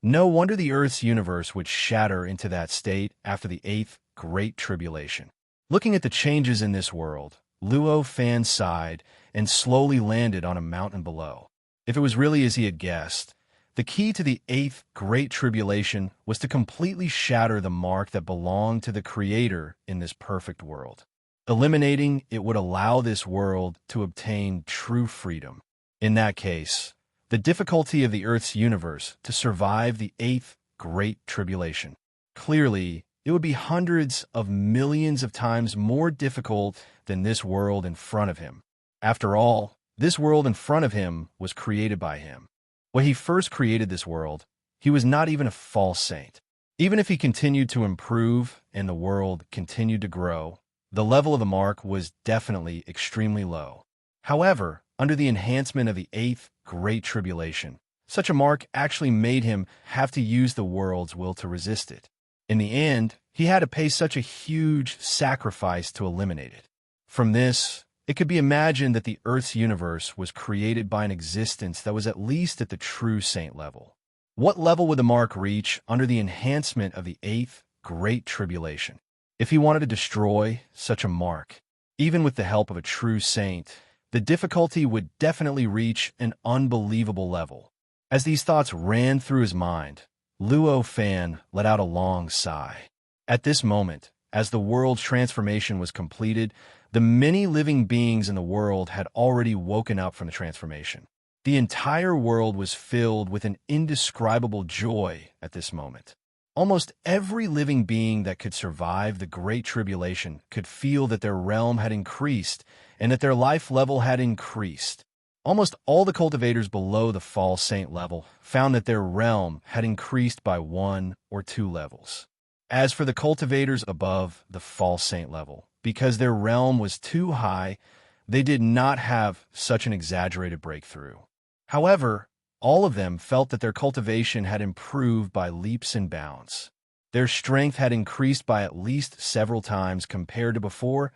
No wonder the Earth's universe would shatter into that state after the Eighth Great Tribulation. Looking at the changes in this world, Luo Fan sighed and slowly landed on a mountain below. If it was really as he had guessed, the key to the Eighth Great Tribulation was to completely shatter the mark that belonged to the Creator in this perfect world. Eliminating it would allow this world to obtain true freedom. In that case, the difficulty of the Earth's universe to survive the Eighth Great Tribulation. Clearly, it would be hundreds of millions of times more difficult than this world in front of him. After all, this world in front of him was created by him. When he first created this world, he was not even a false saint. Even if he continued to improve and the world continued to grow, the level of the mark was definitely extremely low. However, under the enhancement of the Eighth Great Tribulation, such a mark actually made him have to use the world's will to resist it. In the end, he had to pay such a huge sacrifice to eliminate it. From this, it could be imagined that the Earth's universe was created by an existence that was at least at the true saint level. What level would the mark reach under the enhancement of the Eighth Great Tribulation? If he wanted to destroy such a mark, even with the help of a true saint, the difficulty would definitely reach an unbelievable level. As these thoughts ran through his mind, Luo Fan let out a long sigh. At this moment, as the world's transformation was completed, the many living beings in the world had already woken up from the transformation. The entire world was filled with an indescribable joy at this moment. Almost every living being that could survive the Great Tribulation could feel that their realm had increased and that their life level had increased. Almost all the cultivators below the false saint level found that their realm had increased by 1 or 2 levels. As for the cultivators above the false saint level, because their realm was too high, they did not have such an exaggerated breakthrough. However, all of them felt that their cultivation had improved by leaps and bounds. Their strength had increased by at least several times compared to before.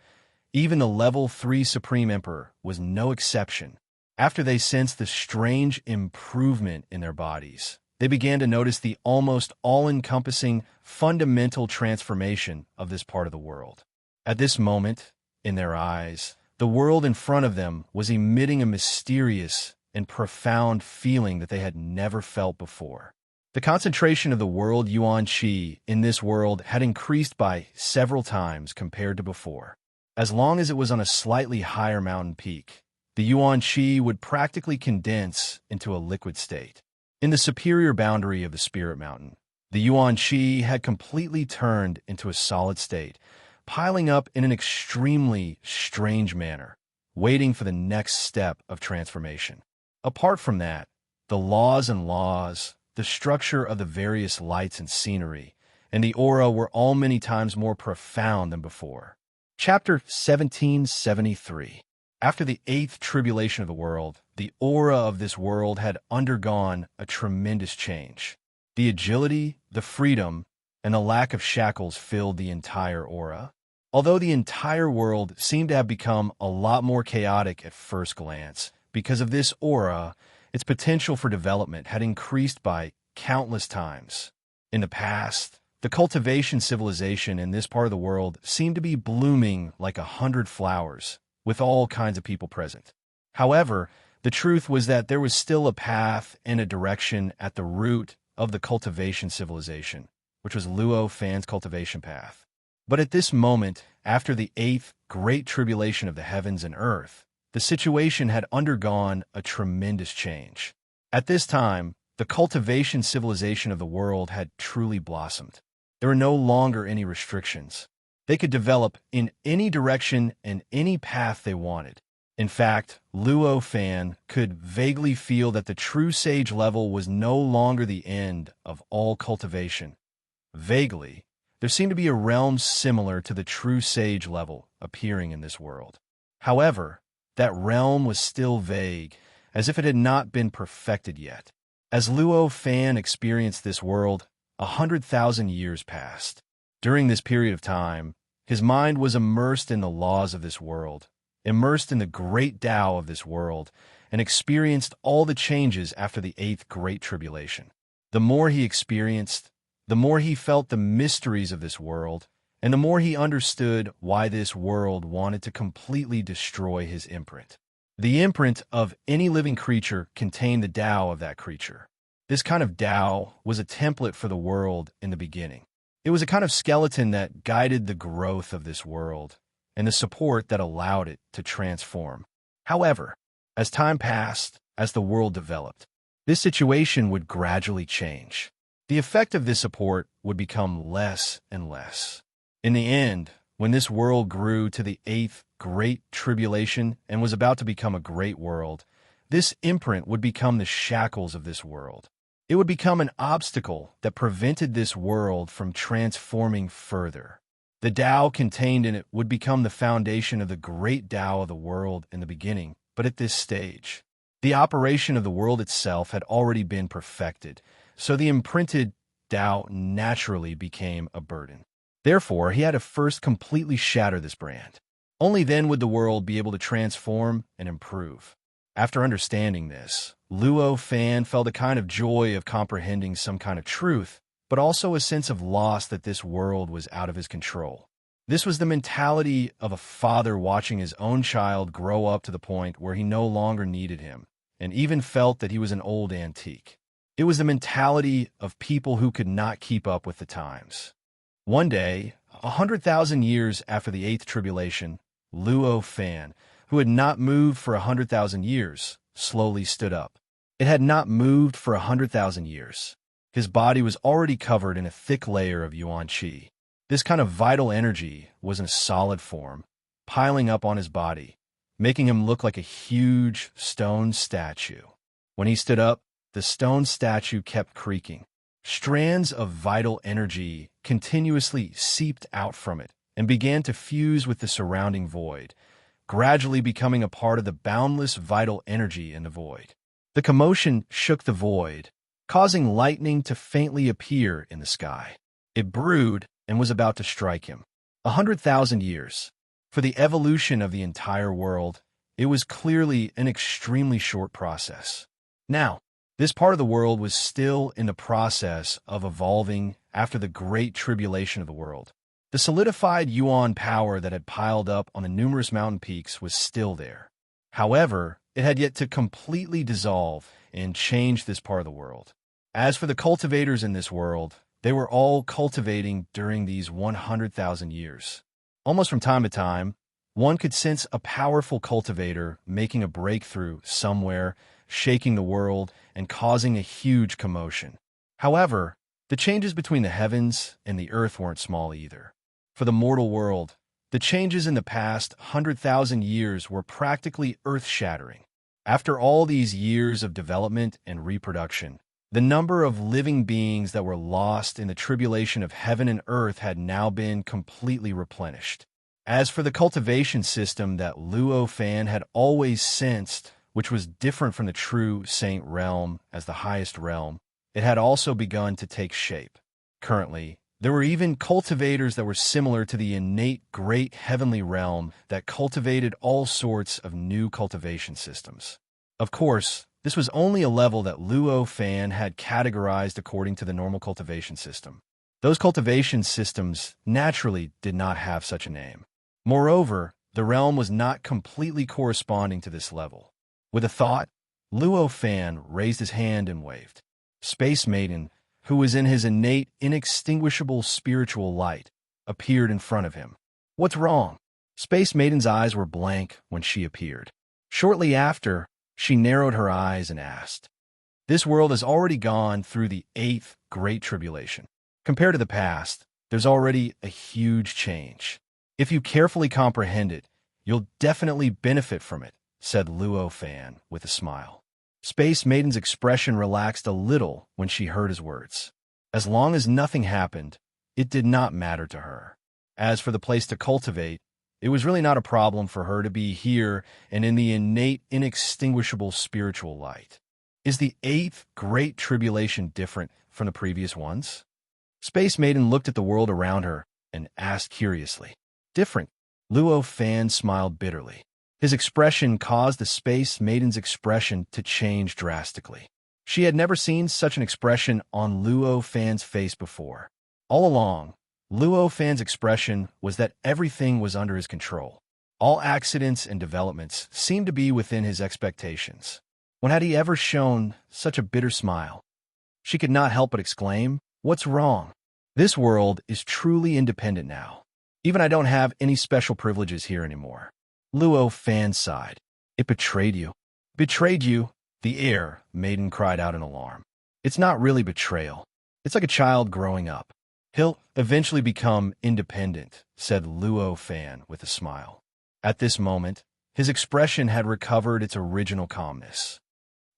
Even the level 3 Supreme Emperor was no exception. After they sensed the strange improvement in their bodies, they began to notice the almost all-encompassing fundamental transformation of this part of the world. At this moment, in their eyes, the world in front of them was emitting a mysterious and profound feeling that they had never felt before. The concentration of the world Yuan Qi in this world had increased by several times compared to before. As long as it was on a slightly higher mountain peak, the Yuan Qi would practically condense into a liquid state. In the superior boundary of the Spirit Mountain, the Yuan Qi had completely turned into a solid state, piling up in an extremely strange manner, waiting for the next step of transformation. Apart from that, the laws, the structure of the various lights and scenery, and the aura were all many times more profound than before. Chapter 1773. After the Eighth Tribulation of the world, the aura of this world had undergone a tremendous change. The agility, the freedom, and the lack of shackles filled the entire aura. Although the entire world seemed to have become a lot more chaotic at first glance, because of this aura, its potential for development had increased by countless times. In the past, the cultivation civilization in this part of the world seemed to be blooming like 100 flowers, with all kinds of people present. However, the truth was that there was still a path and a direction at the root of the cultivation civilization, which was Luo Fan's cultivation path. But at this moment, after the Eighth Great Tribulation of the heavens and earth, the situation had undergone a tremendous change. At this time, the cultivation civilization of the world had truly blossomed. There were no longer any restrictions. They could develop in any direction and any path they wanted. In fact, Luo Fan could vaguely feel that the true sage level was no longer the end of all cultivation. Vaguely, there seemed to be a realm similar to the true sage level appearing in this world. However, that realm was still vague, as if it had not been perfected yet. As Luo Fan experienced this world, 100,000 years passed. During this period of time, his mind was immersed in the laws of this world, immersed in the great Tao of this world, and experienced all the changes after the 8th Great Tribulation. The more he experienced, the more he felt the mysteries of this world, and the more he understood why this world wanted to completely destroy his imprint. The imprint of any living creature contained the Tao of that creature. This kind of Tao was a template for the world in the beginning. It was a kind of skeleton that guided the growth of this world and the support that allowed it to transform. However, as time passed, as the world developed, this situation would gradually change. The effect of this support would become less and less. In the end, when this world grew to the 8th Great Tribulation and was about to become a great world, this imprint would become the shackles of this world. It would become an obstacle that prevented this world from transforming further. The Tao contained in it would become the foundation of the great Tao of the world in the beginning, but at this stage, the operation of the world itself had already been perfected, so the imprinted Tao naturally became a burden. Therefore, he had to first completely shatter this brand. Only then would the world be able to transform and improve. After understanding this, Luo Fan felt a kind of joy of comprehending some kind of truth, but also a sense of loss that this world was out of his control. This was the mentality of a father watching his own child grow up to the point where he no longer needed him, and even felt that he was an old antique. It was the mentality of people who could not keep up with the times. One day, 100,000 years after the 8th Tribulation, Luo Fan, who had not moved for 100,000 years, slowly stood up. It had not moved for 100,000 years. His body was already covered in a thick layer of yuan qi. This kind of vital energy was in a solid form, piling up on his body, making him look like a huge stone statue. When he stood up, the stone statue kept creaking. Strands of vital energy continuously seeped out from it and began to fuse with the surrounding void, gradually becoming a part of the boundless vital energy in the void. The commotion shook the void, causing lightning to faintly appear in the sky. It brewed and was about to strike him. 100,000 years. For the evolution of the entire world, it was clearly an extremely short process. Now, this part of the world was still in the process of evolving after the Great Tribulation of the world. The solidified yuan power that had piled up on the numerous mountain peaks was still there. However, it had yet to completely dissolve and change this part of the world. As for the cultivators in this world, they were all cultivating during these 100,000 years. Almost from time to time, one could sense a powerful cultivator making a breakthrough somewhere, shaking the world and causing a huge commotion. However, the changes between the heavens and the earth weren't small either. For the mortal world, the changes in the past 100,000 years were practically earth-shattering. After all these years of development and reproduction, the number of living beings that were lost in the tribulation of heaven and earth had now been completely replenished. As for the cultivation system that Luo Fan had always sensed, which was different from the true saint realm as the highest realm, it had also begun to take shape. Currently, there were even cultivators that were similar to the innate great heavenly realm that cultivated all sorts of new cultivation systems. Of course, this was only a level that Luo Fan had categorized according to the normal cultivation system. Those cultivation systems naturally did not have such a name. Moreover, the realm was not completely corresponding to this level. With a thought, Luo Fan raised his hand and waved. Space Maiden, who was in his innate, inextinguishable spiritual light, appeared in front of him. What's wrong? Space Maiden's eyes were blank when she appeared. Shortly after, she narrowed her eyes and asked, This world has already gone through the eighth Great Tribulation. Compared to the past, there's already a huge change. If you carefully comprehend it, you'll definitely benefit from it, said Luo Fan with a smile. Space Maiden's expression relaxed a little when she heard his words. As long as nothing happened, it did not matter to her. As for the place to cultivate, it was really not a problem for her to be here and in the innate, inextinguishable spiritual light. Is the eighth Great Tribulation different from the previous ones? Space Maiden looked at the world around her and asked curiously. Different. Luo Fan smiled bitterly. His expression caused the Space Maiden's expression to change drastically. She had never seen such an expression on Luo Fan's face before. All along, Luo Fan's expression was that everything was under his control. All accidents and developments seemed to be within his expectations. When had he ever shown such a bitter smile? She could not help but exclaim, "What's wrong? This world is truly independent now. Even I don't have any special privileges here anymore." Luo Fan sighed. "It betrayed you." "Betrayed you?" The air maiden cried out in alarm. "It's not really betrayal. It's like a child growing up. He'll eventually become independent," said Luo Fan with a smile. At this moment, his expression had recovered its original calmness.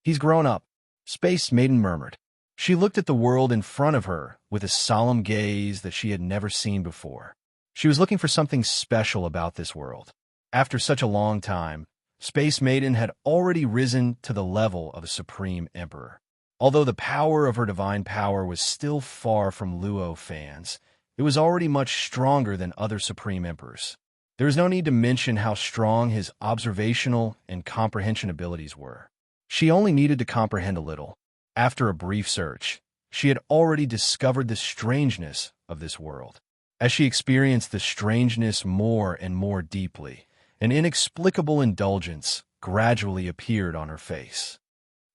"He's grown up," Space Maiden murmured. She looked at the world in front of her with a solemn gaze that she had never seen before. She was looking for something special about this world. After such a long time, Space Maiden had already risen to the level of a supreme emperor. Although the power of her divine power was still far from Luo Fan's, it was already much stronger than other supreme emperors. There is no need to mention how strong his observational and comprehension abilities were. She only needed to comprehend a little. After a brief search, she had already discovered the strangeness of this world. As she experienced the strangeness more and more deeply, an inexplicable indulgence gradually appeared on her face.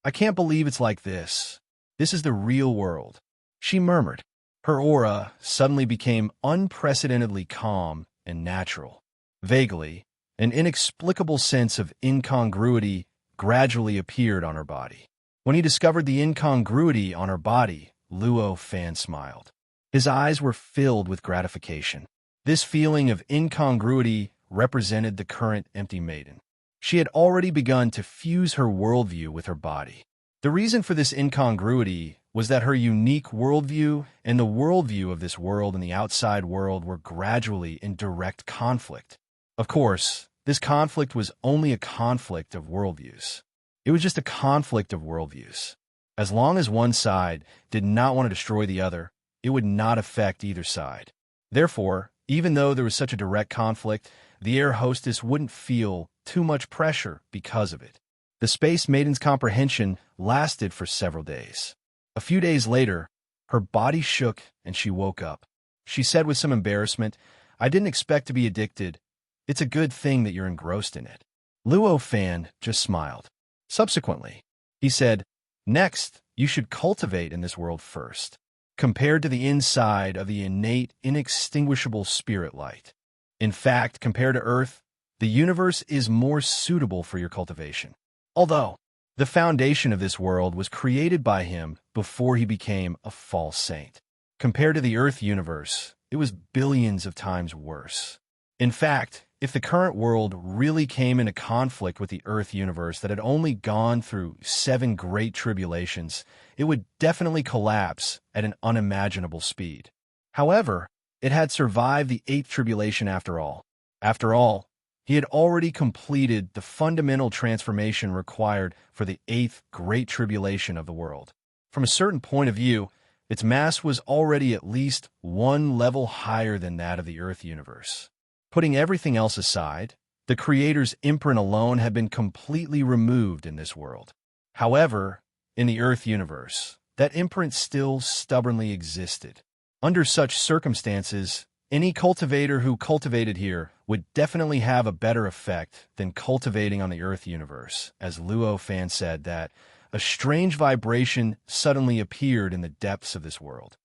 "I can't believe it's like this. This is the real world," she murmured. Her aura suddenly became unprecedentedly calm and natural. Vaguely, an inexplicable sense of incongruity gradually appeared on her body. When he discovered the incongruity on her body, Luo Fan smiled. His eyes were filled with gratification. This feeling of incongruity represented the current empty maiden. She had already begun to fuse her worldview with her body. The reason for this incongruity was that her unique worldview and the worldview of this world and the outside world were gradually in direct conflict. Of course, this conflict was only a conflict of worldviews. It was just a conflict of worldviews. As long as one side did not want to destroy the other, it would not affect either side. Therefore, even though there was such a direct conflict, the air hostess wouldn't feel too much pressure because of it. The Space Maiden's comprehension lasted for several days. A few days later, her body shook and she woke up. She said with some embarrassment, "I didn't expect to be addicted. It's a good thing that you're engrossed in it." Luo Fan just smiled. Subsequently, he said, "Next, you should cultivate in this world first, compared to the inside of the innate, inextinguishable spirit light. In fact, compared to Earth, the universe is more suitable for your cultivation. Although, the foundation of this world was created by him before he became a false saint. Compared to the Earth universe, it was billions of times worse. In fact, if the current world really came into conflict with the Earth universe that had only gone through 7 great tribulations, it would definitely collapse at an unimaginable speed. However, it had survived the 8th tribulation after all. After all, he had already completed the fundamental transformation required for the 8th great tribulation of the world. From a certain point of view, its mass was already at least 1 level higher than that of the Earth universe. Putting everything else aside, the Creator's imprint alone had been completely removed in this world. However, in the Earth universe, that imprint still stubbornly existed. Under such circumstances, any cultivator who cultivated here would definitely have a better effect than cultivating on the Earth universe, as Luo Fan said that a strange vibration suddenly appeared in the depths of this world.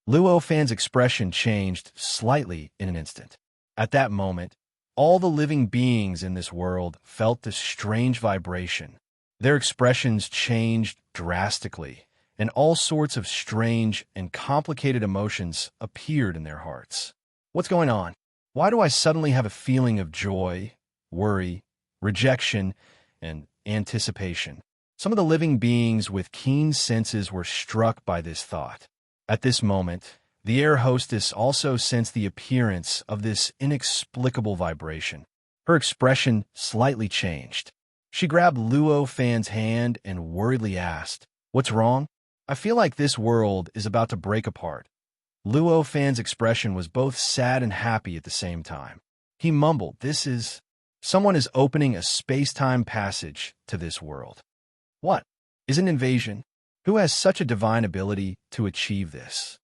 Luo Fan's expression changed slightly in an instant. At that moment, all the living beings in this world felt this strange vibration. Their expressions changed drastically, and all sorts of strange and complicated emotions appeared in their hearts. What's going on? Why do I suddenly have a feeling of joy, worry, rejection, and anticipation? Some of the living beings with keen senses were struck by this thought. At this moment, the air hostess also sensed the appearance of this inexplicable vibration. Her expression slightly changed. She grabbed Luo Fan's hand and worriedly asked, "What's wrong? I feel like this world is about to break apart." Luo Fan's expression was both sad and happy at the same time. He mumbled, Someone is opening a space-time passage to this world." What? Is an invasion? Who has such a divine ability to achieve this?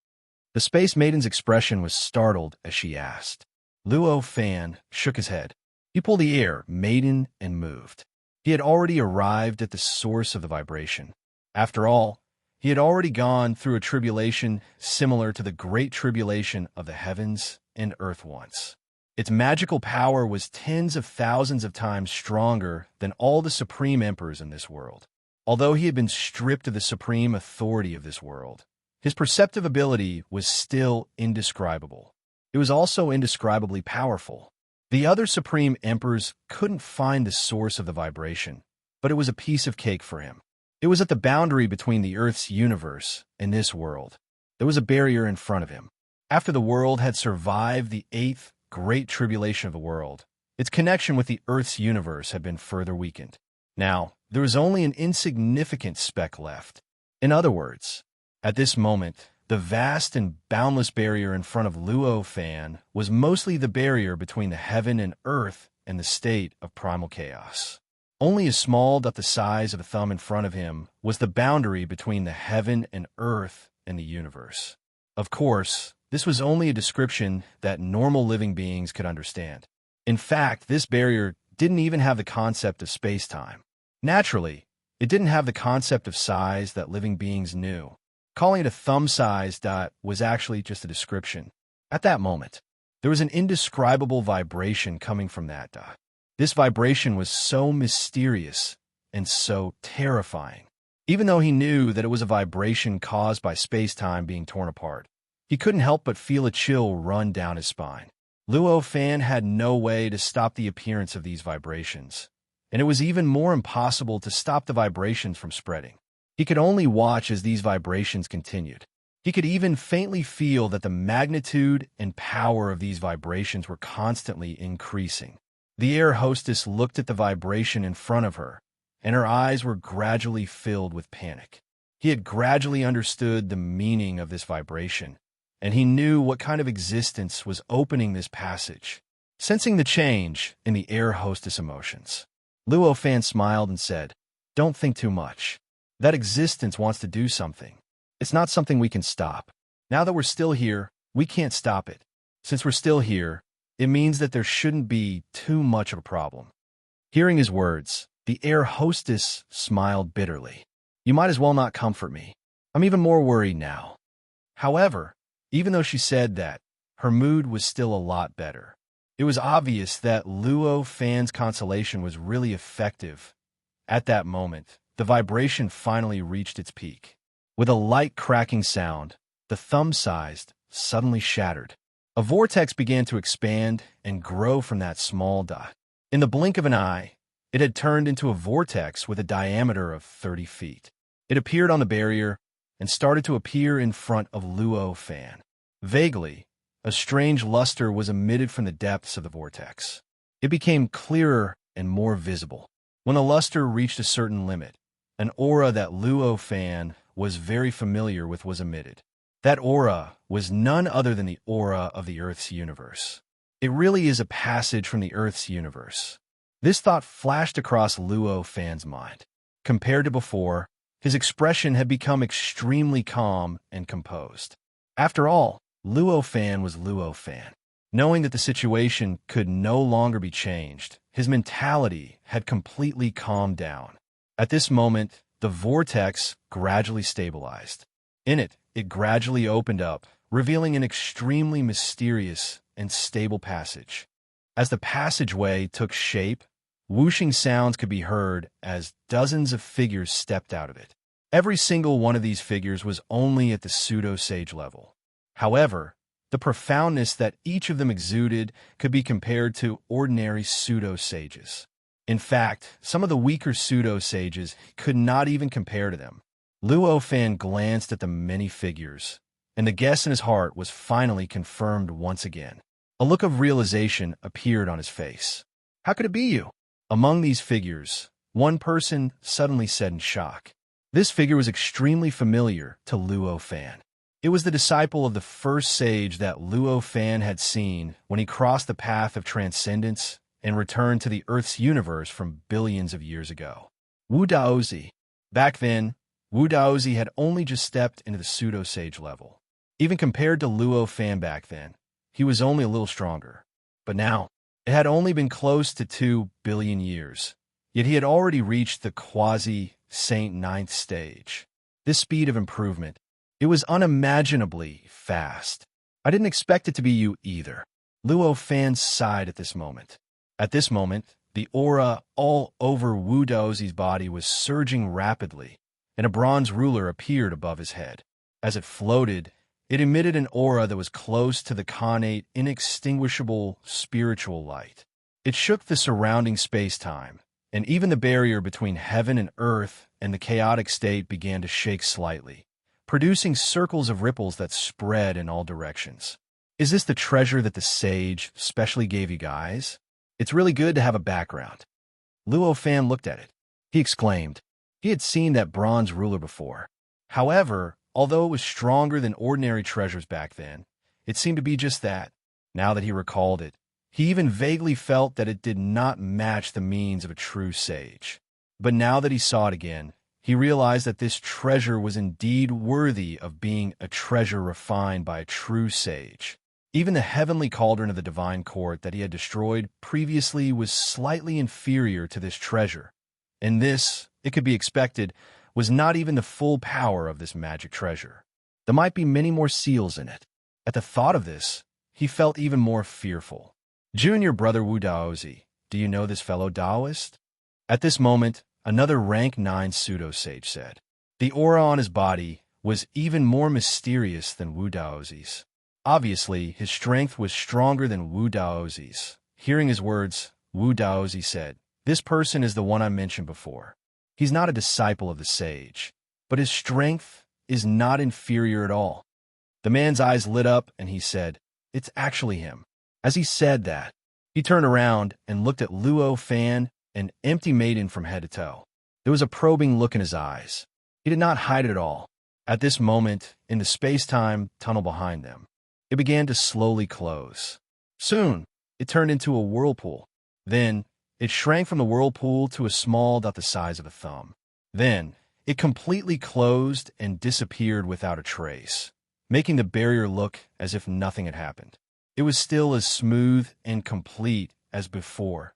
The Space Maiden's expression was startled as she asked. Luo Fan shook his head. He pulled the air, maiden, and moved. He had already arrived at the source of the vibration. After all, he had already gone through a tribulation similar to the great tribulation of the heavens and earth once. Its magical power was tens of thousands of times stronger than all the supreme emperors in this world. Although he had been stripped of the supreme authority of this world, his perceptive ability was still indescribable. It was also indescribably powerful. The other supreme emperors couldn't find the source of the vibration, but it was a piece of cake for him. It was at the boundary between the Earth's universe and this world. There was a barrier in front of him. After the world had survived the eighth great tribulation of the world, its connection with the Earth's universe had been further weakened. Now, there was only an insignificant speck left. In other words, at this moment, the vast and boundless barrier in front of Luo Fan was mostly the barrier between the heaven and earth and the state of primal chaos. Only a small dot the size of a thumb in front of him was the boundary between the heaven and earth and the universe. Of course, this was only a description that normal living beings could understand. In fact, this barrier didn't even have the concept of space-time. Naturally, it didn't have the concept of size that living beings knew. Calling it a thumb-sized dot was actually just a description. At that moment, there was an indescribable vibration coming from that dot. This vibration was so mysterious and so terrifying. Even though he knew that it was a vibration caused by space-time being torn apart, he couldn't help but feel a chill run down his spine. Luo Fan had no way to stop the appearance of these vibrations, and it was even more impossible to stop the vibrations from spreading. He could only watch as these vibrations continued. He could even faintly feel that the magnitude and power of these vibrations were constantly increasing. The air hostess looked at the vibration in front of her, and her eyes were gradually filled with panic. He had gradually understood the meaning of this vibration, and he knew what kind of existence was opening this passage. Sensing the change in the air hostess emotions, Luo Fan smiled and said, "Don't think too much. That existence wants to do something. It's not something we can stop. Now that we're still here, we can't stop it. Since we're still here, it means that there shouldn't be too much of a problem." Hearing his words, the air hostess smiled bitterly. "You might as well not comfort me. I'm even more worried now." However, even though she said that, her mood was still a lot better. It was obvious that Luo Fan's consolation was really effective. At that moment, the vibration finally reached its peak. With a light cracking sound, the thumb-sized suddenly shattered. A vortex began to expand and grow from that small dot. In the blink of an eye, it had turned into a vortex with a diameter of 30 feet. It appeared on the barrier and started to appear in front of Luo Fan. Vaguely, a strange luster was emitted from the depths of the vortex. It became clearer and more visible. When the luster reached a certain limit, an aura that Luo Fan was very familiar with was emitted. That aura was none other than the aura of the Earth's universe. It really is a passage from the Earth's universe. This thought flashed across Luo Fan's mind. Compared to before, his expression had become extremely calm and composed. After all, Luo Fan was Luo Fan. Knowing that the situation could no longer be changed, his mentality had completely calmed down. At this moment, the vortex gradually stabilized. In it, it gradually opened up, revealing an extremely mysterious and stable passage. As the passageway took shape, Whooshing sounds could be heard as dozens of figures stepped out of it. Every single one of these figures was only at the pseudo-sage level. However, the profoundness that each of them exuded could be compared to ordinary pseudo-sages. In fact, some of the weaker pseudo-sages could not even compare to them. Luo Fan glanced at the many figures, and the guess in his heart was finally confirmed once again. A look of realization appeared on his face. How could it be you? Among these figures, one person suddenly said in shock. This figure was extremely familiar to Luo Fan. It was the disciple of the first sage that Luo Fan had seen when he crossed the path of transcendence and returned to the Earth's universe from billions of years ago. Wu Daozi. Back then, Wu Daozi had only just stepped into the pseudo-sage level. Even compared to Luo Fan back then, he was only a little stronger. But now, it had only been close to 2 billion years, yet he had already reached the quasi-saint 9th stage. This speed of improvement, it was unimaginably fast. I didn't expect it to be you either. Luo Fan sighed at this moment. At this moment, the aura all over Wu Daozi's body was surging rapidly, and a bronze ruler appeared above his head. As it floated, it emitted an aura that was close to the connate, inextinguishable spiritual light. It shook the surrounding space-time, and even the barrier between heaven and earth and the chaotic state began to shake slightly, producing circles of ripples that spread in all directions. Is this the treasure that the sage specially gave you guys? It's really good to have a background. Luo Fan looked at it. He exclaimed. He had seen that bronze ruler before. However, although it was stronger than ordinary treasures back then, it seemed to be just that. Now that he recalled it, he even vaguely felt that it did not match the means of a true sage. But now that he saw it again, he realized that this treasure was indeed worthy of being a treasure refined by a true sage. Even the heavenly cauldron of the divine court that he had destroyed previously was slightly inferior to this treasure. And this, it could be expected, was not even the full power of this magic treasure. There might be many more seals in it. At the thought of this, he felt even more fearful. Junior brother Wu Daozi, do you know this fellow Taoist? At this moment, another rank 9 pseudo-sage said. The aura on his body was even more mysterious than Wu Daozi's. Obviously, his strength was stronger than Wu Daozi's. Hearing his words, Wu Daozi said, this person is the one I mentioned before. He's not a disciple of the sage, but his strength is not inferior at all. The man's eyes lit up and he said, it's actually him. As he said that, he turned around and looked at Luo Fan, an empty maiden from head to toe. There was a probing look in his eyes. He did not hide it at all. At this moment, in the space-time tunnel behind them, it began to slowly close. Soon, it turned into a whirlpool. Then, it shrank from the whirlpool to a small dot the size of a thumb. Then, it completely closed and disappeared without a trace, making the barrier look as if nothing had happened. It was still as smooth and complete as before.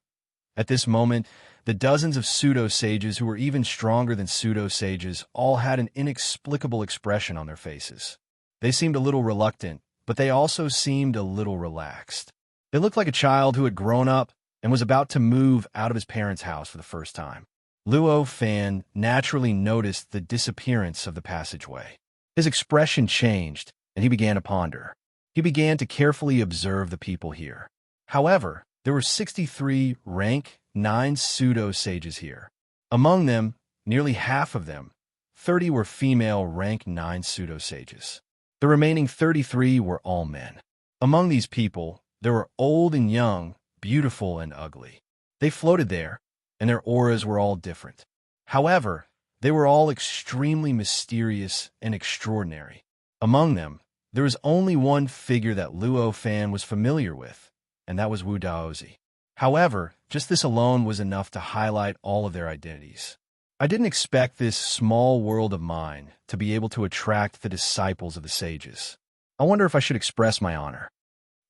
At this moment, the dozens of pseudo-sages who were even stronger than pseudo-sages all had an inexplicable expression on their faces. They seemed a little reluctant, but they also seemed a little relaxed. They looked like a child who had grown up and was about to move out of his parents' house for the first time. Luo Fan naturally noticed the disappearance of the passageway. His expression changed, and he began to ponder. He began to carefully observe the people here. However, there were 63 rank 9 pseudo-sages here. Among them, nearly half of them, 30 were female rank 9 pseudo-sages. The remaining 33 were all men. Among these people, there were old and young, beautiful and ugly. They floated there, and their auras were all different. However, they were all extremely mysterious and extraordinary. Among them, there was only one figure that Luo Fan was familiar with, and that was Wu Daozi. However, just this alone was enough to highlight all of their identities. I didn't expect this small world of mine to be able to attract the disciples of the sages. I wonder if I should express my honor.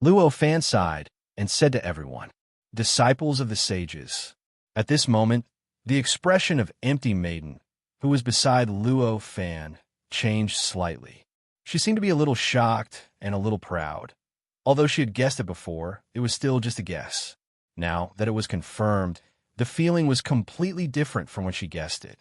Luo Fan sighed and said to everyone, disciples of the sages. At this moment, the expression of Empty Maiden, who was beside Luo Fan, changed slightly. She seemed to be a little shocked and a little proud. Although she had guessed it before, it was still just a guess. Now that it was confirmed, the feeling was completely different from when she guessed it.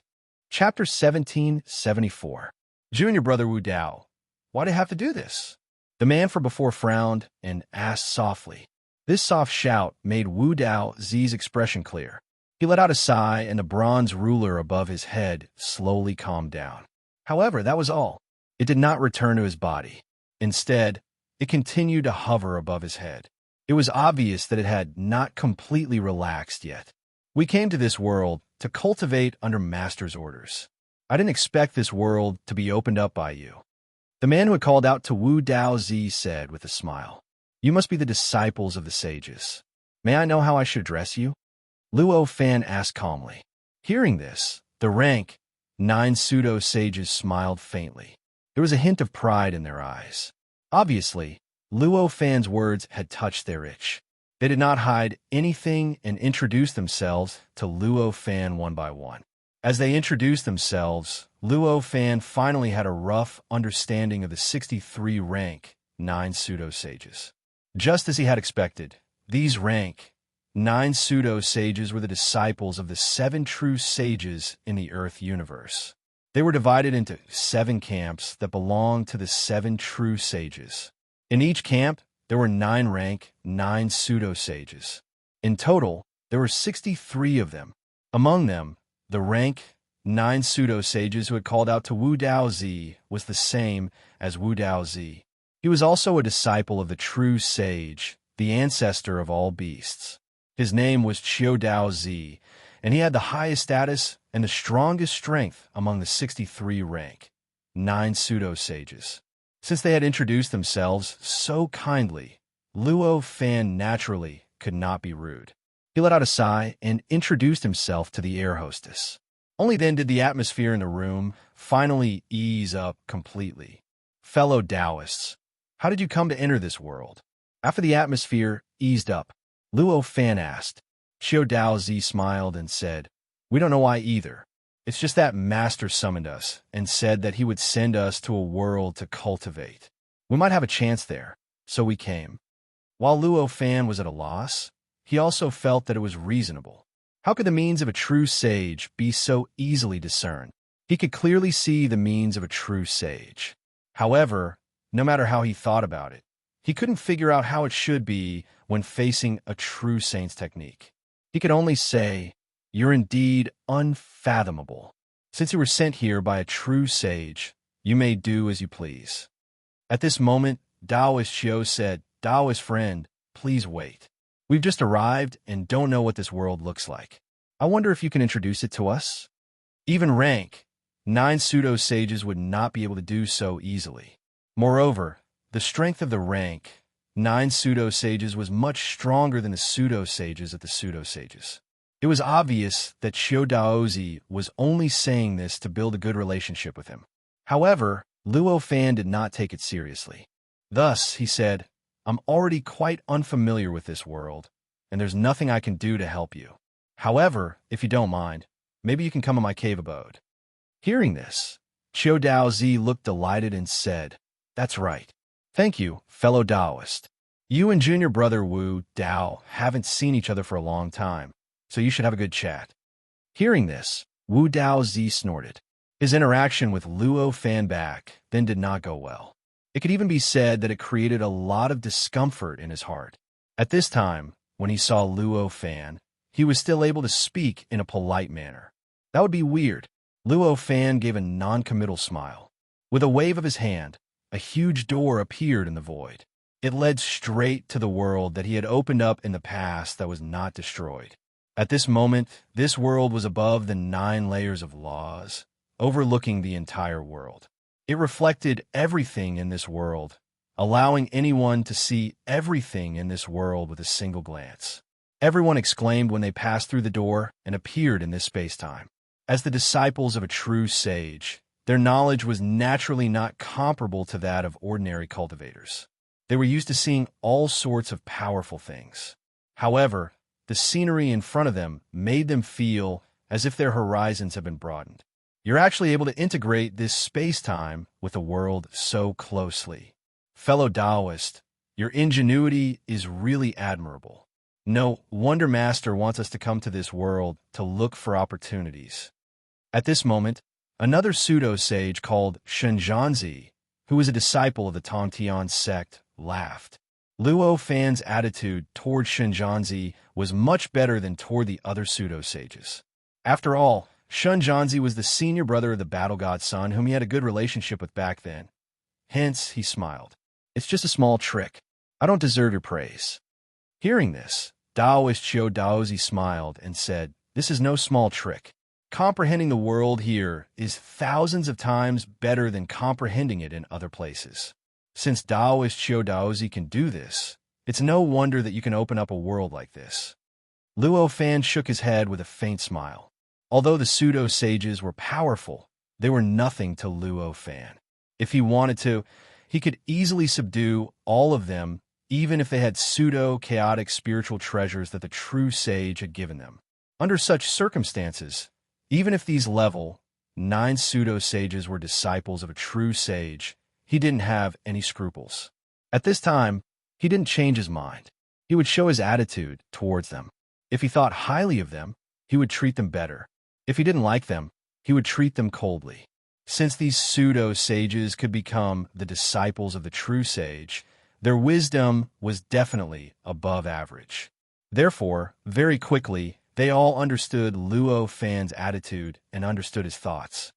Chapter 1774. Junior brother Wu Dao, why'd I have to do this? The man from before frowned and asked softly. This soft shout made Wu Dao Z's expression clear. He let out a sigh, and the bronze ruler above his head slowly calmed down. However, that was all. It did not return to his body. Instead, it continued to hover above his head. It was obvious that it had not completely relaxed yet. We came to this world to cultivate under Master's orders. I didn't expect this world to be opened up by you. The man who had called out to Wu Dao Zi said with a smile, You must be the disciples of the sages. May I know how I should address you? Luo Fan asked calmly. Hearing this, the rank 9 pseudo-sages smiled faintly. There was a hint of pride in their eyes. Obviously, Luo Fan's words had touched their itch. They did not hide anything and introduced themselves to Luo Fan one by one. As they introduced themselves, Luo Fan finally had a rough understanding of the 63 rank 9 pseudo-sages. Just as he had expected, these rank 9 pseudo-sages were the disciples of the 7 true sages in the Earth universe. They were divided into 7 camps that belonged to the 7 true sages. In each camp, there were 9 rank 9 pseudo-sages. In total, there were 63 of them. Among them, the rank 9 pseudo-sages who had called out to Wu Dao Zi was the same as Wu Dao Zi. He was also a disciple of the true sage, the ancestor of all beasts. His name was Qiu Dao Zi, and he had the highest status and the strongest strength among the 63 rank 9 pseudo-sages. Since they had introduced themselves so kindly, Luo Fan naturally could not be rude. He let out a sigh and introduced himself to the air hostess. Only then did the atmosphere in the room finally ease up completely. Fellow Taoists, how did you come to enter this world? After the atmosphere eased up, Luo Fan asked. Qiu Dao Zi smiled and said, We don't know why either. It's just that Master summoned us and said that he would send us to a world to cultivate. We might have a chance there, so we came. While Luo Fan was at a loss, he also felt that it was reasonable. How could the means of a true sage be so easily discerned? He could clearly see the means of a true sage. However, no matter how he thought about it, he couldn't figure out how it should be when facing a true saint's technique. He could only say, You're indeed unfathomable. Since you were sent here by a true sage, you may do as you please. At this moment, Daoist Qiu said, Daoist friend, please wait. We've just arrived and don't know what this world looks like. I wonder if you can introduce it to us? Even rank 9 pseudo-sages would not be able to do so easily. Moreover, the strength of the rank 9 pseudo-sages was much stronger than the pseudo-sages of the pseudo-sages. It was obvious that Qiu Daozi was only saying this to build a good relationship with him. However, Luo Fan did not take it seriously. Thus, he said, I'm already quite unfamiliar with this world, and there's nothing I can do to help you. However, if you don't mind, maybe you can come to my cave abode. Hearing this, Qiu Daozi looked delighted and said, That's right. Thank you, fellow Taoist. You and junior brother Wu Dao haven't seen each other for a long time, so you should have a good chat. Hearing this, Wu Dao Zi snorted. His interaction with Luo Fan back then did not go well. It could even be said that it created a lot of discomfort in his heart. At this time, when he saw Luo Fan, he was still able to speak in a polite manner. That would be weird. Luo Fan gave a non-committal smile. With a wave of his hand, a huge door appeared in the void. It led straight to the world that he had opened up in the past that was not destroyed. At this moment, this world was above the 9 layers of laws, overlooking the entire world. It reflected everything in this world, allowing anyone to see everything in this world with a single glance. Everyone exclaimed when they passed through the door and appeared in this space-time. As the disciples of a true sage, their knowledge was naturally not comparable to that of ordinary cultivators. They were used to seeing all sorts of powerful things. However, the scenery in front of them made them feel as if their horizons had been broadened. You're actually able to integrate this space-time with the world so closely. Fellow Taoist, your ingenuity is really admirable. No wonder Master wants us to come to this world to look for opportunities. At this moment, another pseudo-sage called Shenzhanzi, who was a disciple of the Tongtian sect, laughed. Luo Fan's attitude toward Shenzhanzi was much better than toward the other pseudo-sages. After all, Shenzhanzi was the senior brother of the battle god's son whom he had a good relationship with back then. Hence, he smiled. It's just a small trick. I don't deserve your praise. Hearing this, Taoist Qiu Daozi smiled and said, This is no small trick. Comprehending the world here is thousands of times better than comprehending it in other places. Since Taoist Qiu Daozi can do this, it's no wonder that you can open up a world like this. Luo Fan shook his head with a faint smile. Although the pseudo-sages were powerful, they were nothing to Luo Fan. If he wanted to, he could easily subdue all of them, even if they had pseudo-chaotic spiritual treasures that the true sage had given them. Under such circumstances, even if these level 9 pseudo-sages were disciples of a true sage, he didn't have any scruples. At this time, he didn't change his mind. He would show his attitude towards them. If he thought highly of them, he would treat them better. If he didn't like them, he would treat them coldly. Since these pseudo-sages could become the disciples of the true sage, their wisdom was definitely above average. Therefore, very quickly, they all understood Luo Fan's attitude and understood his thoughts.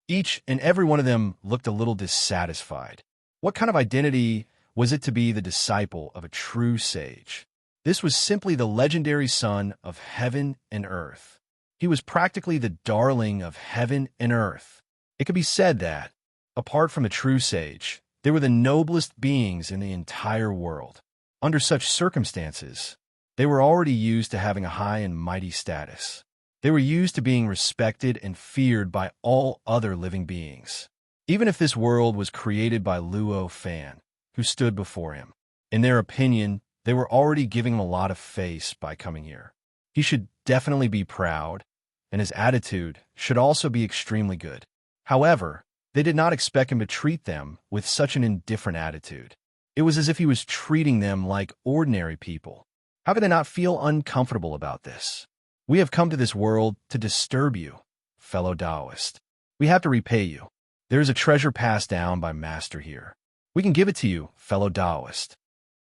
Each and every one of them looked a little dissatisfied. What kind of identity was it to be the disciple of a true sage? This was simply the legendary son of heaven and earth. He was practically the darling of heaven and earth. It could be said that, apart from a true sage, they were the noblest beings in the entire world. Under such circumstances, they were already used to having a high and mighty status. They were used to being respected and feared by all other living beings. Even if this world was created by Luo Fan, who stood before him, in their opinion, they were already giving him a lot of face by coming here. He should definitely be proud, and his attitude should also be extremely good. However, they did not expect him to treat them with such an indifferent attitude. It was as if he was treating them like ordinary people. How could they not feel uncomfortable about this? We have come to this world to disturb you, fellow Taoist. We have to repay you. There is a treasure passed down by Master here. We can give it to you, fellow Taoist.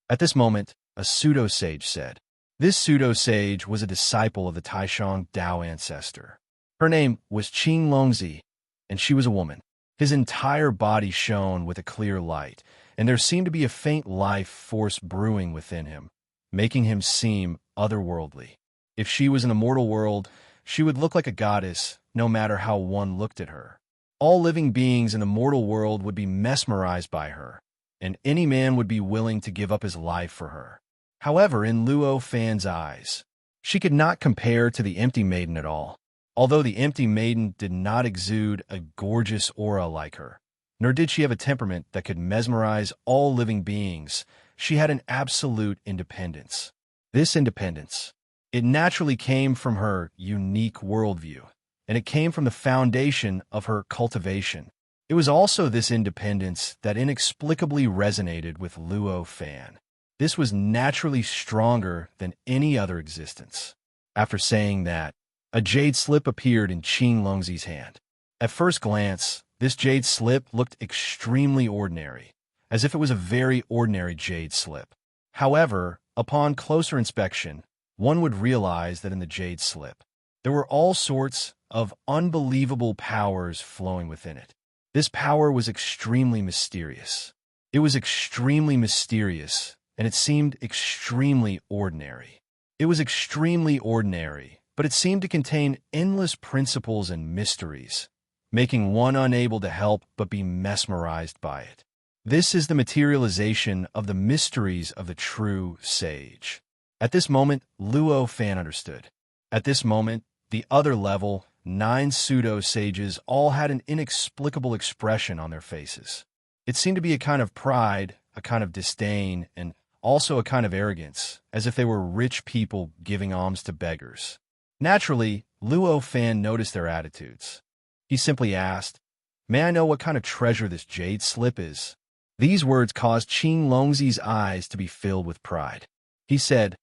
At this moment, a pseudo-sage said. This pseudo-sage was a disciple of the Taishang Dao ancestor. Her name was Qing Longzi, and she was a woman. His entire body shone with a clear light, and there seemed to be a faint life force brewing within him, making him seem otherworldly. If she was in the mortal world, she would look like a goddess, no matter how one looked at her. All living beings in the mortal world would be mesmerized by her, and any man would be willing to give up his life for her. However, in Luo Fan's eyes, she could not compare to the empty maiden at all. Although the empty maiden did not exude a gorgeous aura like her, nor did she have a temperament that could mesmerize all living beings, she had an absolute independence. This independence, it naturally came from her unique worldview, and it came from the foundation of her cultivation. It was also this independence that inexplicably resonated with Luo Fan. This was naturally stronger than any other existence. After saying that, a jade slip appeared in Qing Longzi's hand. At first glance, this jade slip looked extremely ordinary, as if it was a very ordinary jade slip. However, upon closer inspection, one would realize that in the jade slip, there were all sorts of unbelievable powers flowing within it. This power was extremely mysterious. It was extremely mysterious, and it seemed extremely ordinary. It was extremely ordinary, but it seemed to contain endless principles and mysteries, making one unable to help but be mesmerized by it. This is the materialization of the mysteries of the true sage. At this moment, Luo Fan understood. At this moment, the other level, 9 pseudo-sages all had an inexplicable expression on their faces. It seemed to be a kind of pride, a kind of disdain, and also a kind of arrogance, as if they were rich people giving alms to beggars. Naturally, Luo Fan noticed their attitudes. He simply asked, "May I know what kind of treasure this jade slip is?" These words caused Qing Longzi's eyes to be filled with pride. He said,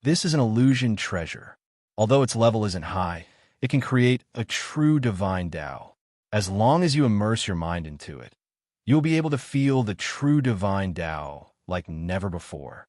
This is an illusion treasure. Although its level isn't high, it can create a true divine Tao. As long as you immerse your mind into it, you'll be able to feel the true divine Tao like never before.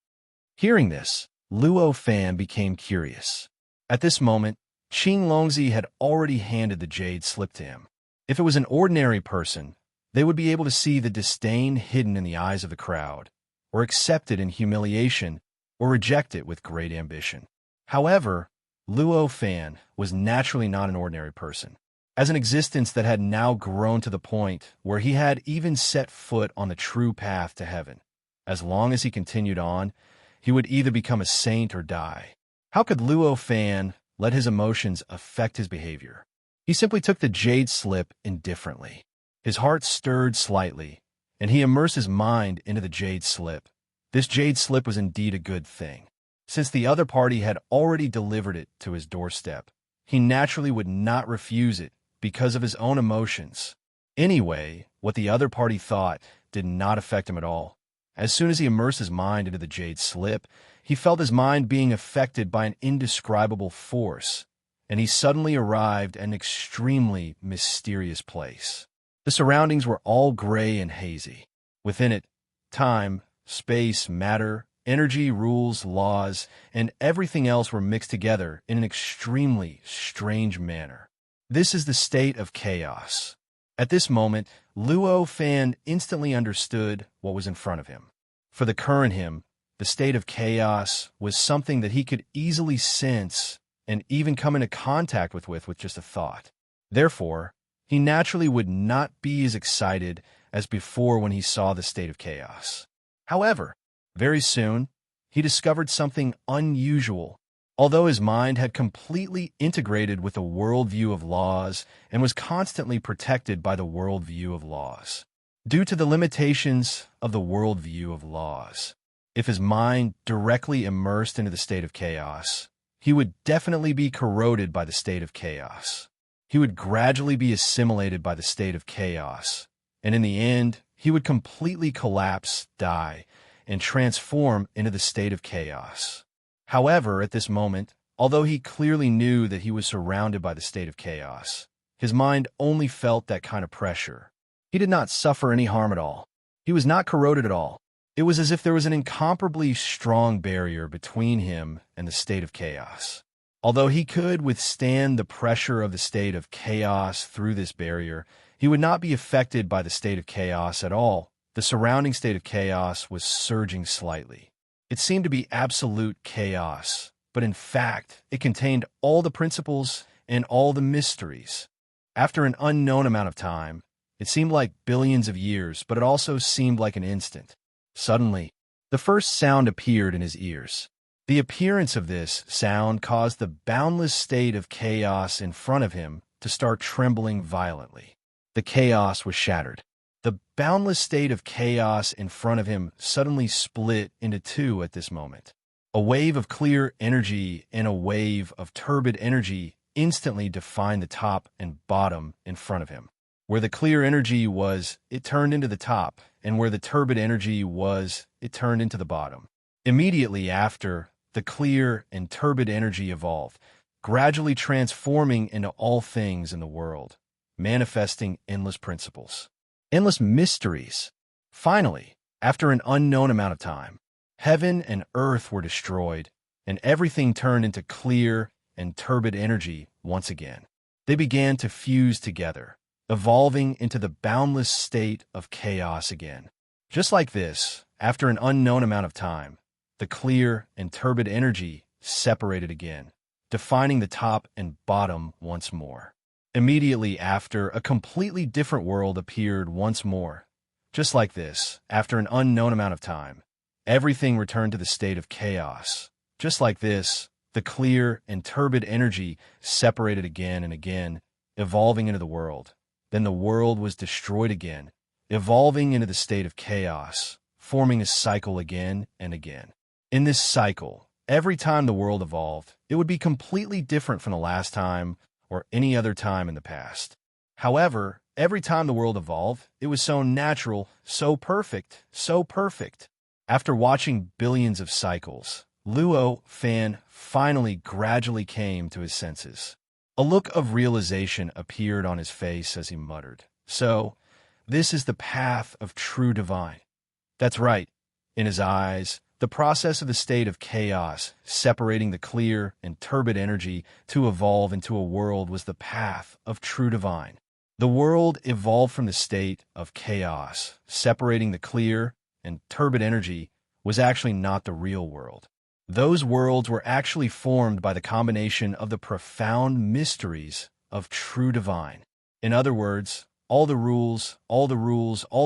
Hearing this, Luo Fan became curious. At this moment, Qing Longzi had already handed the jade slip to him. If it was an ordinary person, they would be able to see the disdain hidden in the eyes of the crowd, or accept it in humiliation, or reject it with great ambition. However, Luo Fan was naturally not an ordinary person. As an existence that had now grown to the point where he had even set foot on the true path to heaven. As long as he continued on, he would either become a saint or die. How could Luo Fan let his emotions affect his behavior? He simply took the jade slip indifferently. His heart stirred slightly, and he immersed his mind into the jade slip. This jade slip was indeed a good thing. Since the other party had already delivered it to his doorstep, he naturally would not refuse it because of his own emotions. Anyway, what the other party thought did not affect him at all. As soon as he immersed his mind into the jade slip, he felt his mind being affected by an indescribable force, and he suddenly arrived at an extremely mysterious place. The surroundings were all gray and hazy. Within it, time, space, matter, energy, rules, laws, and everything else were mixed together in an extremely strange manner. This is the state of chaos. At this moment, Luo Fan instantly understood what was in front of him. For the current him, the state of chaos was something that he could easily sense and even come into contact with just a thought. Therefore, he naturally would not be as excited as before when he saw the state of chaos. However, very soon, he discovered something unusual. Although his mind had completely integrated with a worldview of laws and was constantly protected by the worldview of laws. Due to the limitations of the worldview of laws, if his mind directly immersed into the state of chaos, he would definitely be corroded by the state of chaos. He would gradually be assimilated by the state of chaos, and in the end, he would completely collapse, die, and transform into the state of chaos. However, at this moment, although he clearly knew that he was surrounded by the state of chaos, his mind only felt that kind of pressure. He did not suffer any harm at all. He was not corroded at all. It was as if there was an incomparably strong barrier between him and the state of chaos. Although he could withstand the pressure of the state of chaos through this barrier, he would not be affected by the state of chaos at all. The surrounding state of chaos was surging slightly. It seemed to be absolute chaos, but in fact, it contained all the principles and all the mysteries. After an unknown amount of time, it seemed like billions of years, but it also seemed like an instant. Suddenly, the first sound appeared in his ears. The appearance of this sound caused the boundless state of chaos in front of him to start trembling violently. The chaos was shattered. The boundless state of chaos in front of him suddenly split into two at this moment. A wave of clear energy and a wave of turbid energy instantly defined the top and bottom in front of him. Where the clear energy was, it turned into the top, and where the turbid energy was, it turned into the bottom. Immediately after, the clear and turbid energy evolved, gradually transforming into all things in the world, manifesting endless principles, endless mysteries. Finally, after an unknown amount of time, heaven and earth were destroyed, and everything turned into clear and turbid energy once again. They began to fuse together, evolving into the boundless state of chaos again. Just like this, after an unknown amount of time, the clear and turbid energy separated again, defining the top and bottom once more. Immediately after, a completely different world appeared once more. Just like this, after an unknown amount of time, everything returned to the state of chaos. Just like this, the clear and turbid energy separated again and again, evolving into the world. Then the world was destroyed again, evolving into the state of chaos, forming a cycle again and again. In this cycle, every time the world evolved, it would be completely different from the last time or any other time in the past. However, every time the world evolved, it was so natural, so perfect, so perfect. After watching billions of cycles, Luo Fan finally gradually came to his senses. A look of realization appeared on his face as he muttered, "So, this is the path of true divine." That's right. In his eyes, the process of the state of chaos, separating the clear and turbid energy to evolve into a world, was the path of true divine. The world evolved from the state of chaos, separating the clear and turbid energy was actually not the real world. Those worlds were actually formed by the combination of the profound mysteries of true divine. In other words, all the rules, all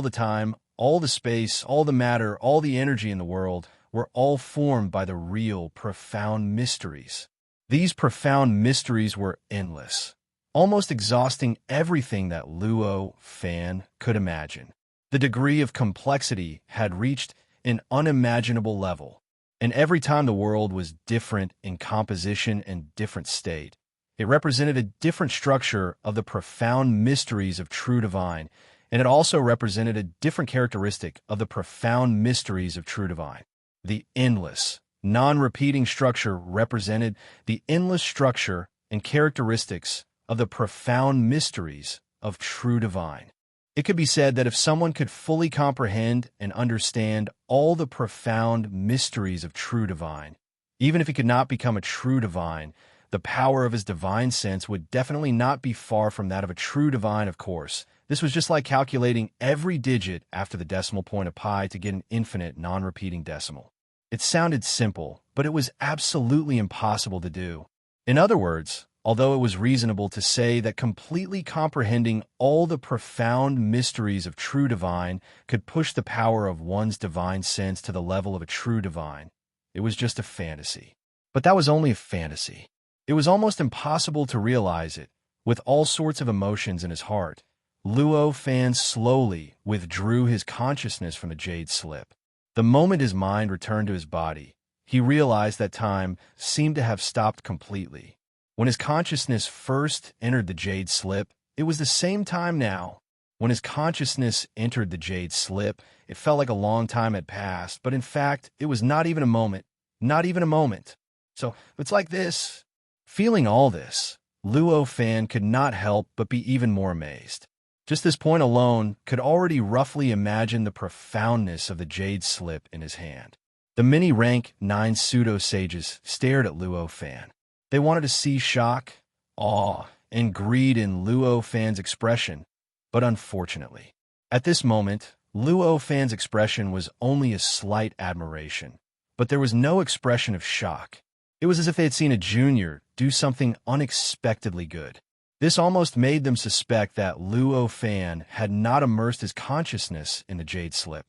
the time, all the space, all the matter, all the energy in the world were all formed by the real profound mysteries. These profound mysteries were endless, almost exhausting everything that Luo Fan could imagine. The degree of complexity had reached an unimaginable level, and every time the world was different in composition and different state, it represented a different structure of the profound mysteries of true divine, and it also represented a different characteristic of the profound mysteries of true divine. The endless, non-repeating structure represented the endless structure and characteristics of the profound mysteries of true divine. It could be said that if someone could fully comprehend and understand all the profound mysteries of true divine, even if he could not become a true divine, the power of his divine sense would definitely not be far from that of a true divine, of course. This was just like calculating every digit after the decimal point of pi to get an infinite, non-repeating decimal. It sounded simple, but it was absolutely impossible to do. In other words, although it was reasonable to say that completely comprehending all the profound mysteries of true divine could push the power of one's divine sense to the level of a true divine, it was just a fantasy. But that was only a fantasy. It was almost impossible to realize it. With all sorts of emotions in his heart, Luo Fan slowly withdrew his consciousness from the jade slip. The moment his mind returned to his body, he realized that time seemed to have stopped completely. When his consciousness first entered the jade slip, it was the same time now. When his consciousness entered the jade slip, it felt like a long time had passed, but in fact, it was not even a moment. Not even a moment. So, it's like this. Feeling all this, Luo Fan could not help but be even more amazed. Just this point alone could already roughly imagine the profoundness of the jade slip in his hand. The many rank 9 pseudo-sages stared at Luo Fan. They wanted to see shock, awe, and greed in Luo Fan's expression, but unfortunately, at this moment, Luo Fan's expression was only a slight admiration, but there was no expression of shock. It was as if they had seen a junior do something unexpectedly good. This almost made them suspect that Luo Fan had not immersed his consciousness in the jade slip.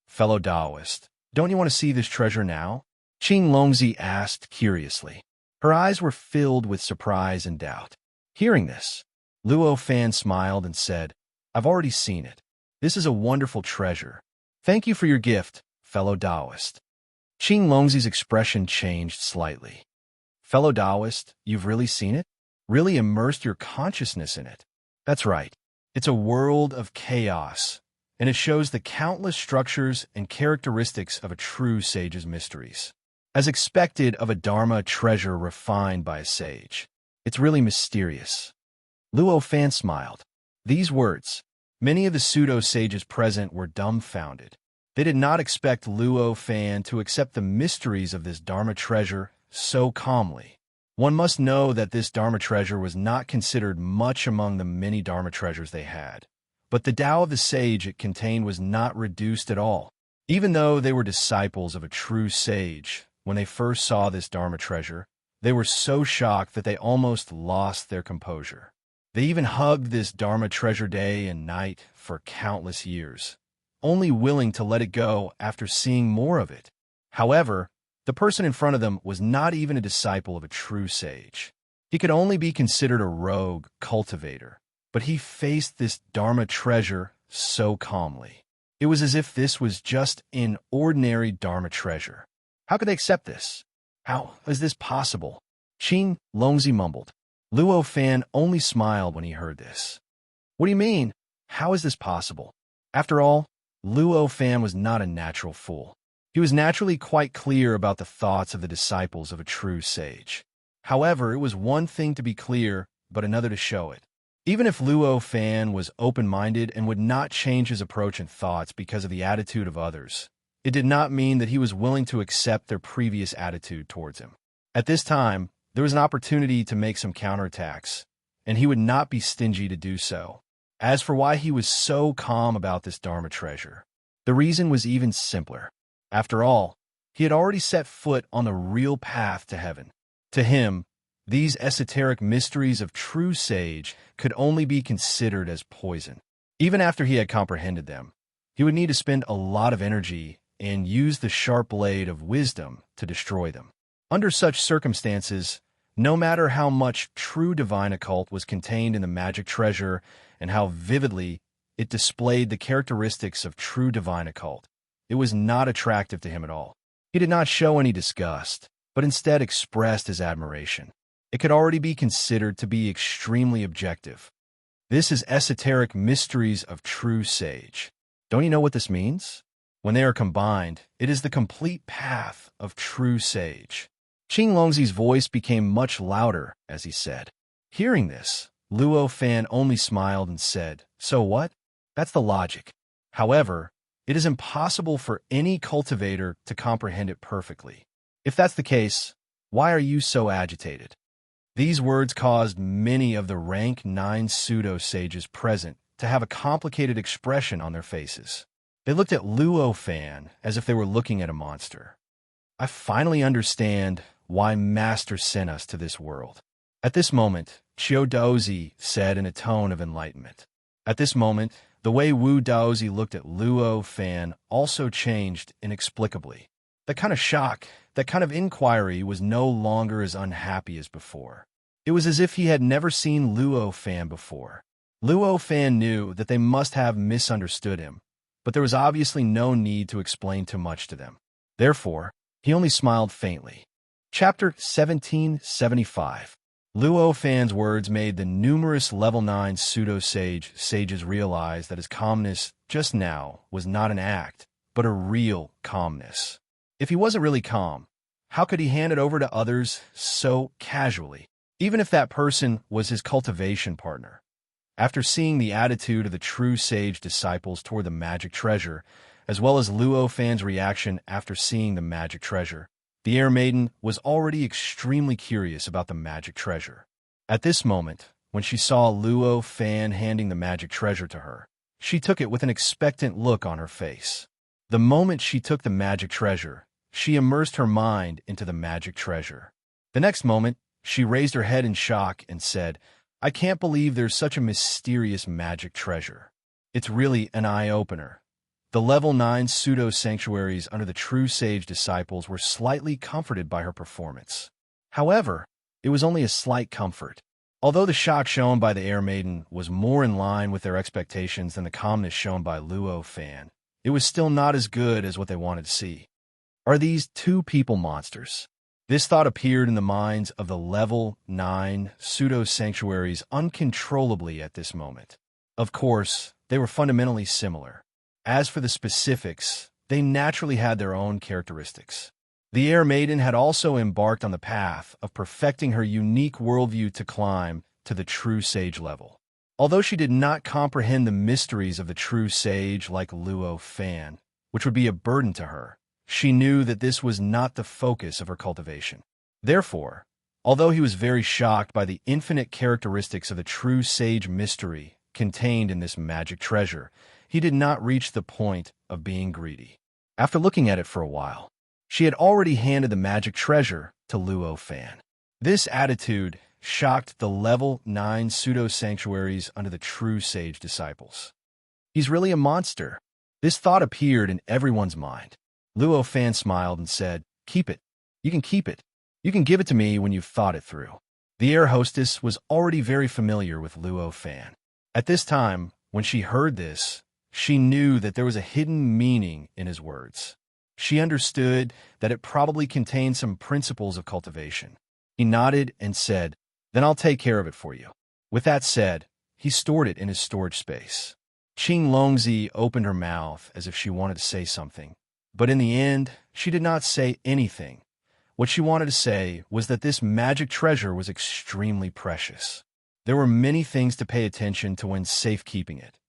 "Fellow Taoist, don't you want to see this treasure now?" Qing Longzi asked curiously. Her eyes were filled with surprise and doubt. Hearing this, Luo Fan smiled and said, "I've already seen it. This is a wonderful treasure. Thank you for your gift, fellow Taoist." Qing Longzi's expression changed slightly. "Fellow Taoist, you've really seen it? Really immersed your consciousness in it?" "That's right. It's a world of chaos, and it shows the countless structures and characteristics of a true sage's mysteries. As expected of a Dharma treasure refined by a sage. It's really mysterious." Luo Fan smiled. These words, many of the pseudo-sages present were dumbfounded. They did not expect Luo Fan to accept the mysteries of this Dharma treasure so calmly. One must know that this Dharma treasure was not considered much among the many Dharma treasures they had. But the Tao of the sage it contained was not reduced at all. Even though they were disciples of a true sage, when they first saw this Dharma treasure, they were so shocked that they almost lost their composure. They even hugged this Dharma treasure day and night for countless years, only willing to let it go after seeing more of it. However, the person in front of them was not even a disciple of a true sage. He could only be considered a rogue cultivator, but he faced this Dharma treasure so calmly. It was as if this was just an ordinary Dharma treasure. How could they accept this? How is this possible? Qing Longzi mumbled. Luo Fan only smiled when he heard this. What do you mean? How is this possible? After all, Luo Fan was not a natural fool. He was naturally quite clear about the thoughts of the disciples of a true sage. However, it was one thing to be clear, but another to show it. Even if Luo Fan was open-minded and would not change his approach and thoughts because of the attitude of others, it did not mean that he was willing to accept their previous attitude towards him. At this time, there was an opportunity to make some counterattacks, and he would not be stingy to do so. As for why he was so calm about this Dharma treasure, the reason was even simpler. After all, he had already set foot on the real path to heaven. To him, these esoteric mysteries of true sage could only be considered as poison. Even after he had comprehended them, he would need to spend a lot of energy and use the sharp blade of wisdom to destroy them. Under such circumstances, no matter how much true divine occult was contained in the magic treasure and how vividly it displayed the characteristics of true divine occult, it was not attractive to him at all. He did not show any disgust, but instead expressed his admiration. It could already be considered to be extremely objective. This is esoteric mysteries of true sage. Don't you know what this means? When they are combined, it is the complete path of true sage. Qing Longzi's voice became much louder as he said. Hearing this, Luo Fan only smiled and said, "So what? That's the logic. However, it is impossible for any cultivator to comprehend it perfectly. If that's the case, why are you so agitated?" These words caused many of the rank 9 pseudo-sages present to have a complicated expression on their faces. They looked at Luo Fan as if they were looking at a monster. "I finally understand why Master sent us to this world." At this moment, Qiu Daozi said in a tone of enlightenment. At this moment, the way Wu Daozi looked at Luo Fan also changed inexplicably. That kind of shock, that kind of inquiry was no longer as unhappy as before. It was as if he had never seen Luo Fan before. Luo Fan knew that they must have misunderstood him, but there was obviously no need to explain too much to them. Therefore, he only smiled faintly. Chapter 1775. Luo Fan's words made the numerous level 9 sages realize that his calmness just now was not an act, but a real calmness. If he wasn't really calm, how could he hand it over to others so casually, even if that person was his cultivation partner? After seeing the attitude of the true sage disciples toward the magic treasure, as well as Luo Fan's reaction after seeing the magic treasure, the Air Maiden was already extremely curious about the magic treasure. At this moment, when she saw Luo Fan handing the magic treasure to her, she took it with an expectant look on her face. The moment she took the magic treasure, she immersed her mind into the magic treasure. The next moment, she raised her head in shock and said, "I can't believe there's such a mysterious magic treasure. It's really an eye-opener." The level 9 pseudo-sanctuaries under the true sage disciples were slightly comforted by her performance. However, it was only a slight comfort. Although the shock shown by the Air Maiden was more in line with their expectations than the calmness shown by Luo Fan, it was still not as good as what they wanted to see. Are these two people monsters? This thought appeared in the minds of the level 9 pseudo-sanctuaries uncontrollably at this moment. Of course, they were fundamentally similar. As for the specifics, they naturally had their own characteristics. The Air Maiden had also embarked on the path of perfecting her unique worldview to climb to the true sage level. Although she did not comprehend the mysteries of the true sage like Luo Fan, which would be a burden to her, she knew that this was not the focus of her cultivation. Therefore, although he was very shocked by the infinite characteristics of the true sage mystery contained in this magic treasure, he did not reach the point of being greedy. After looking at it for a while, she had already handed the magic treasure to Luo Fan. This attitude shocked the level 9 pseudo-sanctuaries under the true sage disciples. He's really a monster. This thought appeared in everyone's mind. Luo Fan smiled and said, "Keep it. You can keep it. You can give it to me when you've thought it through." The air hostess was already very familiar with Luo Fan. At this time, when she heard this, she knew that there was a hidden meaning in his words. She understood that it probably contained some principles of cultivation. He nodded and said, "Then I'll take care of it for you." With that said, he stored it in his storage space. Qing Longzi opened her mouth as if she wanted to say something, But in the end, she did not say anything. What she wanted to say was that this magic treasure was extremely precious. There were many things to pay attention to when safekeeping it.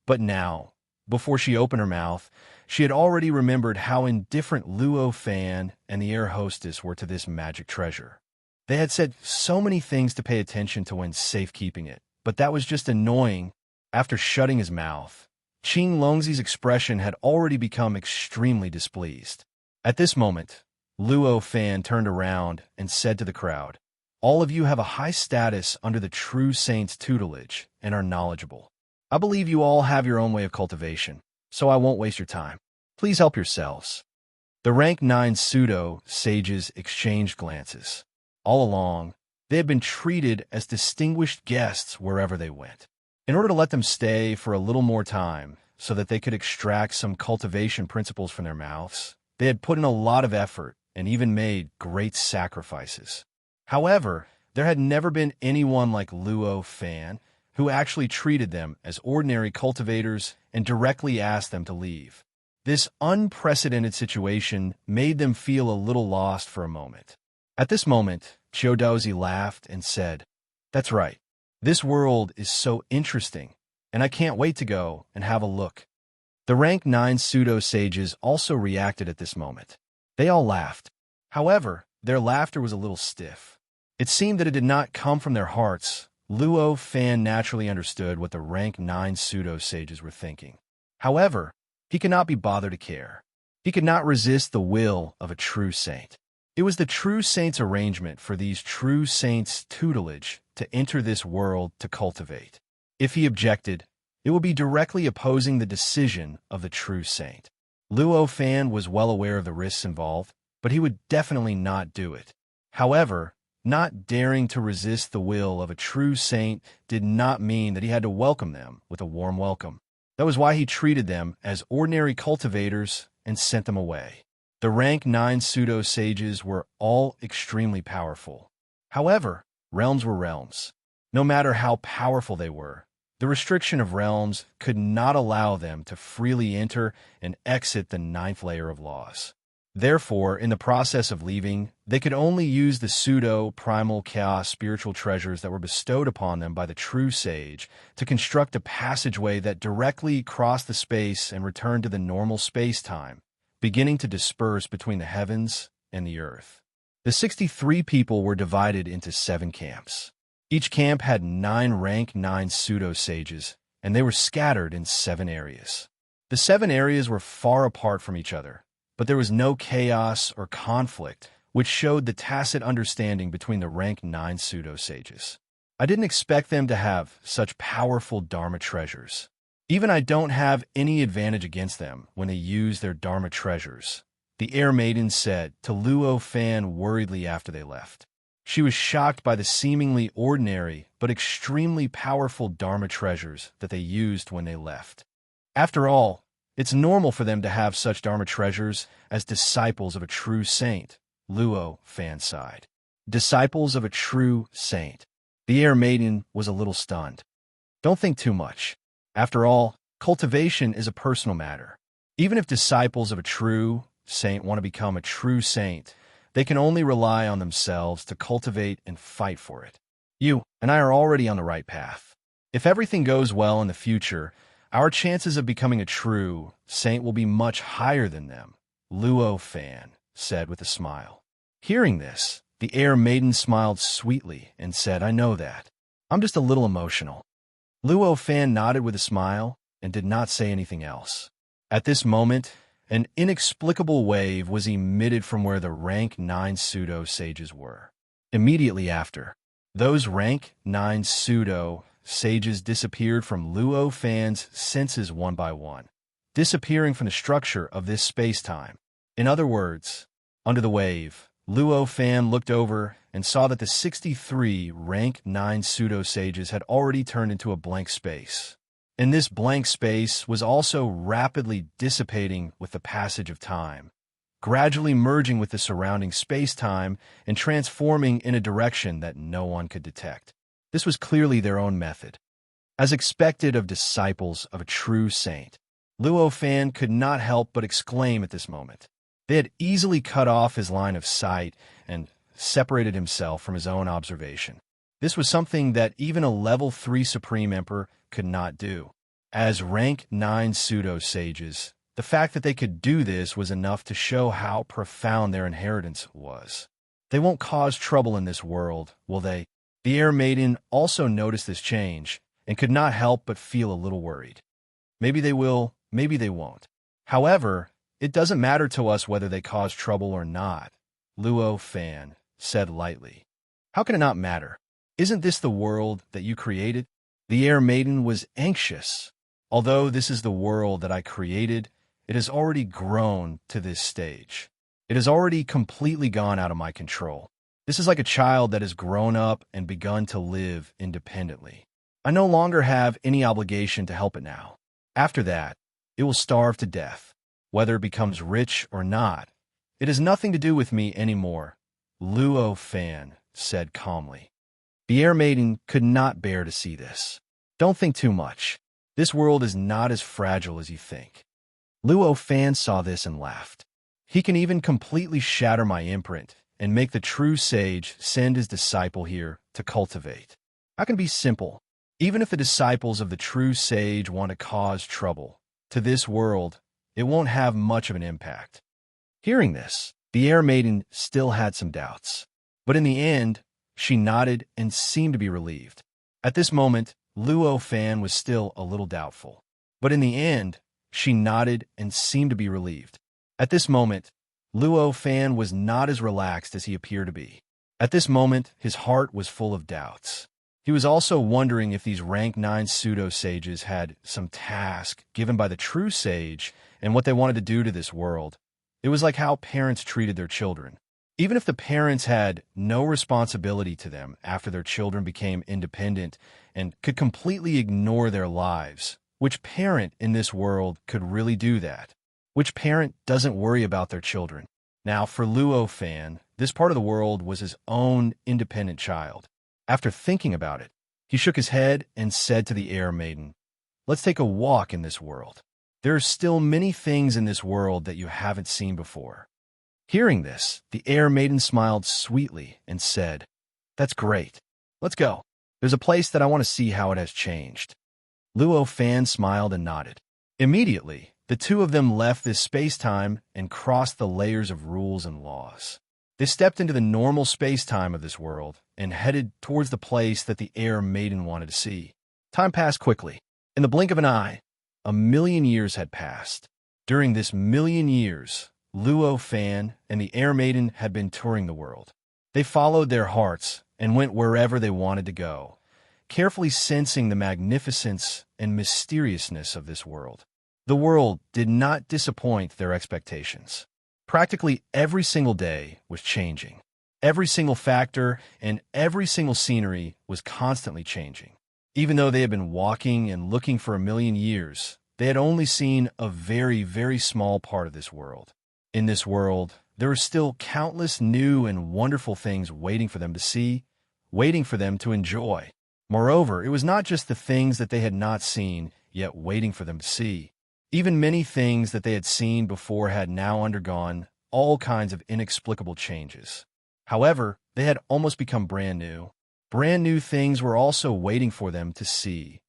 But now, before she opened her mouth, she had already remembered how indifferent Luo Fan and the air hostess were to this magic treasure. They had said so many things to pay attention to when safekeeping it, but that was just annoying. After shutting his mouth, Qing Longzi's expression had already become extremely displeased. At this moment, Luo Fan turned around and said to the crowd, "All of you have a high status under the true saint's tutelage and are knowledgeable. I believe you all have your own way of cultivation, so I won't waste your time. Please help yourselves." The rank 9 pseudo-sages exchanged glances. All along, they had been treated as distinguished guests wherever they went. In order to let them stay for a little more time so that they could extract some cultivation principles from their mouths, they had put in a lot of effort and even made great sacrifices. However, there had never been anyone like Luo Fan who actually treated them as ordinary cultivators and directly asked them to leave. This unprecedented situation made them feel a little lost for a moment. At this moment, Chiodozi laughed and said, "That's right. This world is so interesting, and I can't wait to go and have a look." The rank 9 pseudo-sages also reacted at this moment. They all laughed. However, their laughter was a little stiff. It seemed that it did not come from their hearts. Luo Fan naturally understood what the rank 9 pseudo-sages were thinking. However, he could not be bothered to care. He could not resist the will of a true saint. It was the true saint's arrangement for these true saints' tutelage to enter this world to cultivate. If he objected, it would be directly opposing the decision of the true saint. Luo Fan was well aware of the risks involved, but he would definitely not do it. However, not daring to resist the will of a true saint did not mean that he had to welcome them with a warm welcome. That was why he treated them as ordinary cultivators and sent them away. The rank 9 pseudo-sages were all extremely powerful. However, realms were realms. No matter how powerful they were, the restriction of realms could not allow them to freely enter and exit the 9th layer of laws. Therefore, in the process of leaving, they could only use the pseudo-primal chaos spiritual treasures that were bestowed upon them by the true sage to construct a passageway that directly crossed the space and returned to the normal space-time, beginning to disperse between the heavens and the earth. The 63 people were divided into 7 camps. Each camp had 9 rank 9 pseudo-sages, and they were scattered in 7 areas. The 7 areas were far apart from each other, but there was no chaos or conflict, which showed the tacit understanding between the rank 9 pseudo-sages. I didn't expect them to have such powerful Dharma treasures. Even I don't have any advantage against them when they use their Dharma treasures, the Air Maiden said to Luo Fan worriedly after they left. She was shocked by the seemingly ordinary but extremely powerful Dharma treasures that they used when they left. After all, it's normal for them to have such Dharma treasures as disciples of a true saint, Luo Fan sighed. Disciples of a true saint. The Air Maiden was a little stunned. Don't think too much. After all, cultivation is a personal matter. Even if disciples of a true saint want to become a true saint, they can only rely on themselves to cultivate and fight for it. You and I are already on the right path. If everything goes well in the future, our chances of becoming a true saint will be much higher than them, Luo Fan said with a smile. Hearing this, the Air Maiden smiled sweetly and said, "I know that. I'm just a little emotional." Luo Fan nodded with a smile and did not say anything else. At this moment, an inexplicable wave was emitted from where the rank 9 pseudo-sages were. Immediately after, those rank 9 pseudo-sages disappeared from Luo Fan's senses one by one, disappearing from the structure of this space-time. In other words, under the wave, Luo Fan looked over and saw that the 63 rank 9 pseudo-sages had already turned into a blank space. And this blank space was also rapidly dissipating with the passage of time, gradually merging with the surrounding space-time and transforming in a direction that no one could detect. This was clearly their own method. As expected of disciples of a true saint, Luo Fan could not help but exclaim at this moment. They had easily cut off his line of sight and separated himself from his own observation. This was something that even a level 3 Supreme Emperor could not do. As rank 9 pseudo-sages, the fact that they could do this was enough to show how profound their inheritance was. They won't cause trouble in this world, will they? The Air Maiden also noticed this change and could not help but feel a little worried. Maybe they will, maybe they won't. However, it doesn't matter to us whether they cause trouble or not, Luo Fan said lightly. How can it not matter? Isn't this the world that you created? The Air Maiden was anxious. Although this is the world that I created, it has already grown to this stage. It has already completely gone out of my control. This is like a child that has grown up and begun to live independently. I no longer have any obligation to help it now. After that, it will starve to death, whether it becomes rich or not. It has nothing to do with me anymore, Luo Fan said calmly. The Air Maiden could not bear to see this. Don't think too much. This world is not as fragile as you think. Luo Fan saw this and laughed. He can even completely shatter my imprint and make the true sage send his disciple here to cultivate. I can be simple. Even if the disciples of the true sage want to cause trouble to this world, it won't have much of an impact. Hearing this, the Air Maiden still had some doubts. But in the end, she nodded and seemed to be relieved. At this moment, Luo Fan was still a little doubtful. But in the end, she nodded and seemed to be relieved. At this moment, Luo Fan was not as relaxed as he appeared to be. At this moment, his heart was full of doubts. He was also wondering if these rank 9 pseudo-sages had some task given by the true sage and what they wanted to do to this world. It was like how parents treated their children. Even if the parents had no responsibility to them after their children became independent and could completely ignore their lives, which parent in this world could really do that? Which parent doesn't worry about their children? Now, for Luo Fan, this part of the world was his own independent child. After thinking about it, he shook his head and said to the Air Maiden, "Let's take a walk in this world. There are still many things in this world that you haven't seen before." Hearing this, the Air Maiden smiled sweetly and said, "That's great. Let's go. There's a place that I want to see how it has changed." Luo Fan smiled and nodded. Immediately, the two of them left this space-time and crossed the layers of rules and laws. They stepped into the normal space-time of this world and headed towards the place that the Air Maiden wanted to see. Time passed quickly. In the blink of an eye, 1,000,000 years had passed. During this 1,000,000 years, Luo Fan and the Air Maiden had been touring the world. They followed their hearts and went wherever they wanted to go, carefully sensing the magnificence and mysteriousness of this world. The world did not disappoint their expectations. Practically every single day was changing. Every single factor and every single scenery was constantly changing. Even though they had been walking and looking for 1,000,000 years, they had only seen a very, very small part of this world. In this world, there were still countless new and wonderful things waiting for them to see, waiting for them to enjoy. Moreover, it was not just the things that they had not seen, yet waiting for them to see. Even many things that they had seen before had now undergone all kinds of inexplicable changes. However, they had almost become brand new. Brand new things were also waiting for them to see.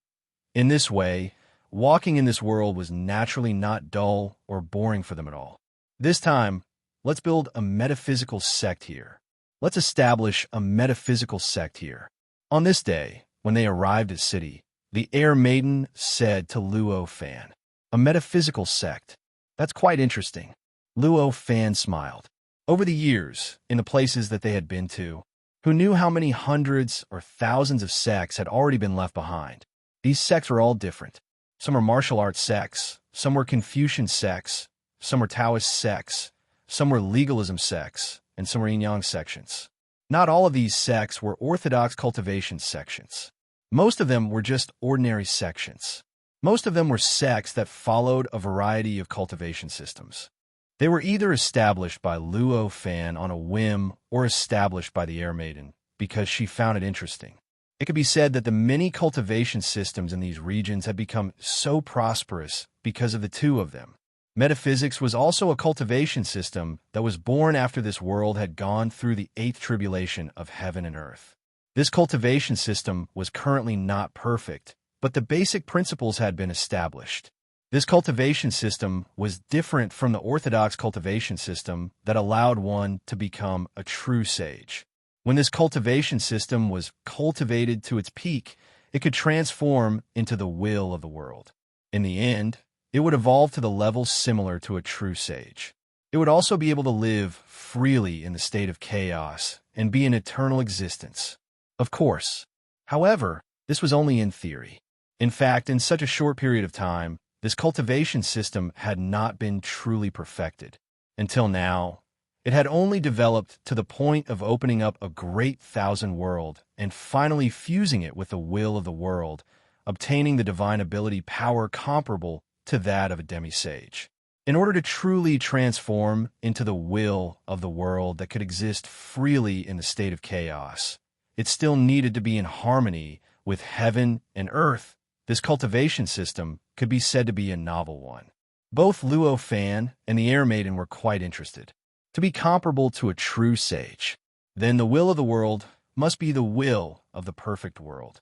In this way, walking in this world was naturally not dull or boring for them at all. This time, let's build a metaphysical sect here. Let's establish a metaphysical sect here. On this day, when they arrived at city, the Air Maiden said to Luo Fan, "A metaphysical sect. That's quite interesting." Luo Fan smiled. Over the years, in the places that they had been to, who knew how many hundreds or thousands of sects had already been left behind? These sects were all different. Some were martial arts sects, some were Confucian sects, some were Taoist sects, some were legalism sects, and some were yin-yang sections. Not all of these sects were orthodox cultivation sections. Most of them were just ordinary sections. Most of them were sects that followed a variety of cultivation systems. They were either established by Luo Fan on a whim or established by the Air Maiden because she found it interesting. It could be said that the many cultivation systems in these regions had become so prosperous because of the two of them. Metaphysics was also a cultivation system that was born after this world had gone through the eighth tribulation of heaven and earth. This cultivation system was currently not perfect, but the basic principles had been established. This cultivation system was different from the orthodox cultivation system that allowed one to become a true sage. When this cultivation system was cultivated to its peak, it could transform into the will of the world. In the end, it would evolve to the level similar to a true sage. It would also be able to live freely in the state of chaos and be an eternal existence. Of course. However, this was only in theory. In fact, in such a short period of time, this cultivation system had not been truly perfected. Until now, it had only developed to the point of opening up a great thousand world and finally fusing it with the will of the world, obtaining the divine ability power comparable to that of a demi-sage. In order to truly transform into the will of the world that could exist freely in the state of chaos, it still needed to be in harmony with heaven and earth. This cultivation system could be said to be a novel one. Both Luo Fan and the Air Maiden were quite interested. To be comparable to a true sage, then the will of the world must be the will of the perfect world.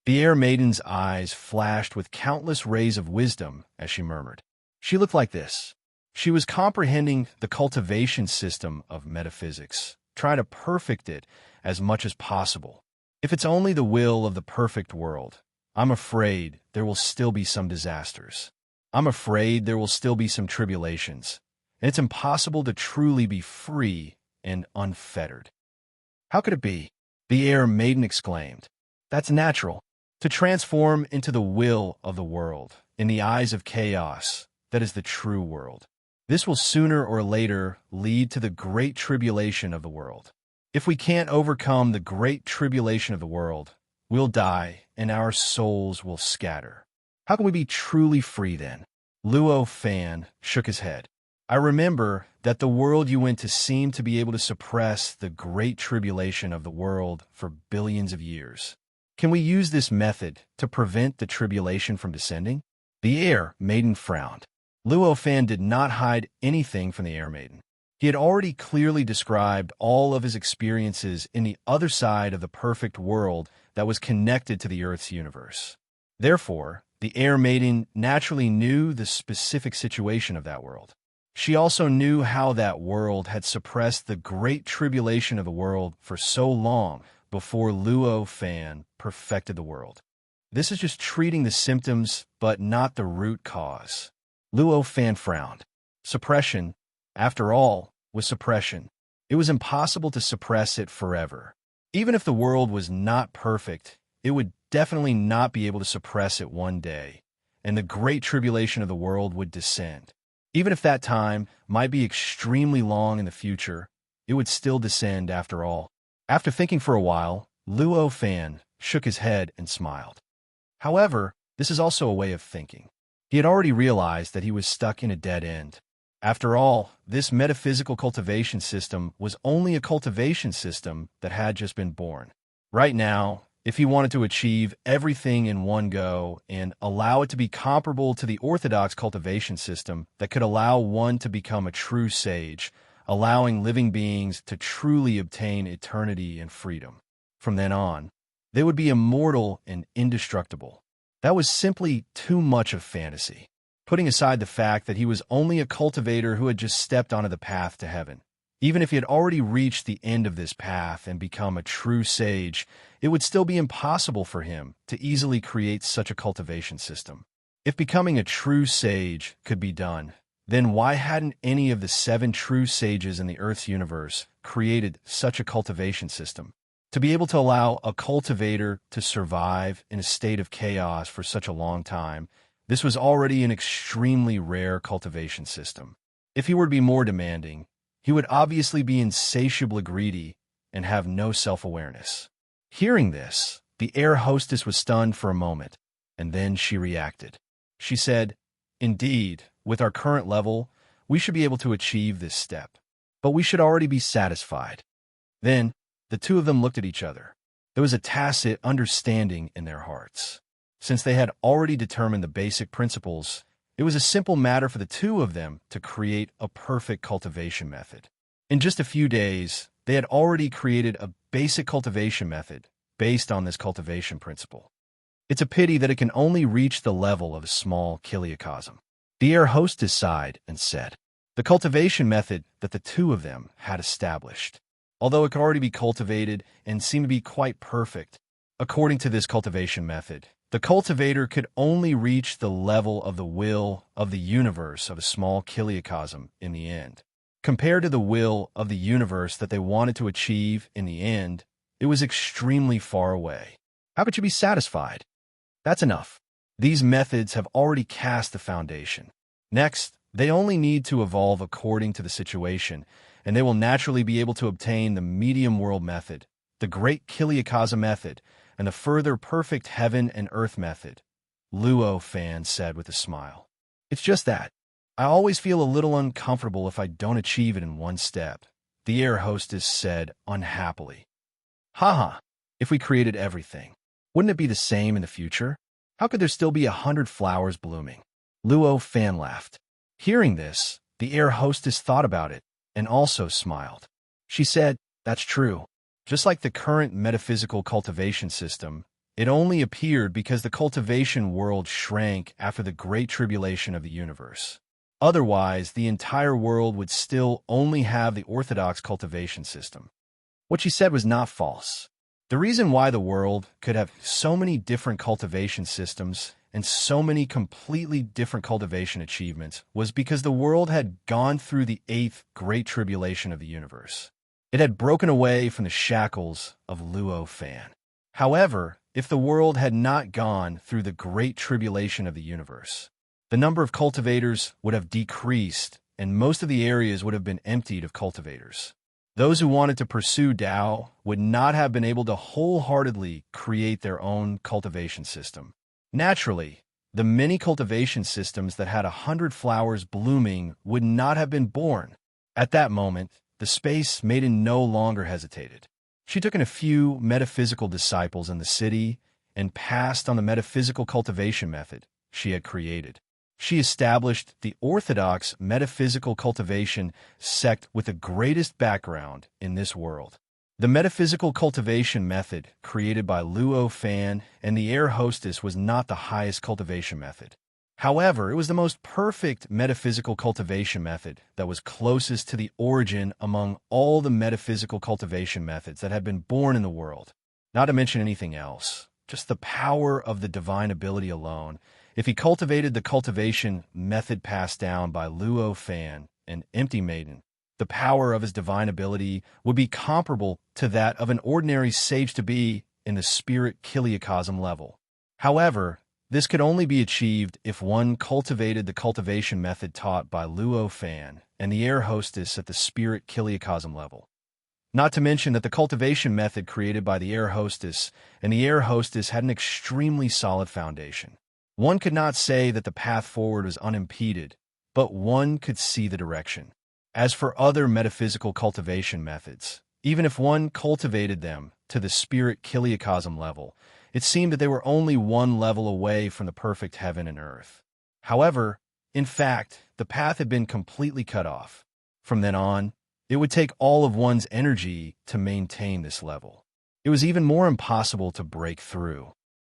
The Air Maiden's eyes flashed with countless rays of wisdom as she murmured. She looked like this. She was comprehending the cultivation system of metaphysics, trying to perfect it as much as possible. If it's only the will of the perfect world, I'm afraid there will still be some disasters. I'm afraid there will still be some tribulations. And it's impossible to truly be free and unfettered. How could it be? The Air Maiden exclaimed. That's natural. To transform into the will of the world, in the eyes of chaos, that is the true world. This will sooner or later lead to the great tribulation of the world. If we can't overcome the great tribulation of the world, we'll die and our souls will scatter. How can we be truly free then? Luo Fan shook his head. I remember that the world you went to seemed to be able to suppress the great tribulation of the world for billions of years. Can we use this method to prevent the tribulation from descending? The Air Maiden frowned. Luo Fan did not hide anything from the Air Maiden. He had already clearly described all of his experiences in the other side of the perfect world that was connected to the Earth's universe. Therefore, the Air Maiden naturally knew the specific situation of that world. She also knew how that world had suppressed the great tribulation of the world for so long before Luo Fan perfected the world. This is just treating the symptoms, but not the root cause. Luo Fan frowned. Suppression, after all, was suppression. It was impossible to suppress it forever. Even if the world was not perfect, it would definitely not be able to suppress it one day, and the great tribulation of the world would descend. Even if that time might be extremely long in the future, it would still descend after all. After thinking for a while, Luo Fan shook his head and smiled. However, this is also a way of thinking. He had already realized that he was stuck in a dead end. After all, this metaphysical cultivation system was only a cultivation system that had just been born. Right now, if he wanted to achieve everything in one go and allow it to be comparable to the orthodox cultivation system that could allow one to become a true sage, allowing living beings to truly obtain eternity and freedom. From then on, they would be immortal and indestructible. That was simply too much of fantasy. Putting aside the fact that he was only a cultivator who had just stepped onto the path to heaven. Even if he had already reached the end of this path and become a true sage, it would still be impossible for him to easily create such a cultivation system. If becoming a true sage could be done, then why hadn't any of the 7 true sages in the Earth's universe created such a cultivation system? To be able to allow a cultivator to survive in a state of chaos for such a long time, this was already an extremely rare cultivation system. If he were to be more demanding, he would obviously be insatiably greedy and have no self-awareness. Hearing this, the air hostess was stunned for a moment, and then she reacted. She said, "Indeed, with our current level, we should be able to achieve this step, but we should already be satisfied." Then, the two of them looked at each other. There was a tacit understanding in their hearts. Since they had already determined the basic principles, it was a simple matter for the two of them to create a perfect cultivation method. In just a few days, they had already created a basic cultivation method based on this cultivation principle. It's a pity that it can only reach the level of a small kiliacosm. The air hostess sighed and said, the cultivation method that the two of them had established, although it could already be cultivated and seemed to be quite perfect, according to this cultivation method, the cultivator could only reach the level of the will of the universe of a small kiliacosm in the end. Compared to the will of the universe that they wanted to achieve in the end, it was extremely far away. How could you be satisfied? That's enough. These methods have already cast the foundation. Next, they only need to evolve according to the situation, and they will naturally be able to obtain the medium world method, the great kiliacosm method, and the further perfect heaven and earth method, Luo Fan said with a smile. It's just that. I always feel a little uncomfortable if I don't achieve it in one step, the air hostess said unhappily. Haha, if we created everything, wouldn't it be the same in the future? How could there still be 100 flowers blooming? Luo Fan laughed. Hearing this, the air hostess thought about it and also smiled. She said, that's true. Just like the current metaphysical cultivation system, it only appeared because the cultivation world shrank after the great tribulation of the universe. Otherwise, the entire world would still only have the orthodox cultivation system. What she said was not false. The reason why the world could have so many different cultivation systems and so many completely different cultivation achievements was because the world had gone through the 8th Great Tribulation of the universe. It had broken away from the shackles of Luo Fan. However, if the world had not gone through the Great Tribulation of the universe, the number of cultivators would have decreased and most of the areas would have been emptied of cultivators. Those who wanted to pursue Tao would not have been able to wholeheartedly create their own cultivation system. Naturally, the many cultivation systems that had 100 flowers blooming would not have been born. At that moment, the Space Maiden no longer hesitated. She took in a few metaphysical disciples in the city and passed on the metaphysical cultivation method she had created. She established the orthodox metaphysical cultivation sect with the greatest background in this world. The metaphysical cultivation method created by Luo Fan and the air hostess was not the highest cultivation method. However, it was the most perfect metaphysical cultivation method that was closest to the origin among all the metaphysical cultivation methods that had been born in the world. Not to mention anything else, just the power of the divine ability alone. If he cultivated the cultivation method passed down by Luo Fan and Empty Maiden, the power of his divine ability would be comparable to that of an ordinary sage-to-be in the spirit kiliacosm level. However, this could only be achieved if one cultivated the cultivation method taught by Luo Fan and the air hostess at the spirit kiliacosm level. Not to mention that the cultivation method created by the air hostess and the air hostess had an extremely solid foundation. One could not say that the path forward was unimpeded, but one could see the direction. As for other metaphysical cultivation methods, even if one cultivated them to the spirit kiliacosm level, it seemed that they were only one level away from the perfect heaven and earth. However, in fact, the path had been completely cut off. From then on, it would take all of one's energy to maintain this level. It was even more impossible to break through.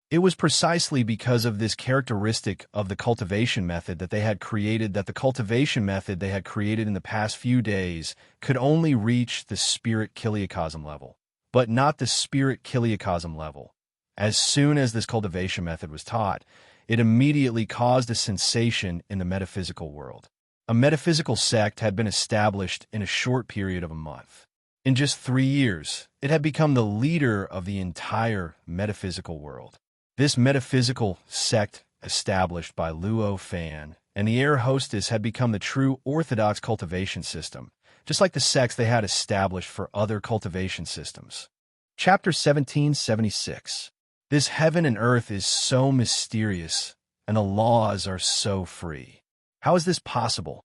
It was precisely because of this characteristic of the cultivation method that the cultivation method they had created in the past few days could only reach the spirit kiliacosm level, but not the spirit kiliacosm level. As soon as this cultivation method was taught, it immediately caused a sensation in the metaphysical world. A metaphysical sect had been established in a short period of a month. In just 3 years, it had become the leader of the entire metaphysical world. This metaphysical sect established by Luo Fan and the air hostess had become the true orthodox cultivation system, just like the sects they had established for other cultivation systems. Chapter 1776. This heaven and earth is so mysterious, and the laws are so free. How is this possible?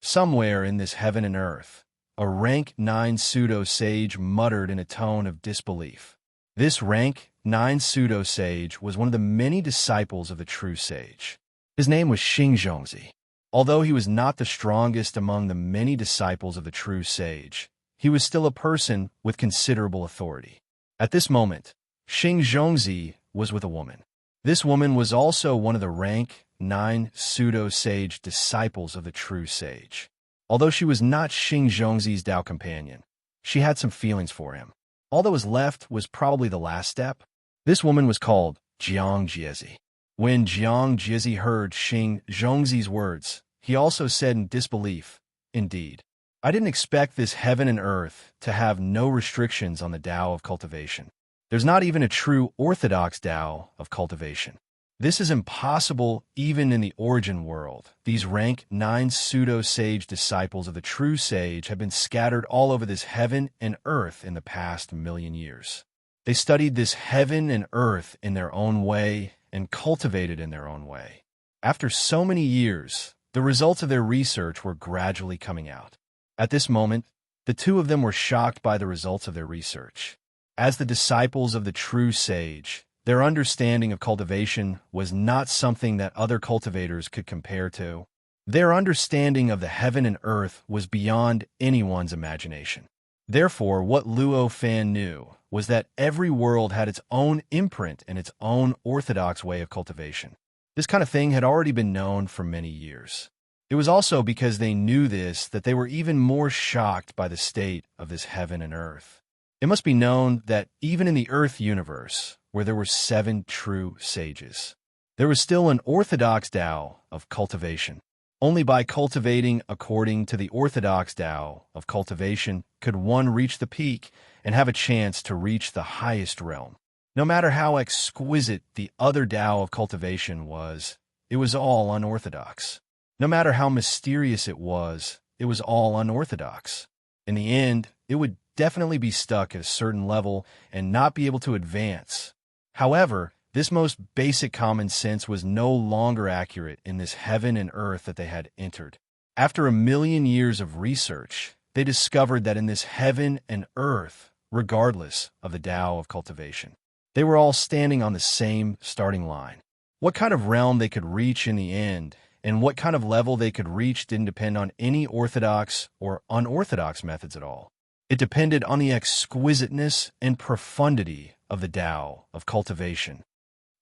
Somewhere in this heaven and earth, a rank 9 pseudo-sage muttered in a tone of disbelief. This rank 9 pseudo-sage was one of the many disciples of the true sage. His name was Xingzhongzi. Although he was not the strongest among the many disciples of the true sage, he was still a person with considerable authority. At this moment, Xingzhongzi was with a woman. This woman was also one of the rank 9 pseudo-sage disciples of the true sage. Although she was not Xingzhongzi's Tao companion, she had some feelings for him. All that was left was probably the last step. This woman was called Jiang Jiezi. When Jiang Jiezi heard Xingzhongzi's words, he also said in disbelief, "Indeed, I didn't expect this heaven and earth to have no restrictions on the Tao of cultivation. There's not even a true orthodox Tao of cultivation. This is impossible even in the origin world. These rank 9 pseudo-sage disciples of the true sage have been scattered all over this heaven and earth in the past million years. They studied this heaven and earth in their own way and cultivated in their own way. After so many years, the results of their research were gradually coming out. At this moment, the two of them were shocked by the results of their research. As the disciples of the true sage, their understanding of cultivation was not something that other cultivators could compare to. Their understanding of the heaven and earth was beyond anyone's imagination. Therefore, what Luo Fan knew was that every world had its own imprint and its own orthodox way of cultivation. This kind of thing had already been known for many years. It was also because they knew this that they were even more shocked by the state of this heaven and earth. It must be known that even in the Earth universe, where there were 7 true sages, there was still an orthodox Tao of cultivation. Only by cultivating according to the orthodox Tao of cultivation could one reach the peak and have a chance to reach the highest realm. No matter how exquisite the other Tao of cultivation was, it was all unorthodox. No matter how mysterious it was all unorthodox. In the end, it would definitely be stuck at a certain level and not be able to advance. However, this most basic common sense was no longer accurate in this heaven and earth that they had entered. After 1,000,000 years of research, they discovered that in this heaven and earth, regardless of the Tao of cultivation, they were all standing on the same starting line. What kind of realm they could reach in the end, and what kind of level they could reach didn't depend on any orthodox or unorthodox methods at all. It depended on the exquisiteness and profundity of the Tao of cultivation.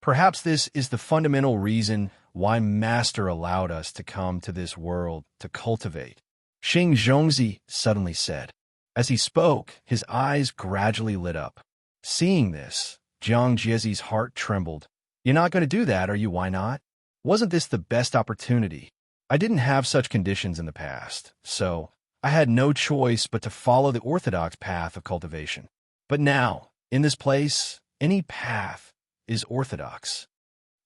Perhaps this is the fundamental reason why Master allowed us to come to this world to cultivate, Xingzhongzi suddenly said. As he spoke, his eyes gradually lit up. Seeing this, Jiang Jiezi's heart trembled. "You're not going to do that, are you? Why not? Wasn't this the best opportunity? I didn't have such conditions in the past, so I had no choice but to follow the orthodox path of cultivation. But now, in this place, any path is orthodox."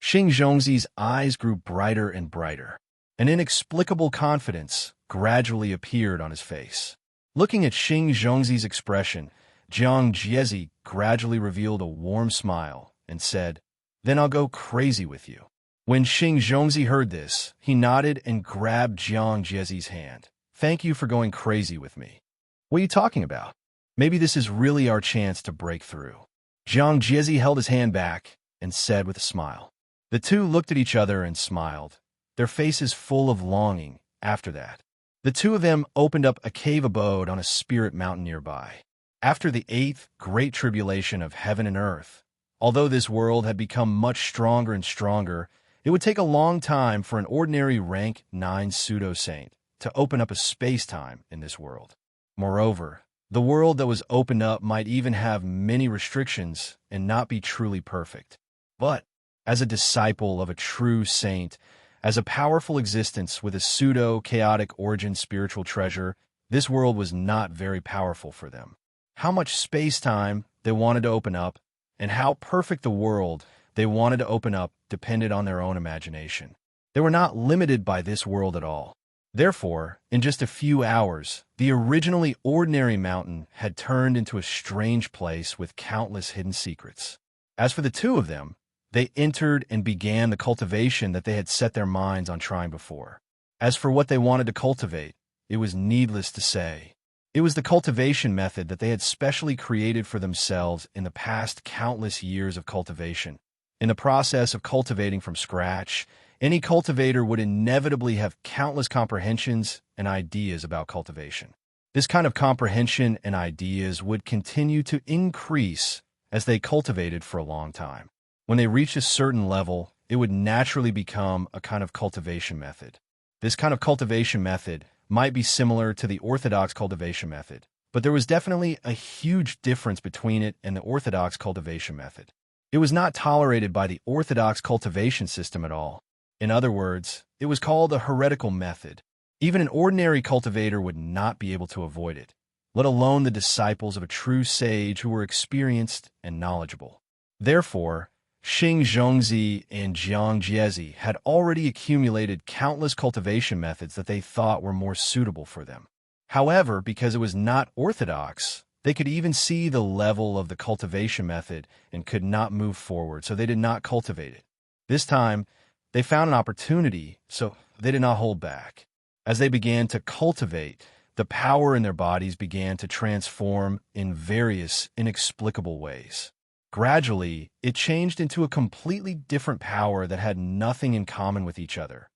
Xingzhongzi's eyes grew brighter and brighter. An inexplicable confidence gradually appeared on his face. Looking at Xingzhongzi's expression, Jiang Jiezi gradually revealed a warm smile and said, "Then I'll go crazy with you." When Xingzhongzi heard this, he nodded and grabbed Jiang Jiezi's hand. "Thank you for going crazy with me. What are you talking about? Maybe this is really our chance to break through." Jiang Jiezi held his hand back and said with a smile. The two looked at each other and smiled, their faces full of longing. After that, the two of them opened up a cave abode on a spirit mountain nearby. After the 8th great tribulation of heaven and earth, although this world had become much stronger and stronger, it would take a long time for an ordinary rank 9 pseudo-saint to open up a space-time in this world. Moreover, the world that was opened up might even have many restrictions and not be truly perfect. But, as a disciple of a true saint, as a powerful existence with a pseudo-chaotic origin spiritual treasure, this world was not very powerful for them. How much space-time they wanted to open up, and how perfect the world they wanted to open up depended on their own imagination. They were not limited by this world at all. Therefore, in just a few hours, the originally ordinary mountain had turned into a strange place with countless hidden secrets. As for the two of them, they entered and began the cultivation that they had set their minds on trying before. As for what they wanted to cultivate, it was needless to say. It was the cultivation method that they had specially created for themselves in the past countless years of cultivation. In the process of cultivating from scratch, any cultivator would inevitably have countless comprehensions and ideas about cultivation. This kind of comprehension and ideas would continue to increase as they cultivated for a long time. When they reached a certain level, it would naturally become a kind of cultivation method. This kind of cultivation method might be similar to the orthodox cultivation method, but there was definitely a huge difference between it and the orthodox cultivation method. It was not tolerated by the orthodox cultivation system at all. In other words, it was called a heretical method. Even an ordinary cultivator would not be able to avoid it, let alone the disciples of a true sage who were experienced and knowledgeable. Therefore, Xing Zhongzi and Jiang Jiezi had already accumulated countless cultivation methods that they thought were more suitable for them. However, because it was not orthodox, they could even see the level of the cultivation method and could not move forward, so they did not cultivate it. This time, they found an opportunity, so they did not hold back. As they began to cultivate, the power in their bodies began to transform in various inexplicable ways. Gradually, it changed into a completely different power that had nothing in common with each other.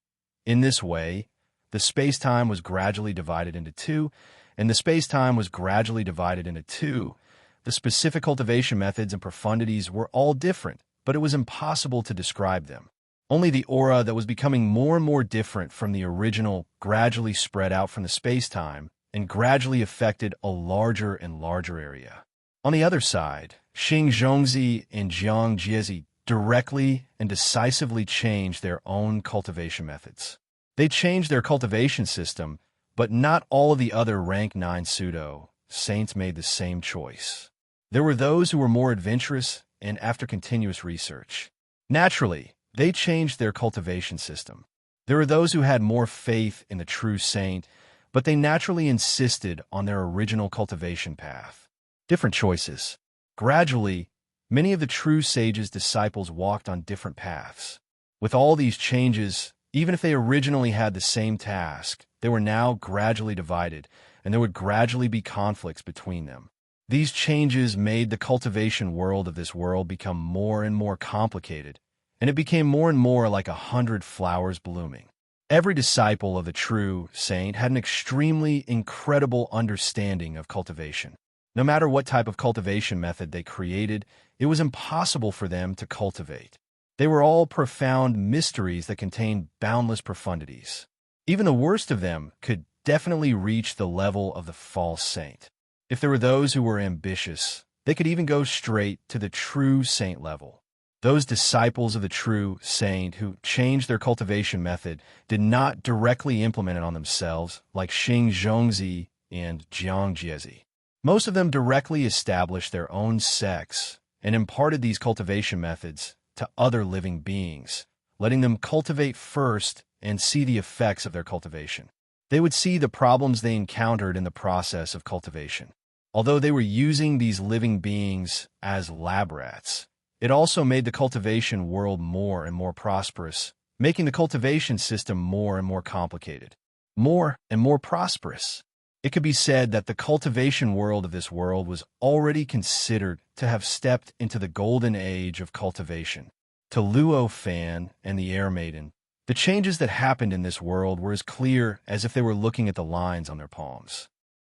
In this way, the space-time was gradually divided into two, and the space-time was gradually divided into two. The specific cultivation methods and profundities were all different, but it was impossible to describe them. Only the aura that was becoming more and more different from the original gradually spread out from the space-time and gradually affected a larger and larger area. On the other side, Xing Zhongzi and Jiang Jiezi directly and decisively changed their own cultivation methods. They changed their cultivation system, but not all of the other rank 9 pseudo-saints made the same choice. There were those who were more adventurous and after continuous research. Naturally, they changed their cultivation system. There were those who had more faith in the true saint, but they naturally insisted on their original cultivation path. Different choices. Gradually, many of the true sage's disciples walked on different paths. With all these changes, even if they originally had the same task, they were now gradually divided, and there would gradually be conflicts between them. These changes made the cultivation world of this world become more and more complicated, and it became more and more like 100 flowers blooming. Every disciple of the true saint had an extremely incredible understanding of cultivation. No matter what type of cultivation method they created, it was impossible for them to cultivate. They were all profound mysteries that contained boundless profundities. Even the worst of them could definitely reach the level of the false saint. If there were those who were ambitious, they could even go straight to the true saint level. Those disciples of the true saint who changed their cultivation method did not directly implement it on themselves, like Xing Zhongzi and Jiang Jiezi. Most of them directly established their own sects and imparted these cultivation methods to other living beings, letting them cultivate first and see the effects of their cultivation. They would see the problems they encountered in the process of cultivation. Although they were using these living beings as lab rats, it also made the cultivation world more and more prosperous, making the cultivation system more and more complicated, more and more prosperous. It could be said that the cultivation world of this world was already considered to have stepped into the golden age of cultivation. To Luo Fan and the Air Maiden, the changes that happened in this world were as clear as if they were looking at the lines on their palms.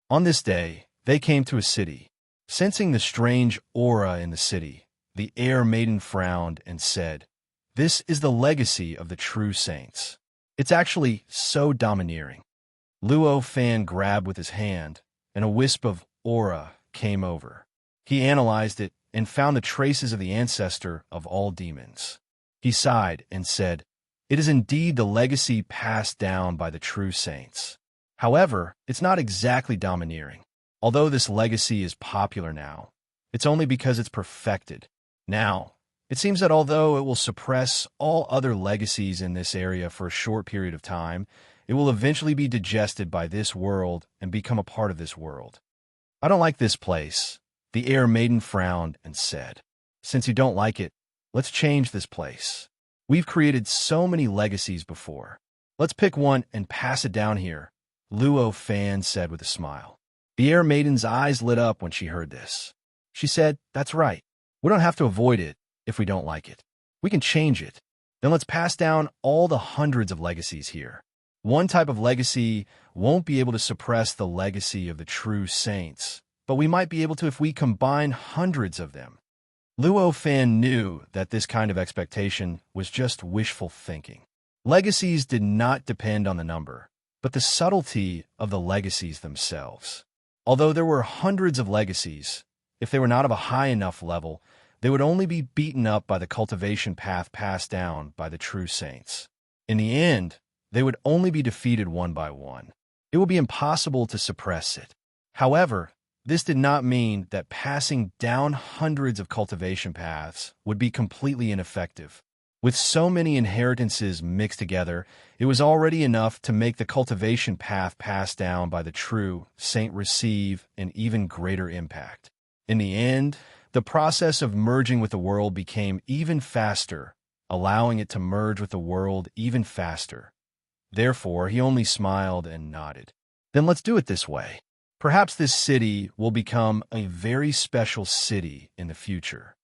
On this day, they came to a city. Sensing the strange aura in the city, the Air Maiden frowned and said, "This is the legacy of the true saints. It's actually so domineering." Luo Fan grabbed with his hand, and a wisp of aura came over. He analyzed it and found the traces of the ancestor of all demons. He sighed and said, "It is indeed the legacy passed down by the true saints. However, it's not exactly domineering. Although this legacy is popular now, it's only because it's perfected. Now, it seems that although it will suppress all other legacies in this area for a short period of time, it will eventually be digested by this world and become a part of this world. I don't like this place." The Air Maiden frowned and said, "Since you don't like it, let's change this place. We've created so many legacies before. Let's pick one and pass it down here," Luo Fan said with a smile. The Air Maiden's eyes lit up when she heard this. She said, "That's right. We don't have to avoid it if we don't like it. We can change it. Then let's pass down all the hundreds of legacies here. One type of legacy won't be able to suppress the legacy of the true saints, but we might be able to if we combine hundreds of them." Luo Fan knew that this kind of expectation was just wishful thinking. Legacies did not depend on the number, but the subtlety of the legacies themselves. Although there were hundreds of legacies, if they were not of a high enough level, they would only be beaten up by the cultivation path passed down by the true saints. In the end, they would only be defeated one by one. It would be impossible to suppress it. However, this did not mean that passing down hundreds of cultivation paths would be completely ineffective. With so many inheritances mixed together, it was already enough to make the cultivation path passed down by the true saint receive an even greater impact. In the end, the process of merging with the world became even faster, allowing it to merge with the world even faster. Therefore, he only smiled and nodded. "Then let's do it this way. Perhaps this city will become a very special city in the future."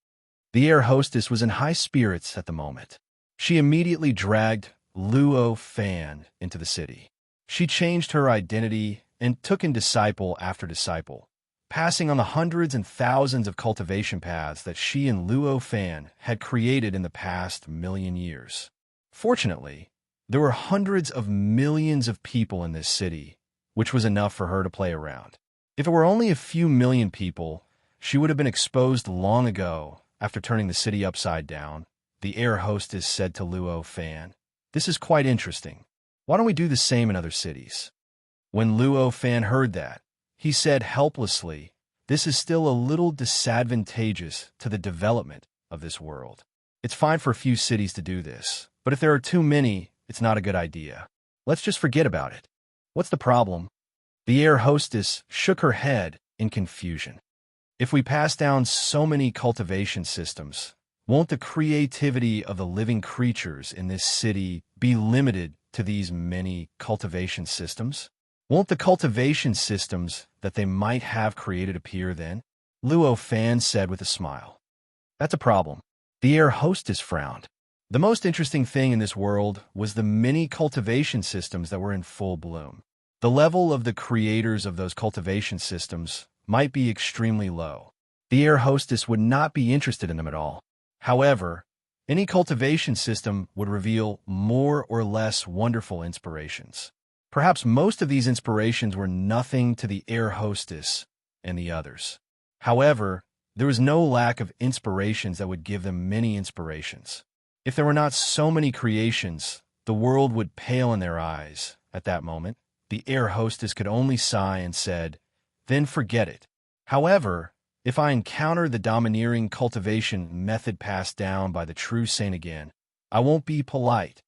The air hostess was in high spirits at the moment. She immediately dragged Luo Fan into the city. She changed her identity and took in disciple after disciple, passing on the hundreds and thousands of cultivation paths that she and Luo Fan had created in the past million years. Fortunately, there were hundreds of millions of people in this city, which was enough for her to play around. If it were only a few million people, she would have been exposed long ago. After turning the city upside down, the air hostess said to Luo Fan, "This is quite interesting. Why don't we do the same in other cities?" When Luo Fan heard that, he said helplessly, "This is still a little disadvantageous to the development of this world. It's fine for a few cities to do this, but if there are too many, it's not a good idea. Let's just forget about it. What's the problem?" The air hostess shook her head in confusion. "If we pass down so many cultivation systems, won't the creativity of the living creatures in this city be limited to these many cultivation systems? Won't the cultivation systems that they might have created appear then?" Luo Fan said with a smile. "That's a problem." The air hostess frowned. The most interesting thing in this world was the many cultivation systems that were in full bloom. The level of the creators of those cultivation systems might be extremely low. The air hostess would not be interested in them at all. However, any cultivation system would reveal more or less wonderful inspirations. Perhaps most of these inspirations were nothing to the air hostess and the others. However, there was no lack of inspirations that would give them many inspirations. If there were not so many creations, the world would pale in their eyes. At that moment, the air hostess could only sigh and said, "Then forget it. However, if I encounter the domineering cultivation method passed down by the true saint again, I won't be polite.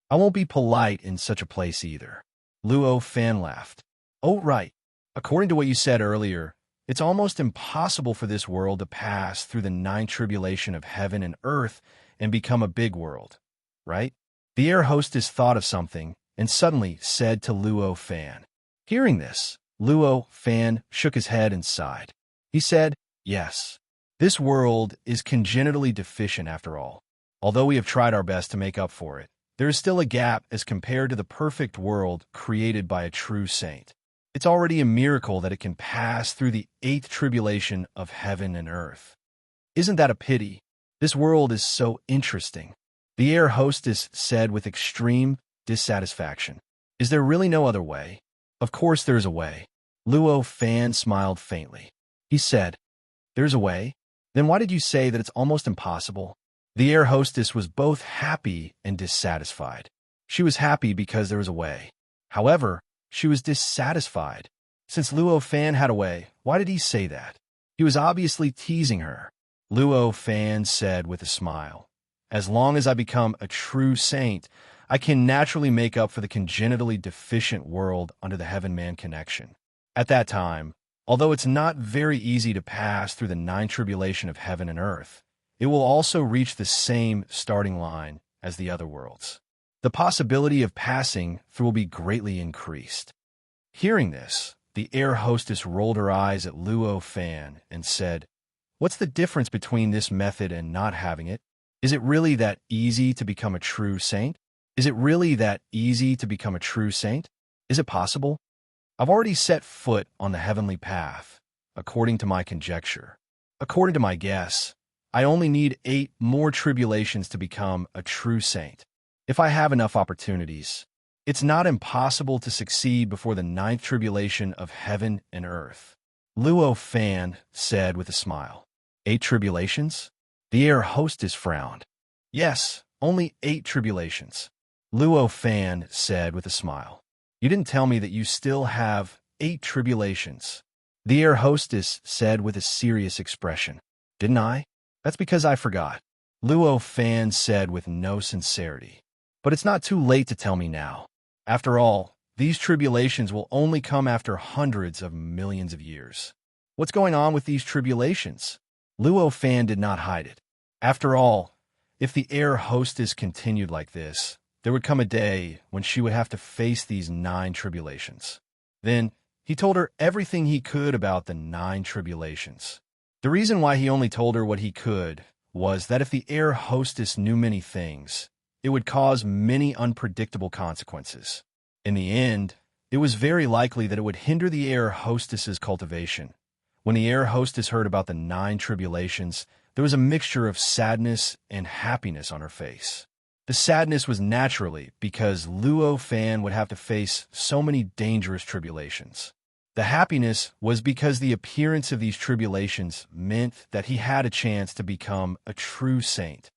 I won't be polite in such a place either." Luo Fan laughed. "Oh, right. According to what you said earlier, it's almost impossible for this world to pass through the 9 tribulation of heaven and earth and become a big world, right?" The air hostess thought of something and suddenly said to Luo Fan. Hearing this, Luo Fan shook his head and sighed. He said, "Yes, this world is congenitally deficient after all. Although we have tried our best to make up for it, there is still a gap as compared to the perfect world created by a true saint. It's already a miracle that it can pass through the 8th tribulation of heaven and earth. Isn't that a pity? This world is so interesting," the air hostess said with extreme dissatisfaction. "Is there really no other way?" "Of course there's a way." Luo Fan smiled faintly. He said, "There's a way? Then why did you say that it's almost impossible?" The air hostess was both happy and dissatisfied. She was happy because there was a way. However, she was dissatisfied. Since Luo Fan had a way, why did he say that? He was obviously teasing her. Luo Fan said with a smile, "As long as I become a true saint, I can naturally make up for the congenitally deficient world under the heaven-man connection. At that time, although it's not very easy to pass through the 9 tribulation of heaven and earth, it will also reach the same starting line as the other worlds. The possibility of passing through will be greatly increased." Hearing this, The air hostess rolled her eyes at Luo Fan and said, "What's the difference between this method and not having it? Is it really that easy to become a true saint? Is it really that easy to become a true saint? Is it possible? I've already set foot on the heavenly path, according to my conjecture. According to my guess, I only need 8 more tribulations to become a true saint. If I have enough opportunities, it's not impossible to succeed before the 9th tribulation of heaven and earth." Luo Fan said with a smile. 8 tribulations? The air hostess frowned. "Yes, only 8 tribulations," Luo Fan said with a smile. "You didn't tell me that you still have 8 tribulations," the air hostess said with a serious expression. "Didn't I? That's because I forgot," Luo Fan said with no sincerity. "But it's not too late to tell me now. After all, these tribulations will only come after hundreds of millions of years. What's going on with these tribulations?" Luo Fan did not hide it. After all, if the air hostess continued like this, there would come a day when she would have to face these 9 tribulations. Then, he told her everything he could about the 9 tribulations. The reason why he only told her what he could was that if the air hostess knew many things, it would cause many unpredictable consequences. In the end, it was very likely that it would hinder the air hostess's cultivation. When the air hostess heard about the 9 tribulations, there was a mixture of sadness and happiness on her face. The sadness was naturally because Luo Fan would have to face so many dangerous tribulations. The happiness was because the appearance of these tribulations meant that he had a chance to become a true saint.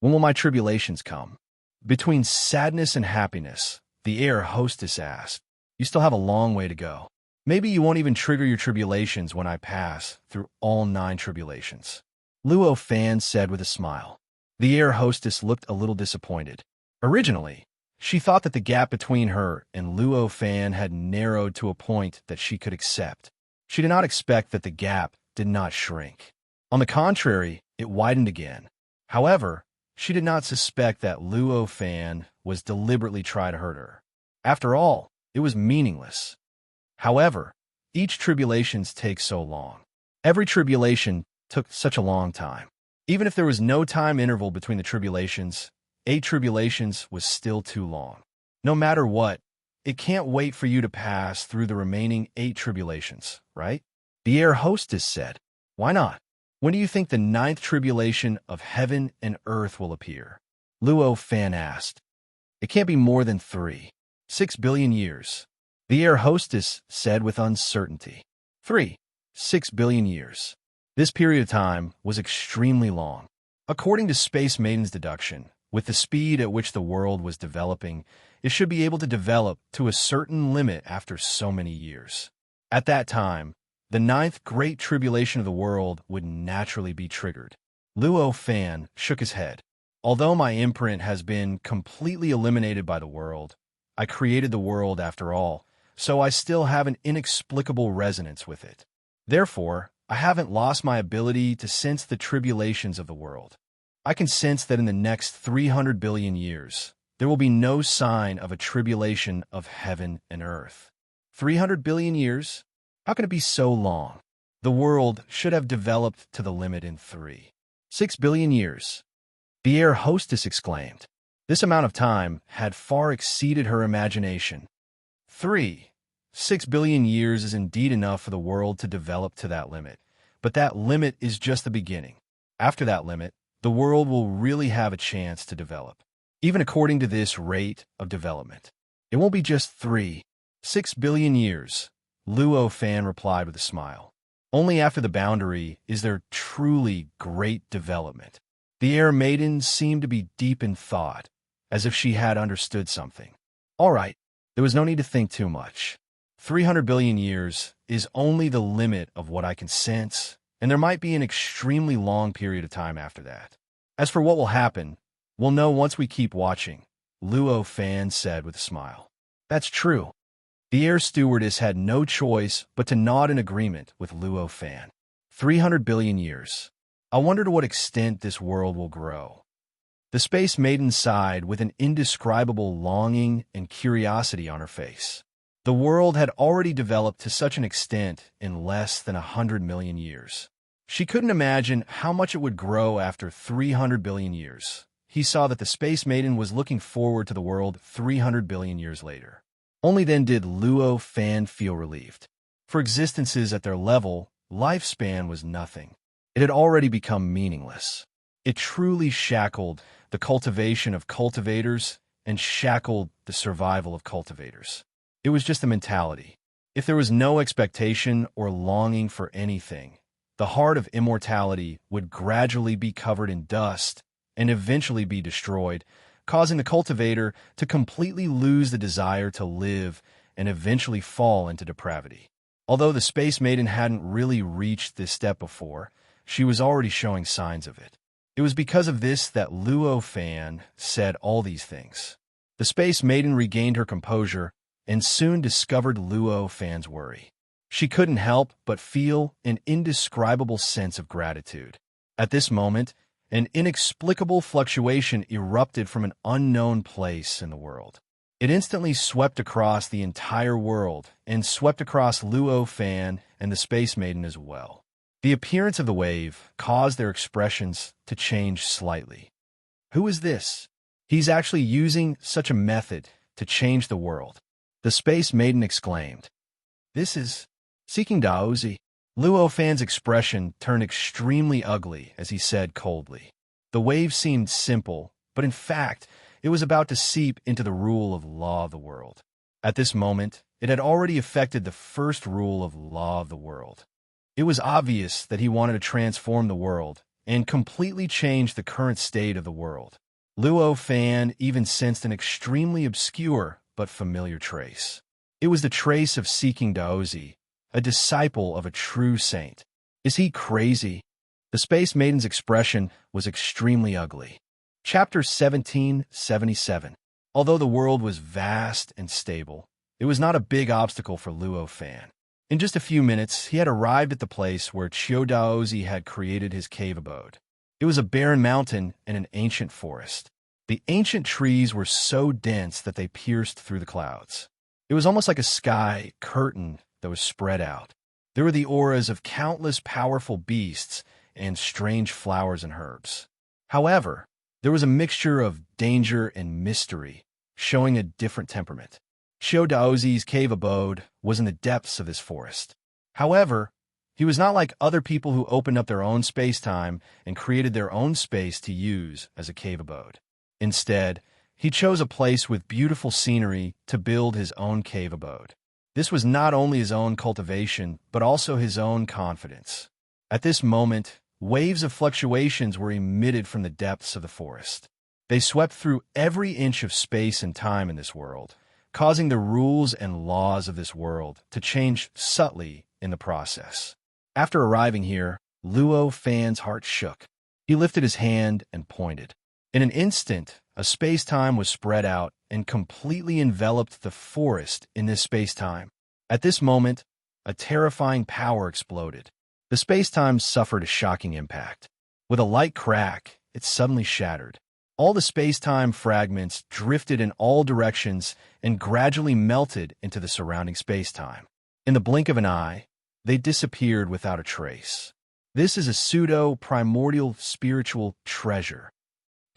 "When will my tribulations come?" Between sadness and happiness, the air hostess asked. "You still have a long way to go. Maybe you won't even trigger your tribulations when I pass through all 9 tribulations," Luo Fan said with a smile. The air hostess looked a little disappointed. Originally, she thought that the gap between her and Luo Fan had narrowed to a point that she could accept. She did not expect that the gap did not shrink. On the contrary, it widened again. However, she did not suspect that Luo Fan was deliberately trying to hurt her. After all, it was meaningless. However, each tribulations take so long. Every tribulation took such a long time. Even if there was no time interval between the tribulations, 8 tribulations was still too long. No matter what, it can't wait for you to pass through the remaining 8 tribulations, right? The air hostess said. "Why not? When do you think the 9th tribulation of heaven and earth will appear?" Luo Fan asked. "It can't be more than 6 billion years, the air hostess said with uncertainty. 6 billion years. This period of time was extremely long. According to Space Maiden's deduction, with the speed at which the world was developing, it should be able to develop to a certain limit after so many years. At that time, the 9th Great Tribulation of the world would naturally be triggered." Luo Fan shook his head. "Although my imprint has been completely eliminated by the world, I created the world after all, so I still have an inexplicable resonance with it. Therefore, I haven't lost my ability to sense the tribulations of the world. I can sense that in the next 300 billion years, there will be no sign of a tribulation of heaven and earth." 300 billion years? How can it be so long? The world should have developed to the limit in 6 billion years. The air hostess exclaimed. This amount of time had far exceeded her imagination. 6 billion years is indeed enough for the world to develop to that limit, but that limit is just the beginning. After that limit, the world will really have a chance to develop. Even according to this rate of development, it won't be just 6 billion years, Luo Fan replied with a smile. Only after the boundary is there truly great development. The Air Maiden seemed to be deep in thought, as if she had understood something. All right, there was no need to think too much. 300 billion years is only the limit of what I can sense, and there might be an extremely long period of time after that. As for what will happen, we'll know once we keep watching, Luo Fan said with a smile. That's true. The air stewardess had no choice but to nod in agreement with Luo Fan. 300 billion years. I wonder to what extent this world will grow. The Space Maiden sighed with an indescribable longing and curiosity on her face. The world had already developed to such an extent in less than 100 million years. She couldn't imagine how much it would grow after 300 billion years. He saw that the Space Maiden was looking forward to the world 300 billion years later. Only then did Luo Fan feel relieved. For existences at their level, lifespan was nothing. It had already become meaningless. It truly shackled the cultivation of cultivators and shackled the survival of cultivators. It was just a mentality. If there was no expectation or longing for anything, the heart of immortality would gradually be covered in dust and eventually be destroyed, causing the cultivator to completely lose the desire to live and eventually fall into depravity. Although the Space Maiden hadn't really reached this step before, she was already showing signs of it. It was because of this that Luo Fan said all these things. The Space Maiden regained her composure and soon discovered Luo Fan's worry. She couldn't help but feel an indescribable sense of gratitude. At this moment, an inexplicable fluctuation erupted from an unknown place in the world. It instantly swept across the entire world and swept across Luo Fan and the Space Maiden as well. The appearance of the wave caused their expressions to change slightly. Who is this? He's actually using such a method to change the world, the Space Maiden exclaimed. This is seeking Daozi. Luo Fan's expression turned extremely ugly as he said coldly. The wave seemed simple, but in fact, it was about to seep into the rule of law of the world. At this moment, it had already affected the first rule of law of the world. It was obvious that he wanted to transform the world and completely change the current state of the world. Luo Fan even sensed an extremely obscure but familiar trace. It was the trace of seeking Daozi, a disciple of a true saint. Is he crazy? The Space Maiden's expression was extremely ugly. Chapter 1777. Although the world was vast and stable, it was not a big obstacle for Luo Fan. In just a few minutes, he had arrived at the place where Chiu Daozi had created his cave abode. It was a barren mountain and an ancient forest. The ancient trees were so dense that they pierced through the clouds. It was almost like a sky curtain that was spread out. There were the auras of countless powerful beasts and strange flowers and herbs. However, there was a mixture of danger and mystery, showing a different temperament. Chiu Daozi's cave abode was in the depths of this forest. However, he was not like other people who opened up their own space-time and created their own space to use as a cave abode. Instead, he chose a place with beautiful scenery to build his own cave abode. This was not only his own cultivation, but also his own confidence. At this moment, waves of fluctuations were emitted from the depths of the forest. They swept through every inch of space and time in this world, causing the rules and laws of this world to change subtly in the process. After arriving here, Luo Fan's heart shook. He lifted his hand and pointed. In an instant, a space-time was spread out and completely enveloped the forest in this space-time. At this moment, a terrifying power exploded. The space-time suffered a shocking impact. With a light crack, it suddenly shattered. All the space-time fragments drifted in all directions and gradually melted into the surrounding space-time. In the blink of an eye, they disappeared without a trace. This is a pseudo-primordial spiritual treasure.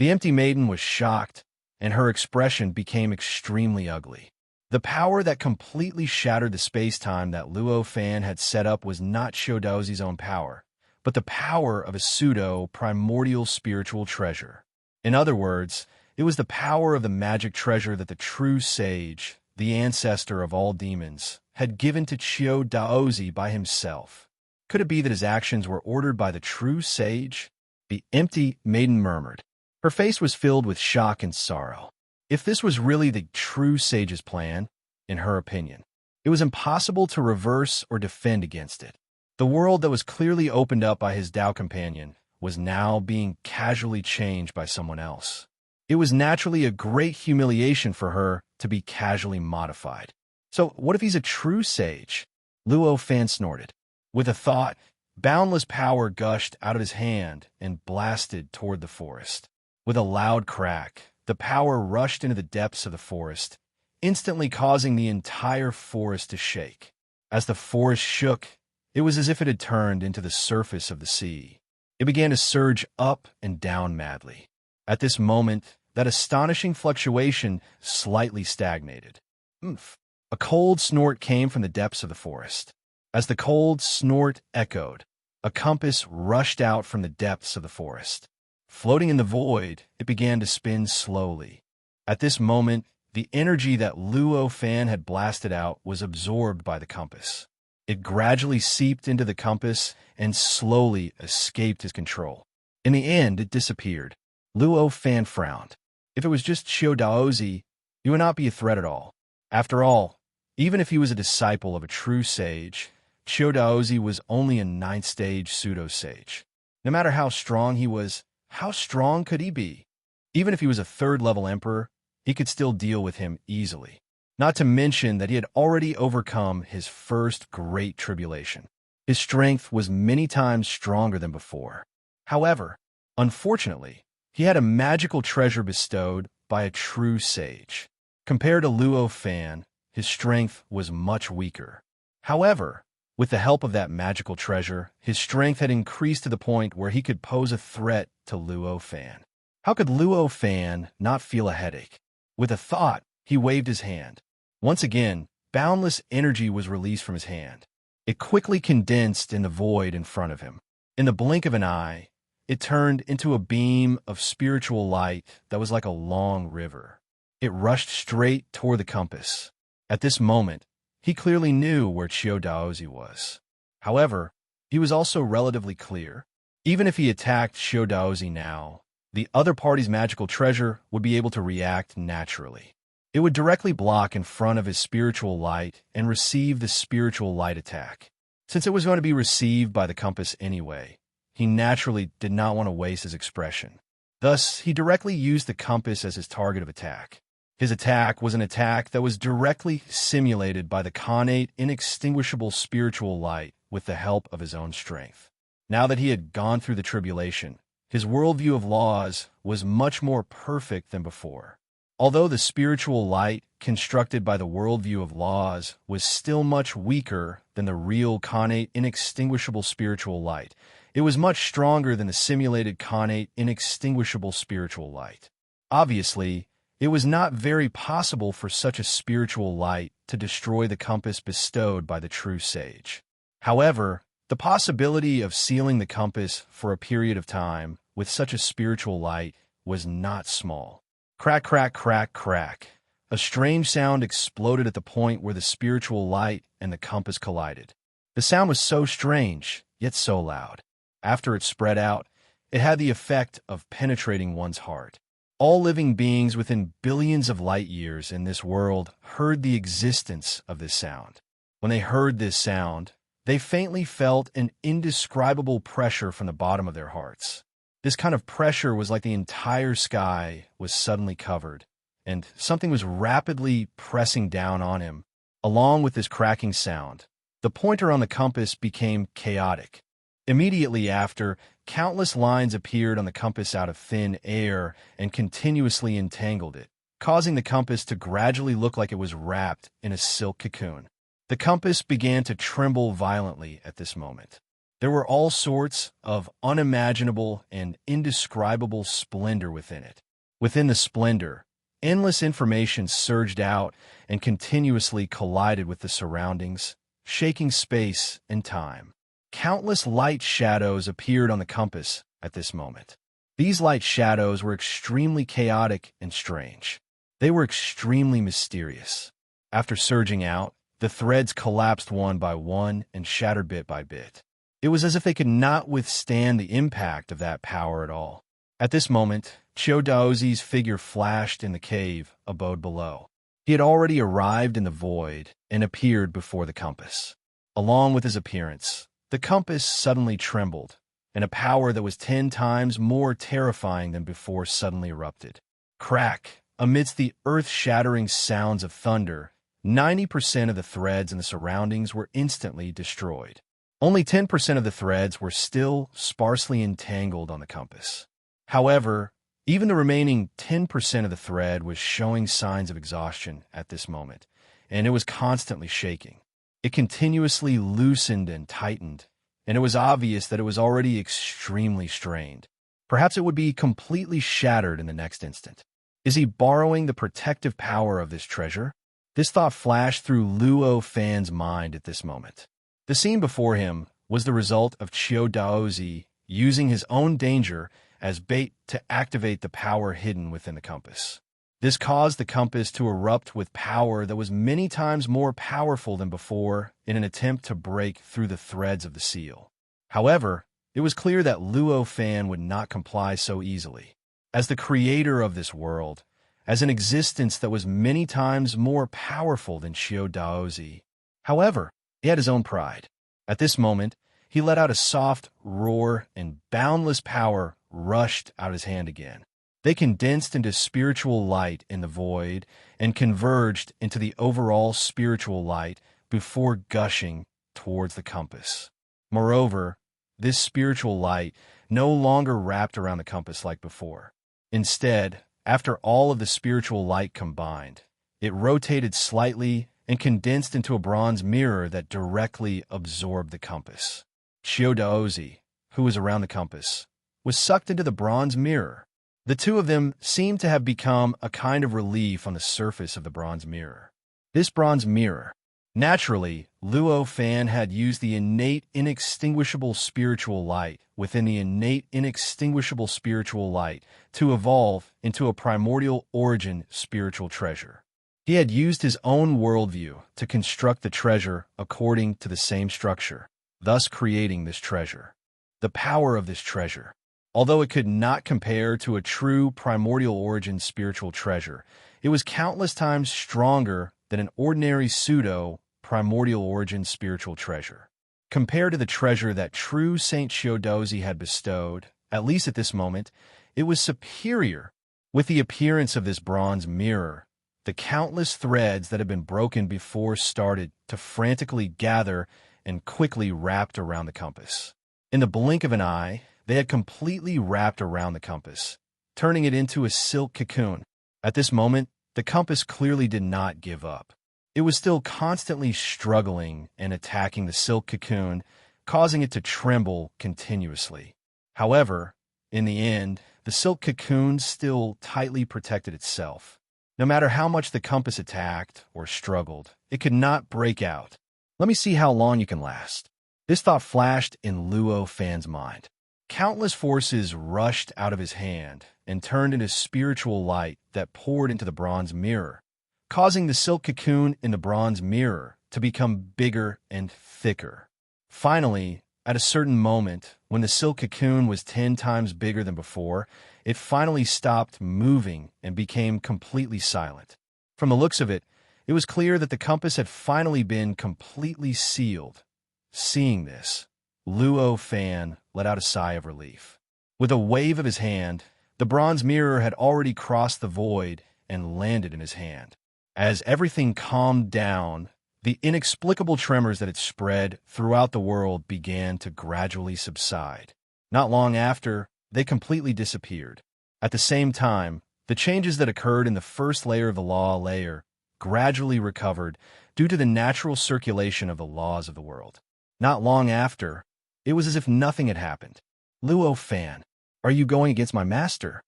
The empty maiden was shocked, and her expression became extremely ugly. The power that completely shattered the space-time that Luo Fan had set up was not Chiu Daozi's own power, but the power of a pseudo-primordial spiritual treasure. In other words, it was the power of the magic treasure that the true sage, the ancestor of all demons, had given to Chiu Daozi by himself. Could it be that his actions were ordered by the true sage? The empty maiden murmured. Her face was filled with shock and sorrow. If this was really the true sage's plan, in her opinion, it was impossible to reverse or defend against it. The world that was clearly opened up by his Tao companion was now being casually changed by someone else. It was naturally a great humiliation for her to be casually modified. So what if he's a true sage? Luo Fan snorted. With a thought, boundless power gushed out of his hand and blasted toward the forest. With a loud crack, the power rushed into the depths of the forest, instantly causing the entire forest to shake. As the forest shook, it was as if it had turned into the surface of the sea. It began to surge up and down madly. At this moment, that astonishing fluctuation slightly stagnated. Oomph! A cold snort came from the depths of the forest. As the cold snort echoed, a compass rushed out from the depths of the forest. Floating in the void, it began to spin slowly. At this moment, the energy that Luo Fan had blasted out was absorbed by the compass. It gradually seeped into the compass and slowly escaped his control. In the end, it disappeared. Luo Fan frowned. If it was just Xiao Daozi, he would not be a threat at all. After all, even if he was a disciple of a true sage, Xiao Daozi was only a 9th stage pseudo-sage. No matter how strong he was, how strong could he be? Even if he was a 3rd-level emperor, he could still deal with him easily. Not to mention that he had already overcome his first great tribulation. His strength was many times stronger than before. However, unfortunately, he had a magical treasure bestowed by a true sage. Compared to Luo Fan, his strength was much weaker. However, with the help of that magical treasure, his strength had increased to the point where he could pose a threat to Luo Fan. How could Luo Fan not feel a headache? With a thought, he waved his hand. Once again, boundless energy was released from his hand. It quickly condensed in the void in front of him. In the blink of an eye, it turned into a beam of spiritual light that was like a long river. It rushed straight toward the compass. At this moment, he clearly knew where Xiao Daozi was. However, he was also relatively clear. Even if he attacked Xiao Daozi now, the other party's magical treasure would be able to react naturally. It would directly block in front of his spiritual light and receive the spiritual light attack. Since it was going to be received by the compass anyway, he naturally did not want to waste his expression. Thus, he directly used the compass as his target of attack. His attack was an attack that was directly simulated by the connate, inextinguishable spiritual light with the help of his own strength. Now that he had gone through the tribulation, his worldview of laws was much more perfect than before. Although the spiritual light constructed by the worldview of laws was still much weaker than the real connate, inextinguishable spiritual light, it was much stronger than the simulated connate, inextinguishable spiritual light. Obviously, it was not very possible for such a spiritual light to destroy the compass bestowed by the true sage. However, the possibility of sealing the compass for a period of time with such a spiritual light was not small. Crack, crack, crack, crack. A strange sound exploded at the point where the spiritual light and the compass collided. The sound was so strange, yet so loud. After it spread out, it had the effect of penetrating one's heart. All living beings within billions of light years in this world heard the existence of this sound. When they heard this sound, they faintly felt an indescribable pressure from the bottom of their hearts. This kind of pressure was like the entire sky was suddenly covered, and something was rapidly pressing down on him. Along with this cracking sound, the pointer on the compass became chaotic. Immediately after, countless lines appeared on the compass out of thin air and continuously entangled it, causing the compass to gradually look like it was wrapped in a silk cocoon. The compass began to tremble violently at this moment. There were all sorts of unimaginable and indescribable splendor within it. Within the splendor, endless information surged out and continuously collided with the surroundings, shaking space and time. Countless light shadows appeared on the compass at this moment. These light shadows were extremely chaotic and strange. They were extremely mysterious. After surging out, the threads collapsed one by one and shattered bit by bit. It was as if they could not withstand the impact of that power at all. At this moment, Xiao Daozi's figure flashed in the cave abode below. He had already arrived in the void and appeared before the compass. Along with his appearance, the compass suddenly trembled, and a power that was 10 times more terrifying than before suddenly erupted. Crack! Amidst the earth-shattering sounds of thunder, 90% of the threads in the surroundings were instantly destroyed. Only 10% of the threads were still sparsely entangled on the compass. However, Even the remaining 10% of the thread was showing signs of exhaustion at this moment, and it was constantly shaking. It continuously loosened and tightened, and it was obvious that it was already extremely strained. Perhaps it would be completely shattered in the next instant. Is he borrowing the protective power of this treasure? This thought flashed through Luo Fan's mind at this moment. The scene before him was the result of Qiu Daozi using his own danger as bait to activate the power hidden within the compass. This caused the compass to erupt with power that was many times more powerful than before in an attempt to break through the threads of the seal. However, it was clear that Luo Fan would not comply so easily. As the creator of this world, as an existence that was many times more powerful than Qiu Daozi. However, he had his own pride. At this moment, he let out a soft roar and boundless power rushed out his hand again. They condensed into spiritual light in the void and converged into the overall spiritual light before gushing towards the compass. Moreover, this spiritual light no longer wrapped around the compass like before. Instead, after all of the spiritual light combined, it rotated slightly and condensed into a bronze mirror that directly absorbed the compass. Qiu Daozi, who was around the compass, was sucked into the bronze mirror. The two of them seemed to have become a kind of relief on the surface of the bronze mirror. This bronze mirror. Naturally, Luo Fan had used the innate inextinguishable spiritual light within the innate inextinguishable spiritual light to evolve into a primordial origin spiritual treasure. He had used his own worldview to construct the treasure according to the same structure, thus creating this treasure. The power of this treasure. Although it could not compare to a true primordial origin spiritual treasure, it was countless times stronger than an ordinary pseudo-primordial origin spiritual treasure. Compared to the treasure that true Saint Qiu Daozi had bestowed, at least at this moment, it was superior. With the appearance of this bronze mirror, the countless threads that had been broken before started to frantically gather and quickly wrapped around the compass. In the blink of an eye, they had completely wrapped around the compass, turning it into a silk cocoon. At this moment, the compass clearly did not give up. It was still constantly struggling and attacking the silk cocoon, causing it to tremble continuously. However, in the end, the silk cocoon still tightly protected itself. No matter how much the compass attacked or struggled, it could not break out. Let me see how long you can last. This thought flashed in Luo Fan's mind. Countless forces rushed out of his hand and turned into spiritual light that poured into the bronze mirror, causing the silk cocoon in the bronze mirror to become bigger and thicker. Finally, at a certain moment, when the silk cocoon was 10 times bigger than before, it finally stopped moving and became completely silent. From the looks of it, it was clear that the compass had finally been completely sealed. Seeing this, Luo Fan let out a sigh of relief. With a wave of his hand, the bronze mirror had already crossed the void and landed in his hand. As everything calmed down, the inexplicable tremors that had spread throughout the world began to gradually subside. Not long after, they completely disappeared. At the same time, the changes that occurred in the first layer of the law layer gradually recovered due to the natural circulation of the laws of the world. Not long after, it was as if nothing had happened. Luo Fan, are you going against my master?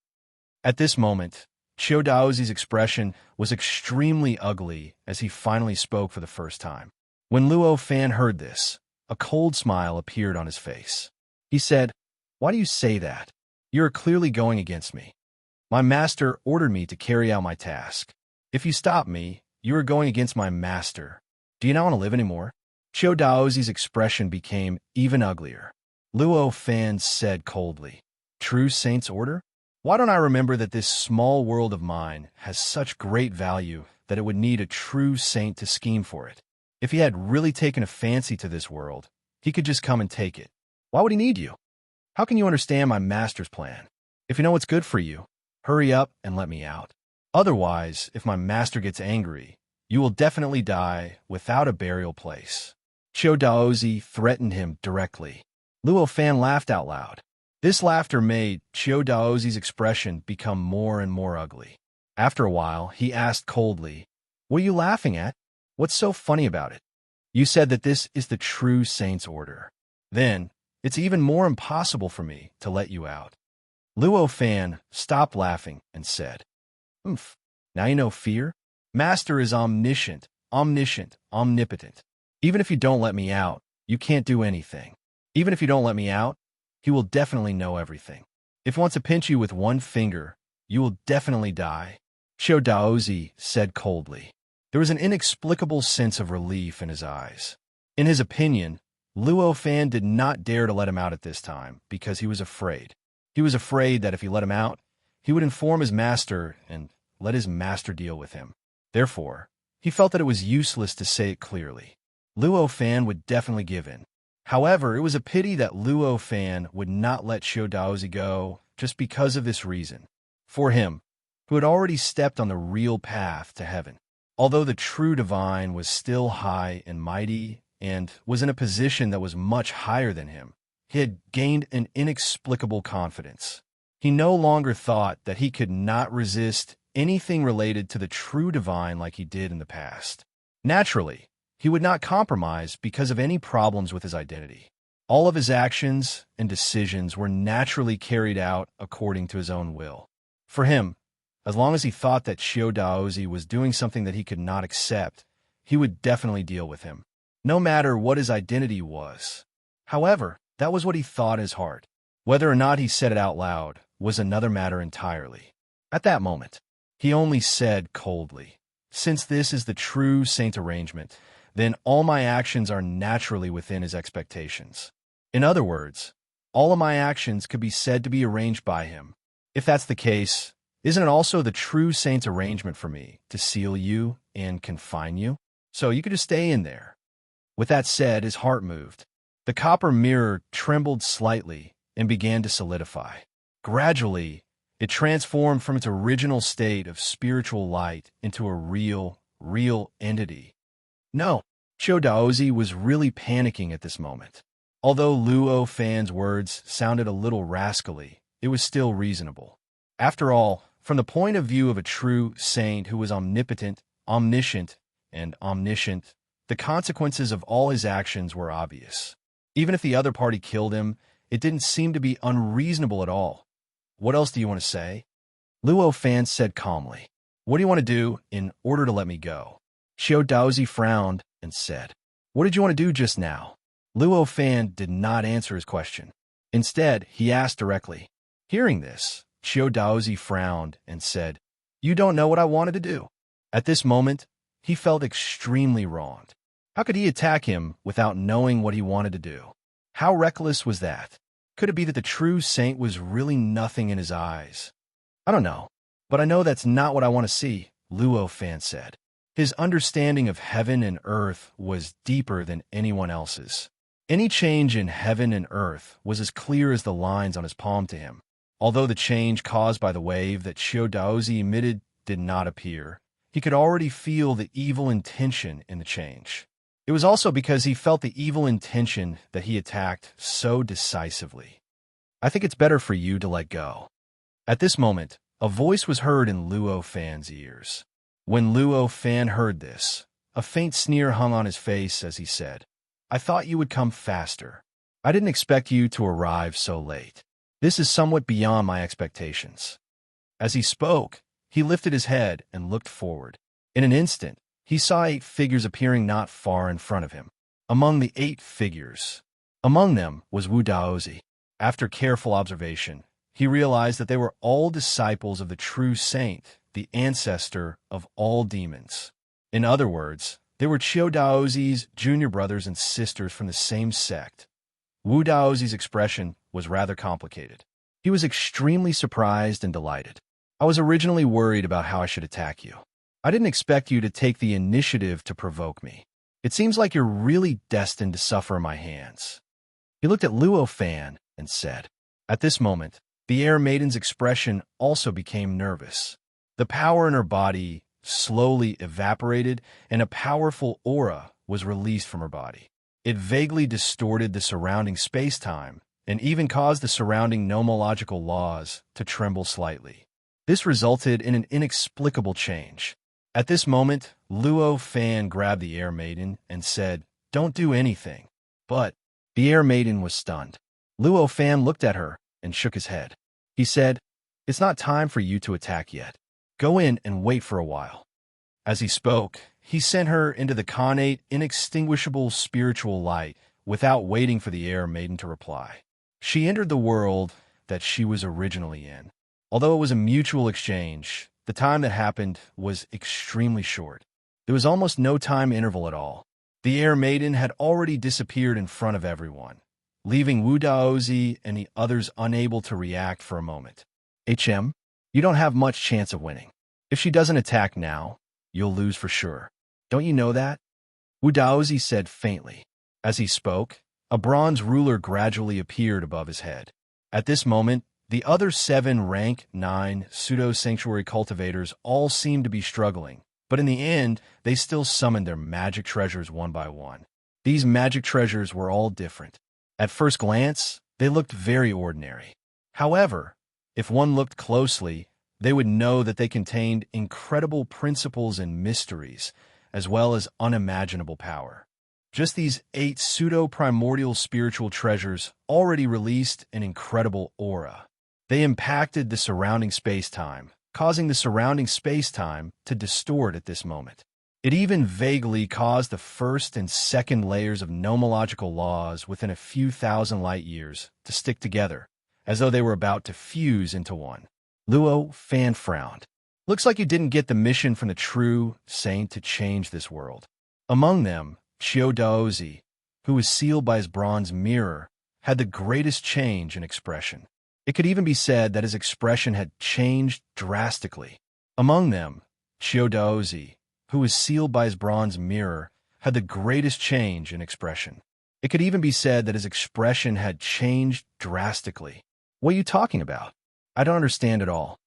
At this moment, Qiu Daozi's expression was extremely ugly as he finally spoke for the first time. When Luo Fan heard this, a cold smile appeared on his face. He said, "Why do you say that? You are clearly going against me. My master ordered me to carry out my task. If you stop me, you are going against my master. Do you not want to live anymore?" Qiu Daozi's expression became even uglier. Luo Fan said coldly, "True Saint's order? Why don't I remember that this small world of mine has such great value that it would need a true saint to scheme for it? If he had really taken a fancy to this world, he could just come and take it. Why would he need you? How can you understand my master's plan? If you know what's good for you, hurry up and let me out. Otherwise, if my master gets angry, you will definitely die without a burial place." Qiu Daozi threatened him directly. Luo Fan laughed out loud. This laughter made Qiu Daozi's expression become more and more ugly. After a while, he asked coldly, "What are you laughing at? What's so funny about it? You said that this is the true saint's order. Then, it's even more impossible for me to let you out." Luo Fan stopped laughing and said, "Oomph, now you know fear? Master is omniscient, omnipotent. Even if you don't let me out, you can't do anything. Even if you don't let me out, he will definitely know everything. If he wants to pinch you with one finger, you will definitely die." Qiu Daozi said coldly. There was an inexplicable sense of relief in his eyes. In his opinion, Luo Fan did not dare to let him out at this time because he was afraid. He was afraid that if he let him out, he would inform his master and let his master deal with him. Therefore, he felt that it was useless to say it clearly. Luo Fan would definitely give in. However, it was a pity that Luo Fan would not let Qiu Daozi go just because of this reason. For him, who had already stepped on the real path to heaven, although the true divine was still high and mighty and was in a position that was much higher than him, he had gained an inexplicable confidence. He no longer thought that he could not resist anything related to the true divine like he did in the past. Naturally, he would not compromise because of any problems with his identity. All of his actions and decisions were naturally carried out according to his own will. For him, as long as he thought that Qiu Daozi was doing something that he could not accept, he would definitely deal with him, no matter what his identity was. However, that was what he thought in his heart. Whether or not he said it out loud was another matter entirely. At that moment, he only said coldly, "Since this is the true saint arrangement, then all my actions are naturally within his expectations." In other words, all of my actions could be said to be arranged by him. If that's the case, isn't it also the true saint's arrangement for me to seal you and confine you? So you could just stay in there. With that said, his heart moved. The copper mirror trembled slightly and began to solidify. Gradually, it transformed from its original state of spiritual light into a real entity. No, Qiu Daozi was really panicking at this moment. Although Luo Fan's words sounded a little rascally, it was still reasonable. After all, from the point of view of a true saint who was omnipotent, omniscient, and omniscient, the consequences of all his actions were obvious. Even if the other party killed him, it didn't seem to be unreasonable at all. "What else do you want to say?" Luo Fan said calmly. "What do you want to do in order to let me go?" Qiu Daozi frowned and said, "What did you want to do just now?" Luo Fan did not answer his question. Instead, he asked directly. Hearing this, Qiu Daozi frowned and said, "You don't know what I wanted to do." At this moment, he felt extremely wronged. How could he attack him without knowing what he wanted to do? How reckless was that? Could it be that the true saint was really nothing in his eyes? "I don't know, but I know that's not what I want to see," Luo Fan said. His understanding of heaven and earth was deeper than anyone else's. Any change in heaven and earth was as clear as the lines on his palm to him. Although the change caused by the wave that Qiu Daozi emitted did not appear, he could already feel the evil intention in the change. It was also because he felt the evil intention that he attacked so decisively. "I think it's better for you to let go." At this moment, a voice was heard in Luo Fan's ears. When Luo Fan heard this, a faint sneer hung on his face as he said, "I thought you would come faster. I didn't expect you to arrive so late. This is somewhat beyond my expectations." As he spoke, he lifted his head and looked forward. In an instant, he saw 8 figures appearing not far in front of him. Among the 8 figures, among them was Wu Daozi. After careful observation, he realized that they were all disciples of the true saint, the ancestor of all demons. In other words, they were Qiu Daozi's junior brothers and sisters from the same sect. Wu Daozi's expression was rather complicated. He was extremely surprised and delighted. "I was originally worried about how I should attack you. I didn't expect you to take the initiative to provoke me. It seems like you're really destined to suffer in my hands." He looked at Luo Fan and said. At this moment, the Air Maiden's expression also became nervous. The power in her body slowly evaporated, and a powerful aura was released from her body. It vaguely distorted the surrounding space-time and even caused the surrounding nomological laws to tremble slightly. This resulted in an inexplicable change. At this moment, Luo Fan grabbed the Air Maiden and said, "Don't do anything." But the Air Maiden was stunned. Luo Fan looked at her and shook his head. He said, "It's not time for you to attack yet. Go in and wait for a while." As he spoke, he sent her into the connate, inextinguishable spiritual light without waiting for the Air Maiden to reply. She entered the world that she was originally in. Although it was a mutual exchange, the time that happened was extremely short. There was almost no time interval at all. The Air Maiden had already disappeared in front of everyone, leaving Wu Daozi and the others unable to react for a moment. "HM, you don't have much chance of winning. If she doesn't attack now, you'll lose for sure. Don't you know that?" Wu Daozi said faintly. As he spoke, a bronze ruler gradually appeared above his head. At this moment, the other 7 rank 9 pseudo-sanctuary cultivators all seemed to be struggling, but in the end, they still summoned their magic treasures one by one. These magic treasures were all different. At first glance, they looked very ordinary. However, if one looked closely, they would know that they contained incredible principles and mysteries, as well as unimaginable power. Just these 8 pseudo-primordial spiritual treasures already released an incredible aura. They impacted the surrounding space-time, causing the surrounding space-time to distort at this moment. It even vaguely caused the first and second layers of nomological laws within a few thousand light years to stick together, as though they were about to fuse into one. Luo Fan frowned. "Looks like you didn't get the mission from the true saint to change this world." Among them, Qiu Daozi, who was sealed by his bronze mirror, had the greatest change in expression. It could even be said that his expression had changed drastically. Among them, Qiu Daozi, who was sealed by his bronze mirror, had the greatest change in expression. It could even be said that his expression had changed drastically. "What are you talking about? I don't understand at all."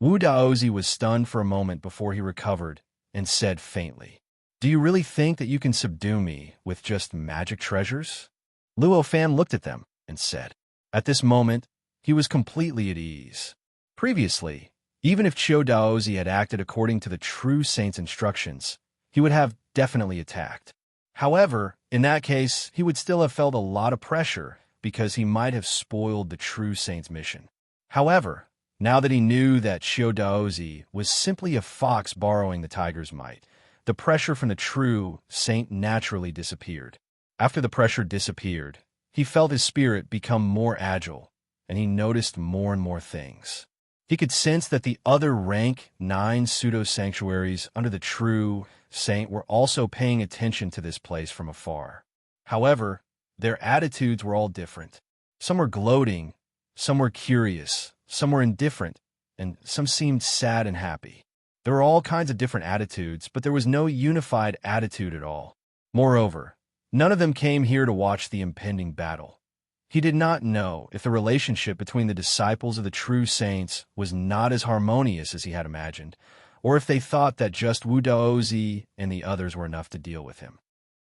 Wu Daozi was stunned for a moment before he recovered and said faintly, "Do you really think that you can subdue me with just magic treasures?" Luo Fan looked at them and said. At this moment, he was completely at ease. Previously, even if Qiu Daozi had acted according to the true saint's instructions, he would have definitely attacked. However, in that case, he would still have felt a lot of pressure because he might have spoiled the true saint's mission. However, now that he knew that Qiu Daozi was simply a fox borrowing the tiger's might, the pressure from the true saint naturally disappeared. After the pressure disappeared, he felt his spirit become more agile, and he noticed more and more things. He could sense that the other rank 9 pseudo-sanctuaries under the true saint were also paying attention to this place from afar. However, their attitudes were all different. Some were gloating, some were curious, some were indifferent, and some seemed sad and happy. There were all kinds of different attitudes, but there was no unified attitude at all. Moreover, none of them came here to watch the impending battle. He did not know if the relationship between the disciples of the true saints was not as harmonious as he had imagined, or if they thought that just Wu Daozi and the others were enough to deal with him.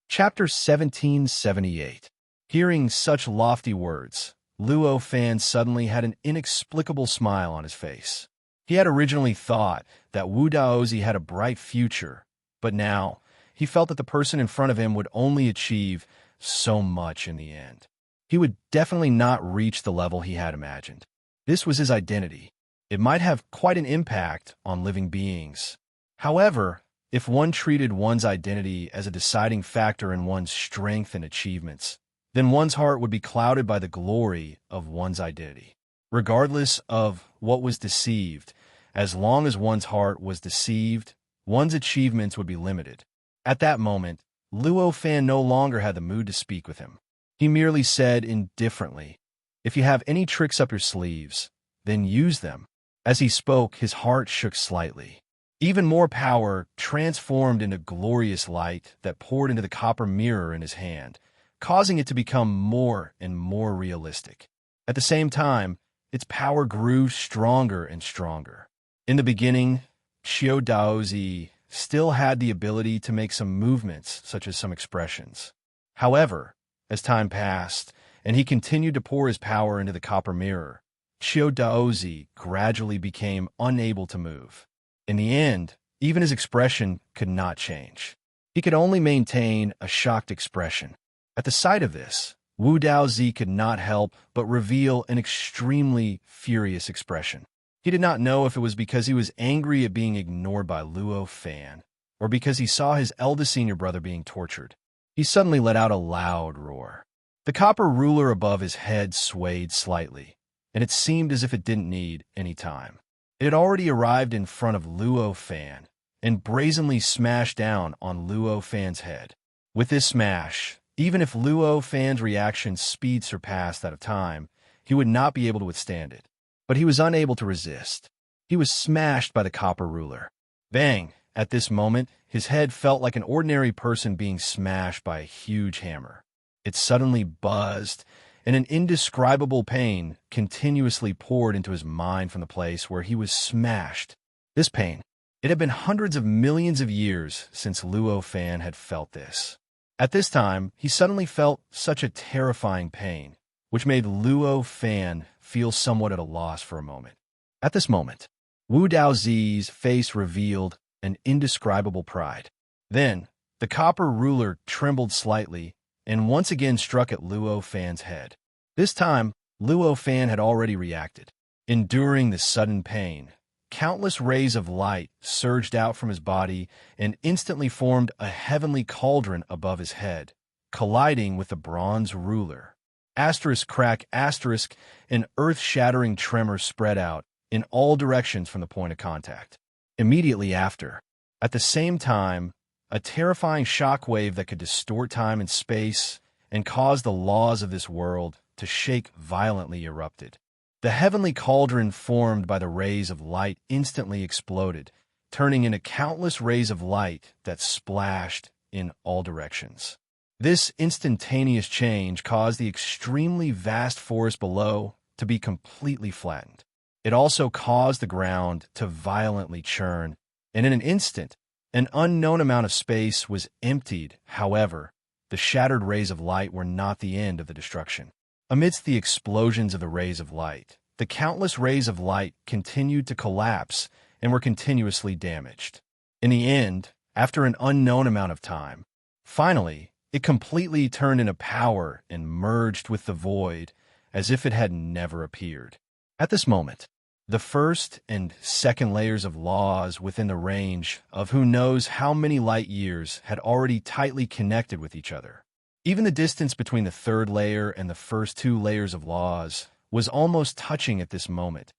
Chapter 1778. Hearing such lofty words, Luo Fan suddenly had an inexplicable smile on his face. He had originally thought that Wu Daozi had a bright future, but now he felt that the person in front of him would only achieve so much in the end. He would definitely not reach the level he had imagined. This was his identity. It might have quite an impact on living beings. However, if one treated one's identity as a deciding factor in one's strength and achievements, then one's heart would be clouded by the glory of one's identity. Regardless of what was deceived, as long as one's heart was deceived, one's achievements would be limited. At that moment, Luo Fan no longer had the mood to speak with him. He merely said indifferently, "If you have any tricks up your sleeves, then use them." As he spoke, his heart shook slightly. Even more power transformed into glorious light that poured into the copper mirror in his hand, causing it to become more and more realistic. At the same time, its power grew stronger and stronger. In the beginning, Qiu Daozi still had the ability to make some movements, such as some expressions. However, as time passed, and he continued to pour his power into the copper mirror, Qiu Daozi gradually became unable to move. In the end, even his expression could not change. He could only maintain a shocked expression. At the sight of this, Wu Daozi could not help but reveal an extremely furious expression. He did not know if it was because he was angry at being ignored by Luo Fan, or because he saw his eldest senior brother being tortured. He suddenly let out a loud roar. The copper ruler above his head swayed slightly, and it seemed as if it didn't need any time. It had already arrived in front of Luo Fan and brazenly smashed down on Luo Fan's head. With this smash, even if Luo Fan's reaction speed surpassed that of time, he would not be able to withstand it. But he was unable to resist. He was smashed by the copper ruler. Bang! At this moment, his head felt like an ordinary person being smashed by a huge hammer. It suddenly buzzed, and an indescribable pain continuously poured into his mind from the place where he was smashed. This pain, it had been hundreds of millions of years since Luo Fan had felt this. At this time, he suddenly felt such a terrifying pain, which made Luo Fan feel somewhat at a loss for a moment. At this moment, Wu Daozi's face revealed an indescribable pride. Then, the copper ruler trembled slightly and once again struck at Luo Fan's head. This time, Luo Fan had already reacted. Enduring the sudden pain, countless rays of light surged out from his body and instantly formed a heavenly cauldron above his head, colliding with the bronze ruler. Asterisk crack asterisk, an earth-shattering tremor spread out in all directions from the point of contact. Immediately after, at the same time, a terrifying shockwave that could distort time and space and cause the laws of this world to shake violently erupted. The heavenly cauldron formed by the rays of light instantly exploded, turning into countless rays of light that splashed in all directions. This instantaneous change caused the extremely vast forest below to be completely flattened. It also caused the ground to violently churn, and in an instant, an unknown amount of space was emptied. However, the shattered rays of light were not the end of the destruction. Amidst the explosions of the rays of light, the countless rays of light continued to collapse and were continuously damaged. In the end, after an unknown amount of time, finally, it completely turned into power and merged with the void as if it had never appeared. At this moment, the first and second layers of laws within the range of who knows how many light years had already tightly connected with each other. Even the distance between the third layer and the first two layers of laws was almost touching at this moment.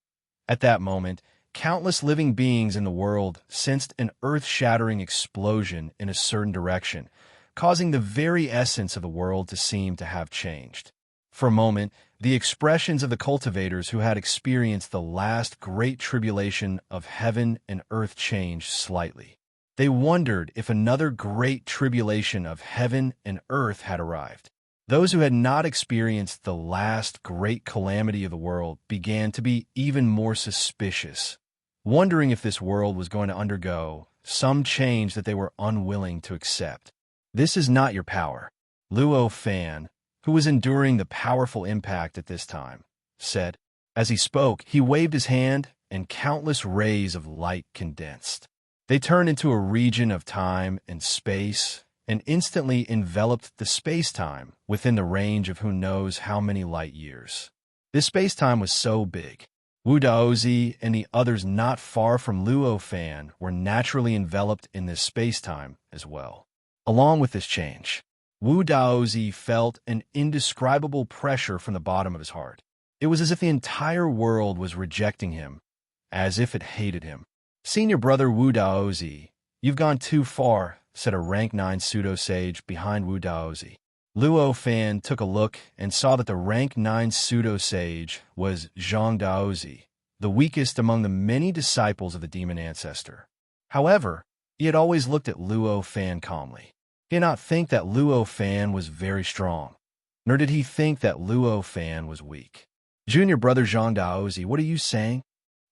At that moment, countless living beings in the world sensed an earth-shattering explosion in a certain direction, causing the very essence of the world to seem to have changed. For a moment, the expressions of the cultivators who had experienced the last great tribulation of heaven and earth changed slightly. They wondered if another great tribulation of heaven and earth had arrived. Those who had not experienced the last great calamity of the world began to be even more suspicious, wondering if this world was going to undergo some change that they were unwilling to accept. This is not your power, Luo Fan, who was enduring the powerful impact at this time, said. As he spoke, he waved his hand, and countless rays of light condensed. They turned into a region of time and space, and instantly enveloped the space-time within the range of who knows how many light years. This space-time was so big. Wu Daozi and the others not far from Luo Fan were naturally enveloped in this space-time as well. Along with this change, Wu Daozi felt an indescribable pressure from the bottom of his heart. It was as if the entire world was rejecting him, as if it hated him. Senior brother Wu Daozi, you've gone too far, said a rank 9 pseudo-sage behind Wu Daozi. Luo Fan took a look and saw that the rank 9 pseudo-sage was Zhang Daozi, the weakest among the many disciples of the demon ancestor. However, he had always looked at Luo Fan calmly. He did not think that Luo Fan was very strong, nor did he think that Luo Fan was weak. Junior brother Zhang Daozi, what are you saying?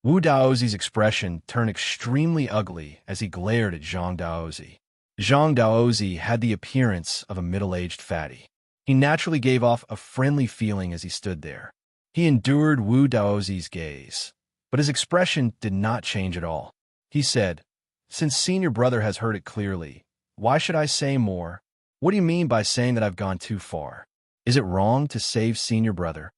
Wu Daozi's expression turned extremely ugly as he glared at Zhang Daozi. Zhang Daozi had the appearance of a middle-aged fatty. He naturally gave off a friendly feeling as he stood there. He endured Wu Daozi's gaze, but his expression did not change at all. He said, "Since senior brother has heard it clearly, why should I say more? What do you mean by saying that I've gone too far? Is it wrong to save senior brother?"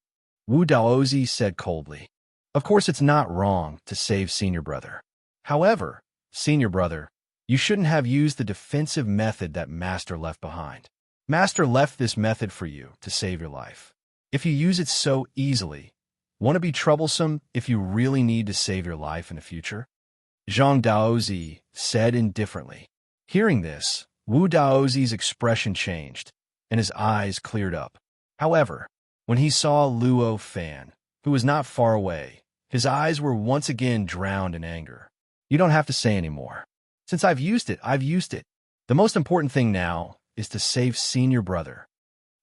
Wu Daozi said coldly, "Of course it's not wrong to save senior brother. However, senior brother, you shouldn't have used the defensive method that Master left behind. Master left this method for you to save your life. If you use it so easily, won't it be troublesome if you really need to save your life in the future?" Zhang Daozi said indifferently. Hearing this, Wu Daozi's expression changed, and his eyes cleared up. However, when he saw Luo Fan, who was not far away, his eyes were once again drowned in anger. "You don't have to say any more. Since I've used it, I've used it. The most important thing now is to save senior brother."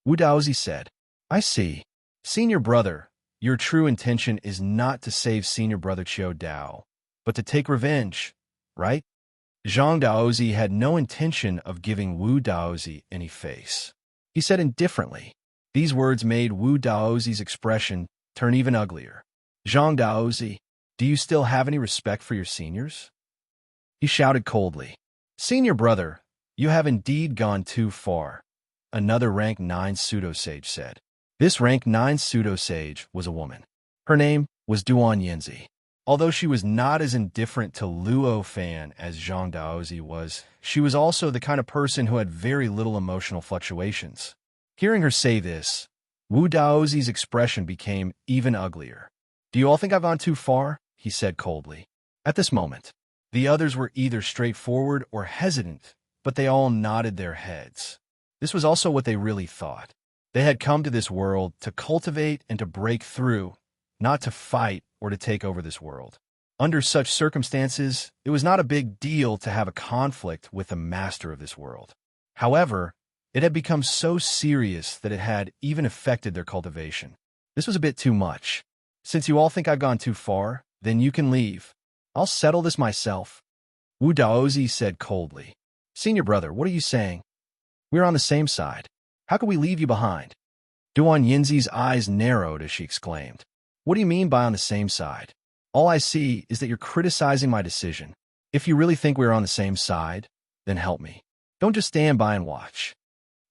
Wu Daozi said, "I see. Senior brother, your true intention is not to save senior brother Qiu Dao, but to take revenge, right?" Zhang Daozi had no intention of giving Wu Daozi any face. He said indifferently. These words made Wu Daozi's expression turn even uglier. "Zhang Daozi, do you still have any respect for your seniors?" He shouted coldly. "Senior brother, you have indeed gone too far," another rank 9 pseudo-sage said. This rank 9 pseudo-sage was a woman. Her name was Duan Yanzi. Although she was not as indifferent to Luo Fan as Zhang Daozi was, she was also the kind of person who had very little emotional fluctuations. Hearing her say this, Wu Daozi's expression became even uglier. "Do you all think I've gone too far?" he said coldly. At this moment, the others were either straightforward or hesitant, but they all nodded their heads. This was also what they really thought. They had come to this world to cultivate and to break through, not to fight or to take over this world. Under such circumstances, it was not a big deal to have a conflict with the master of this world. However, it had become so serious that it had even affected their cultivation. This was a bit too much. "Since you all think I've gone too far, then you can leave. I'll settle this myself," Wu Daozi said coldly. "Senior brother, what are you saying? We're on the same side. How could we leave you behind?" Duan Yinzi's eyes narrowed as she exclaimed, "What do you mean by on the same side? All I see is that you're criticizing my decision. If you really think we're on the same side, then help me. Don't just stand by and watch,"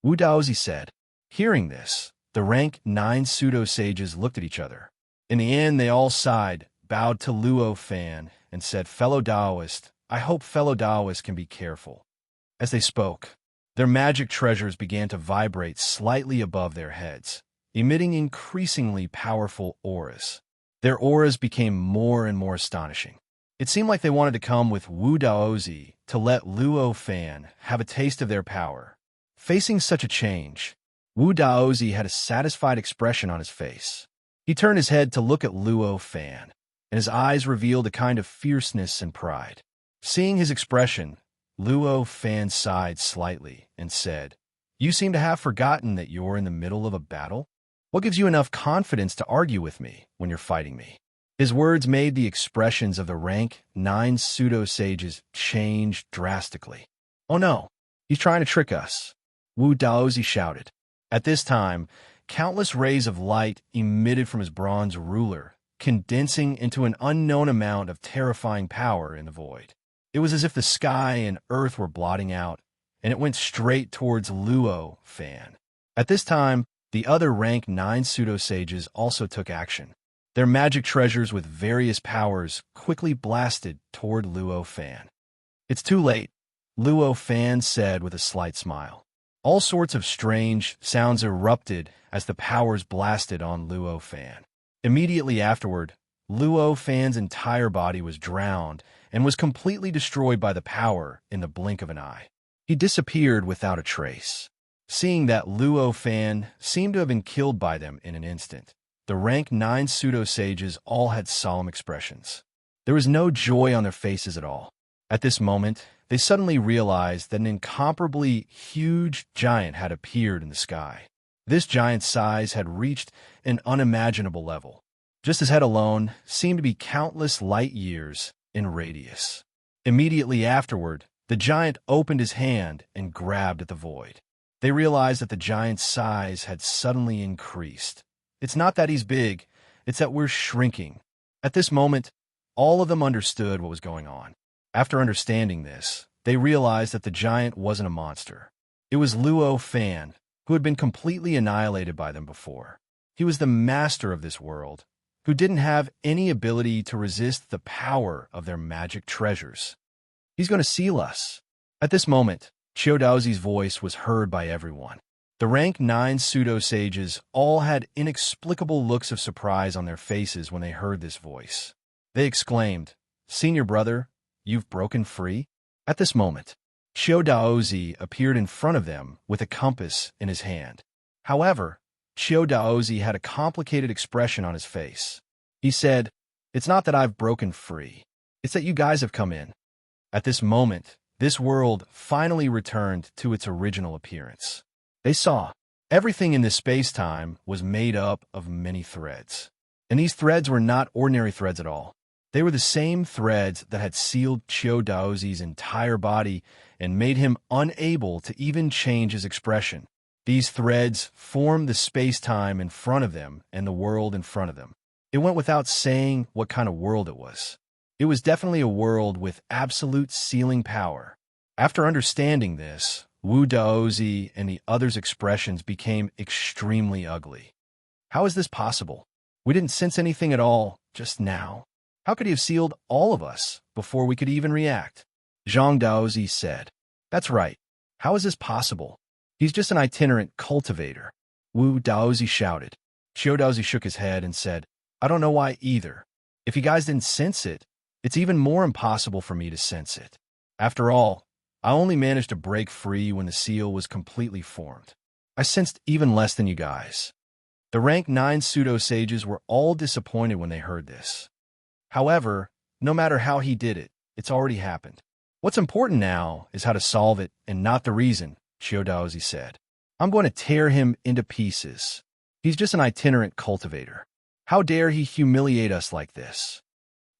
Wu Daozi said. Hearing this, the rank 9 pseudo-sages looked at each other. In the end, they all sighed, bowed to Luo Fan, and said, "Fellow Daoist, I hope fellow Daoists can be careful." As they spoke, their magic treasures began to vibrate slightly above their heads, emitting increasingly powerful auras. Their auras became more and more astonishing. It seemed like they wanted to come with Wu Daozi to let Luo Fan have a taste of their power. Facing such a change, Wu Daozi had a satisfied expression on his face. He turned his head to look at Luo Fan, and his eyes revealed a kind of fierceness and pride. Seeing his expression, Luo Fan sighed slightly and said, "You seem to have forgotten that you're in the middle of a battle? What gives you enough confidence to argue with me when you're fighting me?" His words made the expressions of the rank 9 pseudo-sages change drastically. "Oh no, he's trying to trick us," Wu Daozi shouted. At this time, countless rays of light emitted from his bronze ruler, condensing into an unknown amount of terrifying power in the void. It was as if the sky and earth were blotting out, and it went straight towards Luo Fan. At this time, the other rank 9 pseudo-sages also took action. Their magic treasures with various powers quickly blasted toward Luo Fan. "It's too late," Luo Fan said with a slight smile. All sorts of strange sounds erupted as the powers blasted on Luo Fan. Immediately afterward, Luo Fan's entire body was drowned and was completely destroyed by the power in the blink of an eye. He disappeared without a trace. Seeing that Luo Fan seemed to have been killed by them in an instant, the rank 9 pseudo-sages all had solemn expressions. There was no joy on their faces at all. At this moment, they suddenly realized that an incomparably huge giant had appeared in the sky. This giant's size had reached an unimaginable level. Just his head alone seemed to be countless light years in radius. Immediately afterward, the giant opened his hand and grabbed at the void. They realized that the giant's size had suddenly increased. It's not that he's big, it's that we're shrinking. At this moment, all of them understood what was going on. After understanding this, they realized that the giant wasn't a monster. It was Luo Fan, who had been completely annihilated by them before. He was the master of this world, who didn't have any ability to resist the power of their magic treasures. He's going to seal us. At this moment, Chiodaozi's voice was heard by everyone. The rank 9 pseudo-sages all had inexplicable looks of surprise on their faces when they heard this voice. They exclaimed, "Senior brother, you've broken free?" At this moment, Chiodaozi appeared in front of them with a compass in his hand. However, Chiodaozi had a complicated expression on his face. He said, "It's not that I've broken free. It's that you guys have come in." At this moment, this world finally returned to its original appearance. They saw everything in this space-time was made up of many threads. And these threads were not ordinary threads at all. They were the same threads that had sealed Chiodaozi's entire body and made him unable to even change his expression. These threads formed the space-time in front of them and the world in front of them. It went without saying what kind of world it was. It was definitely a world with absolute sealing power. After understanding this, Wu Daozi and the others' expressions became extremely ugly. How is this possible? We didn't sense anything at all just now. How could he have sealed all of us before we could even react? Zhang Daozi said, "That's right. How is this possible? He's just an itinerant cultivator." Wu Daozi shouted. Xiao Daozi shook his head and said, "I don't know why either. If you guys didn't sense it, it's even more impossible for me to sense it. After all, I only managed to break free when the seal was completely formed. I sensed even less than you guys." The rank 9 pseudo-sages were all disappointed when they heard this. However, no matter how he did it, it's already happened. What's important now is how to solve it and not the reason, Xiao Daozi said. "I'm going to tear him into pieces. He's just an itinerant cultivator. How dare he humiliate us like this?"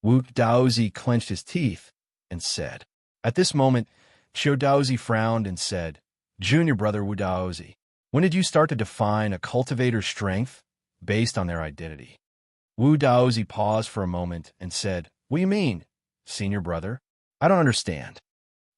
Wu Daozi clenched his teeth and said. At this moment, Xiao Daozi frowned and said, "Junior brother Wu Daozi, when did you start to define a cultivator's strength based on their identity?" Wu Daozi paused for a moment and said, "What do you mean, senior brother? I don't understand."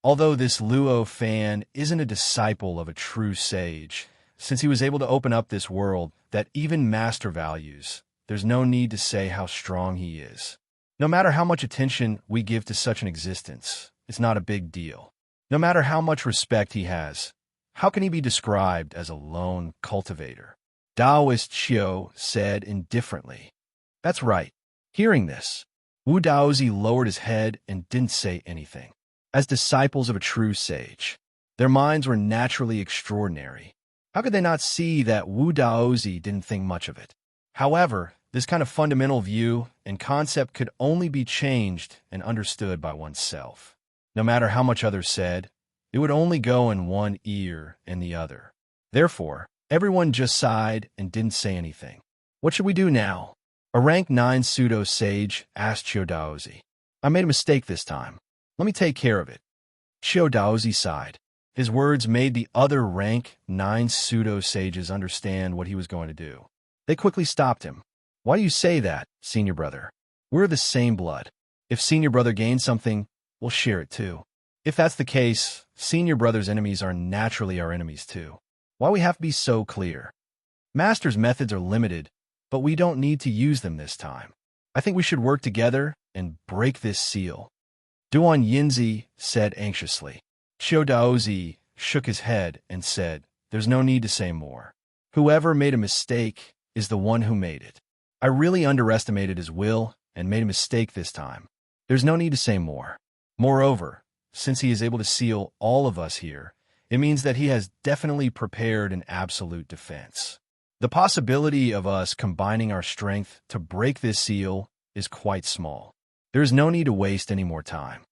Although this Luo Fan isn't a disciple of a true sage, since he was able to open up this world that even master values, there's no need to say how strong he is. No matter how much attention we give to such an existence, it's not a big deal. No matter how much respect he has, how can he be described as a lone cultivator? Daoist Xiao said indifferently. That's right. Hearing this, Wu Daozi lowered his head and didn't say anything. As disciples of a true sage, their minds were naturally extraordinary. How could they not see that Wu Daozi didn't think much of it? However, this kind of fundamental view and concept could only be changed and understood by oneself. No matter how much others said, it would only go in one ear and the other. Therefore, everyone just sighed and didn't say anything. "What should we do now?" A rank 9 pseudo-sage asked Xiao Daozi. "I made a mistake this time. Let me take care of it." Xiao Daozi sighed. His words made the other rank 9 pseudo-sages understand what he was going to do. They quickly stopped him. "Why do you say that, senior brother? We're the same blood. If senior brother gains something, we'll share it too. If that's the case, senior brother's enemies are naturally our enemies too. Why we have to be so clear? Master's methods are limited, but we don't need to use them this time. I think we should work together and break this seal." Duan Yinzi said anxiously. Xiao Daozi shook his head and said, "There's no need to say more. Whoever made a mistake is the one who made it. I really underestimated his will and made a mistake this time. There's no need to say more. Moreover, since he is able to seal all of us here, it means that he has definitely prepared an absolute defense. The possibility of us combining our strength to break this seal is quite small. There is no need to waste any more time."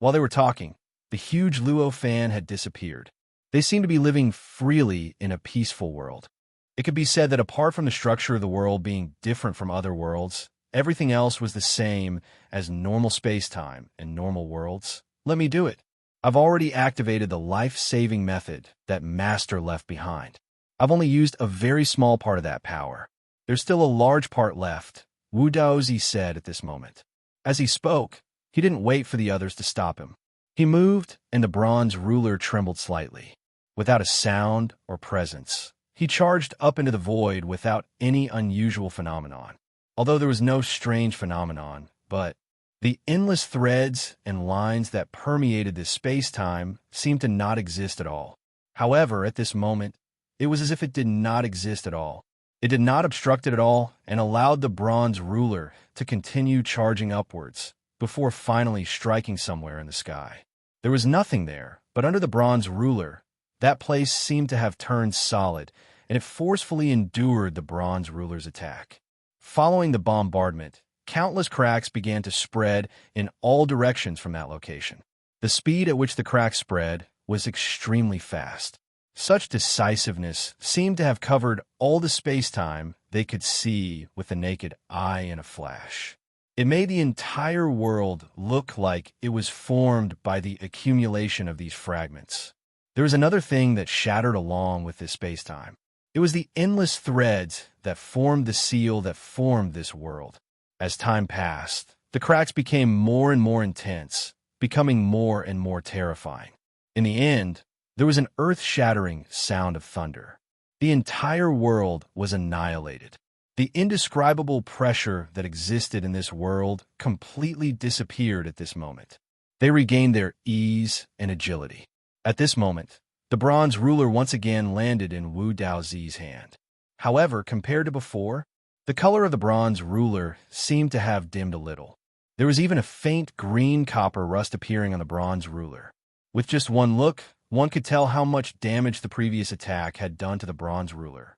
While they were talking, the huge Luo Fan had disappeared. They seemed to be living freely in a peaceful world. It could be said that apart from the structure of the world being different from other worlds, everything else was the same as normal space-time and normal worlds. "Let me do it." I've already activated the life-saving method that Master left behind. I've only used a very small part of that power. There's still a large part left, Wu Daozi said at this moment. As he spoke, he didn't wait for the others to stop him. He moved, and the bronze ruler trembled slightly. Without a sound or presence, he charged up into the void without any unusual phenomenon. Although there was no strange phenomenon, but the endless threads and lines that permeated this space-time seemed to not exist at all. However, at this moment, it was as if it did not exist at all. It did not obstruct it at all and allowed the bronze ruler to continue charging upwards before finally striking somewhere in the sky. There was nothing there, but under the bronze ruler, that place seemed to have turned solid, and it forcefully endured the bronze ruler's attack. Following the bombardment, countless cracks began to spread in all directions from that location. The speed at which the cracks spread was extremely fast. Such decisiveness seemed to have covered all the space-time they could see with the naked eye in a flash. It made the entire world look like it was formed by the accumulation of these fragments. There was another thing that shattered along with this space-time. It was the endless threads that formed the seal that formed this world. As time passed, the cracks became more and more intense, becoming more and more terrifying. In the end, there was an earth-shattering sound of thunder. The entire world was annihilated. The indescribable pressure that existed in this world completely disappeared at this moment. They regained their ease and agility. At this moment, the bronze ruler once again landed in Wu Daozi's hand. However, compared to before, the color of the bronze ruler seemed to have dimmed a little. There was even a faint green copper rust appearing on the bronze ruler. With just one look, one could tell how much damage the previous attack had done to the bronze ruler.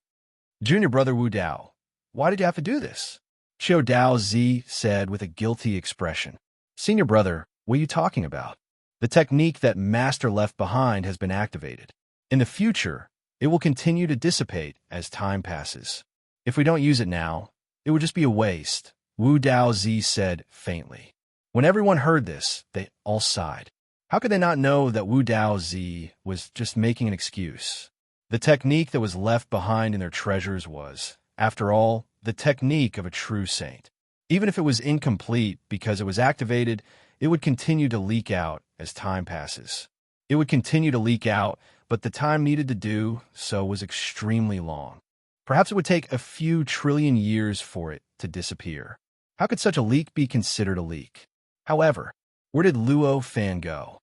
Junior brother Wu Dao, why did you have to do this? Xiao Daozi said with a guilty expression. Senior brother, what are you talking about? The technique that Master left behind has been activated. In the future, it will continue to dissipate as time passes. If we don't use it now, it would just be a waste, Wu Daozi said faintly. When everyone heard this, they all sighed. How could they not know that Wu Daozi was just making an excuse? The technique that was left behind in their treasures was, after all, the technique of a true saint. Even if it was incomplete because it was activated, it would continue to leak out as time passes. It would continue to leak out, but the time needed to do so was extremely long. Perhaps it would take a few trillion years for it to disappear. How could such a leak be considered a leak? However, where did Luo Fan go?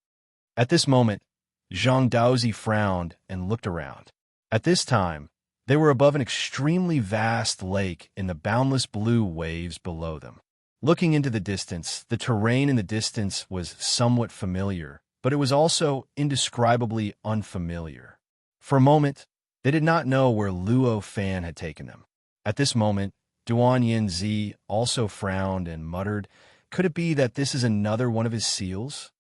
At this moment, Zhang Daozi frowned and looked around. At this time, they were above an extremely vast lake in the boundless blue waves below them. Looking into the distance, the terrain in the distance was somewhat familiar, but it was also indescribably unfamiliar. For a moment, they did not know where Luo Fan had taken them. At this moment, Duan Yinzi also frowned and muttered, "Could it be that this is another one of his seals?"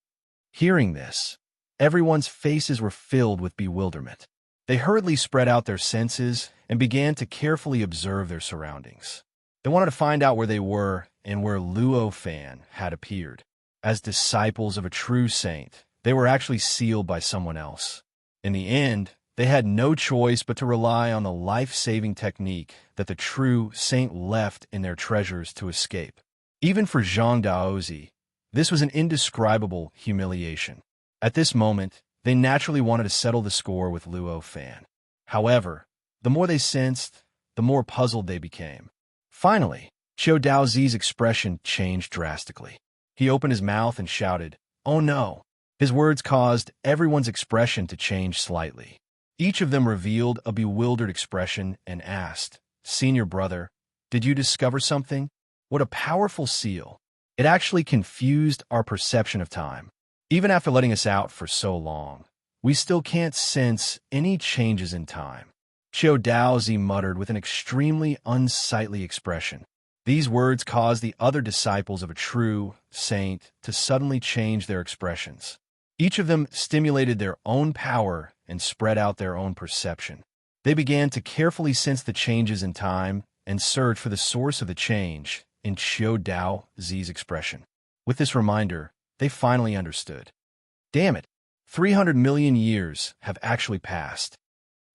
Hearing this, everyone's faces were filled with bewilderment. They hurriedly spread out their senses and began to carefully observe their surroundings. They wanted to find out where they were and where Luo Fan had appeared. As disciples of a true saint, they were actually sealed by someone else. In the end, they had no choice but to rely on the life-saving technique that the true saint left in their treasures to escape. Even for Zhang Daozi, this was an indescribable humiliation. At this moment, they naturally wanted to settle the score with Luo Fan. However, the more they sensed, the more puzzled they became. Finally, Xiao Daozi's expression changed drastically. He opened his mouth and shouted, "Oh no!" His words caused everyone's expression to change slightly. Each of them revealed a bewildered expression and asked, "Senior brother, did you discover something? What a powerful seal! It actually confused our perception of time. Even after letting us out for so long, we still can't sense any changes in time." Xiao Daozi muttered with an extremely unsightly expression. These words caused the other disciples of a true saint to suddenly change their expressions. Each of them stimulated their own power and spread out their own perception. They began to carefully sense the changes in time and search for the source of the change in Xiao Daozi's expression. With this reminder, they finally understood. Damn it, 300 million years have actually passed.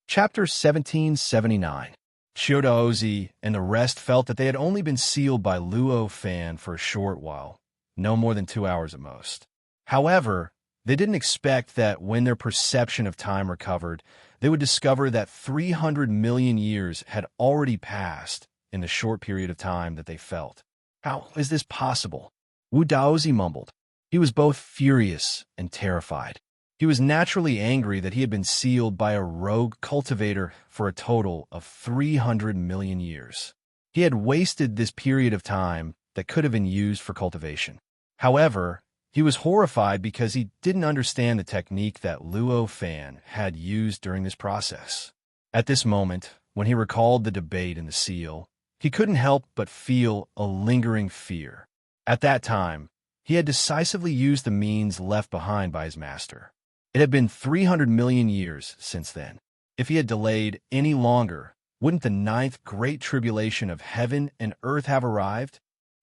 Chapter 1779. Chiodaozi and the rest felt that they had only been sealed by Luo Fan for a short while, no more than 2 hours at most. However, they didn't expect that when their perception of time recovered, they would discover that 300 million years had already passed in the short period of time that they felt. How is this possible? Wu Daozi mumbled. He was both furious and terrified. He was naturally angry that he had been sealed by a rogue cultivator for a total of 300 million years. He had wasted this period of time that could have been used for cultivation. However, he was horrified because he didn't understand the technique that Luo Fan had used during this process. At this moment, when he recalled the debate in the seal, he couldn't help but feel a lingering fear. At that time, he had decisively used the means left behind by his master. It had been 300 million years since then. If he had delayed any longer, wouldn't the ninth great tribulation of heaven and earth have arrived?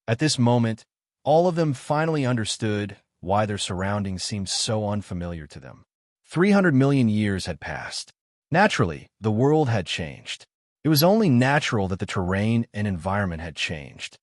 At this moment, all of them finally understood why their surroundings seemed so unfamiliar to them. 300 million years had passed. Naturally, the world had changed. It was only natural that the terrain and environment had changed.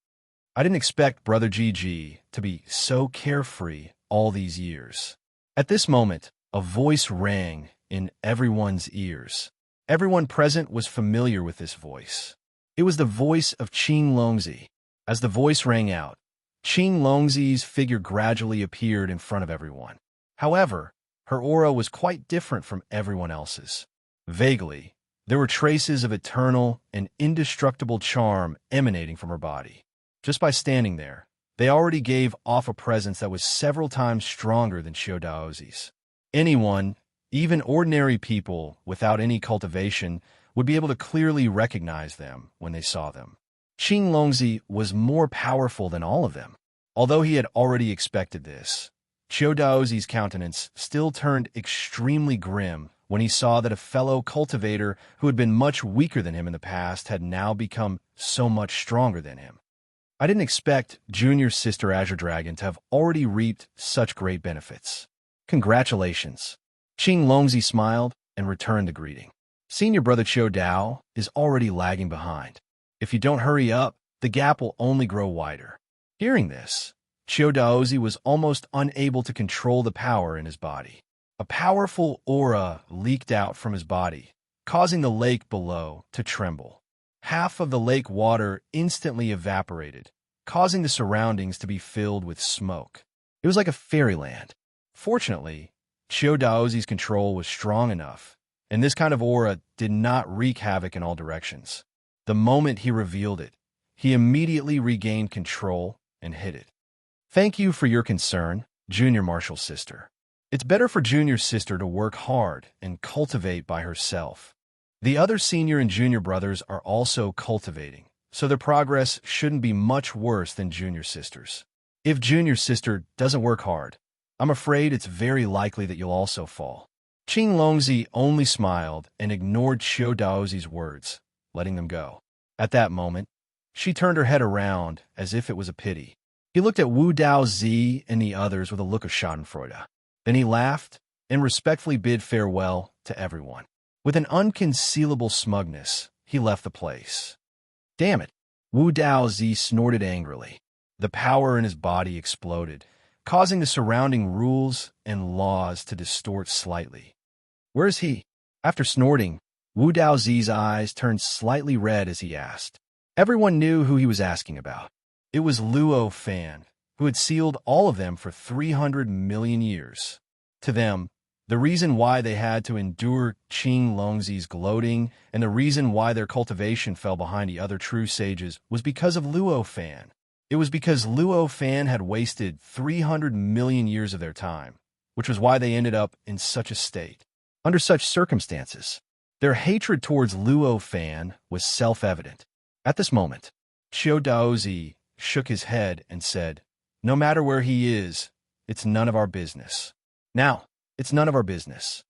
I didn't expect Brother GG to be so carefree all these years. At this moment, a voice rang in everyone's ears. Everyone present was familiar with this voice. It was the voice of Qing Longzi. As the voice rang out, Qing Longzi's figure gradually appeared in front of everyone. However, her aura was quite different from everyone else's. Vaguely, there were traces of eternal and indestructible charm emanating from her body. Just by standing there, they already gave off a presence that was several times stronger than Chiodaozi's. Anyone, even ordinary people without any cultivation, would be able to clearly recognize them when they saw them. Qing Longzi was more powerful than all of them. Although he had already expected this, Chiodaozi's countenance still turned extremely grim when he saw that a fellow cultivator who had been much weaker than him in the past had now become so much stronger than him. I didn't expect Junior Sister Azure Dragon to have already reaped such great benefits. Congratulations. Qing Longzi smiled and returned the greeting. Senior Brother Qiu Dao is already lagging behind. If you don't hurry up, the gap will only grow wider. Hearing this, Qiu Daozi was almost unable to control the power in his body. A powerful aura leaked out from his body, causing the lake below to tremble. Half of the lake water instantly evaporated, causing the surroundings to be filled with smoke. It was like a fairyland. Fortunately, Qiu Daozi's control was strong enough, and this kind of aura did not wreak havoc in all directions. The moment he revealed it, he immediately regained control and hid it. Thank you for your concern, Junior Martial Sister. It's better for Junior Sister to work hard and cultivate by herself. The other senior and junior brothers are also cultivating, so their progress shouldn't be much worse than Junior Sister's. If Junior Sister doesn't work hard, I'm afraid it's very likely that you'll also fall. Qing Longzi only smiled and ignored Qiu Daozi's words, letting them go. At that moment, she turned her head around as if it was a pity. He looked at Wu Daozi and the others with a look of schadenfreude. Then he laughed and respectfully bid farewell to everyone. With an unconcealable smugness, he left the place. Damn it! Wu Daozi snorted angrily. The power in his body exploded, causing the surrounding rules and laws to distort slightly. Where is he? After snorting, Wu Daozi's eyes turned slightly red as he asked. Everyone knew who he was asking about. It was Luo Fan, who had sealed all of them for 300 million years. To them, the reason why they had to endure Qing Longzi's gloating and the reason why their cultivation fell behind the other true sages was because of Luo Fan. It was because Luo Fan had wasted 300 million years of their time, which was why they ended up in such a state. Under such circumstances, their hatred towards Luo Fan was self-evident. At this moment, Qiu Daozi shook his head and said, "No matter where he is, it's none of our business. Now, it's none of our business."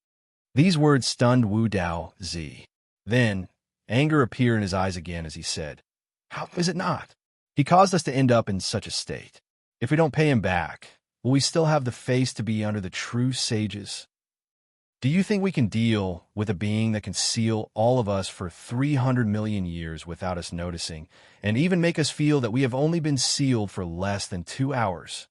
These words stunned Wu Daozi. Then, anger appeared in his eyes again as he said, "How is it not? He caused us to end up in such a state. If we don't pay him back, will we still have the face to be under the true sages?" Do you think we can deal with a being that can seal all of us for 300 million years without us noticing, and even make us feel that we have only been sealed for less than 2 hours?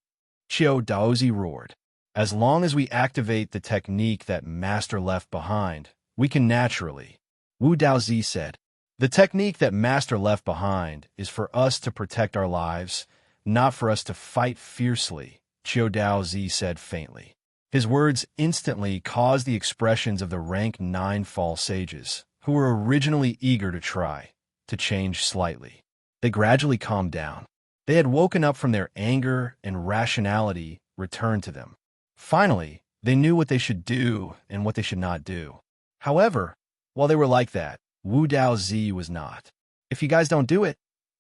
Qiu Daozi roared. As long as we activate the technique that Master left behind, we can naturally. Wu Daozi said. The technique that Master left behind is for us to protect our lives, not for us to fight fiercely, Qiu Daozi said faintly. His words instantly caused the expressions of the rank 9 false sages, who were originally eager to try, to change slightly. They gradually calmed down. They had woken up from their anger, and rationality returned to them. Finally, they knew what they should do and what they should not do. However, while they were like that, Wu Daozi was not. If you guys don't do it,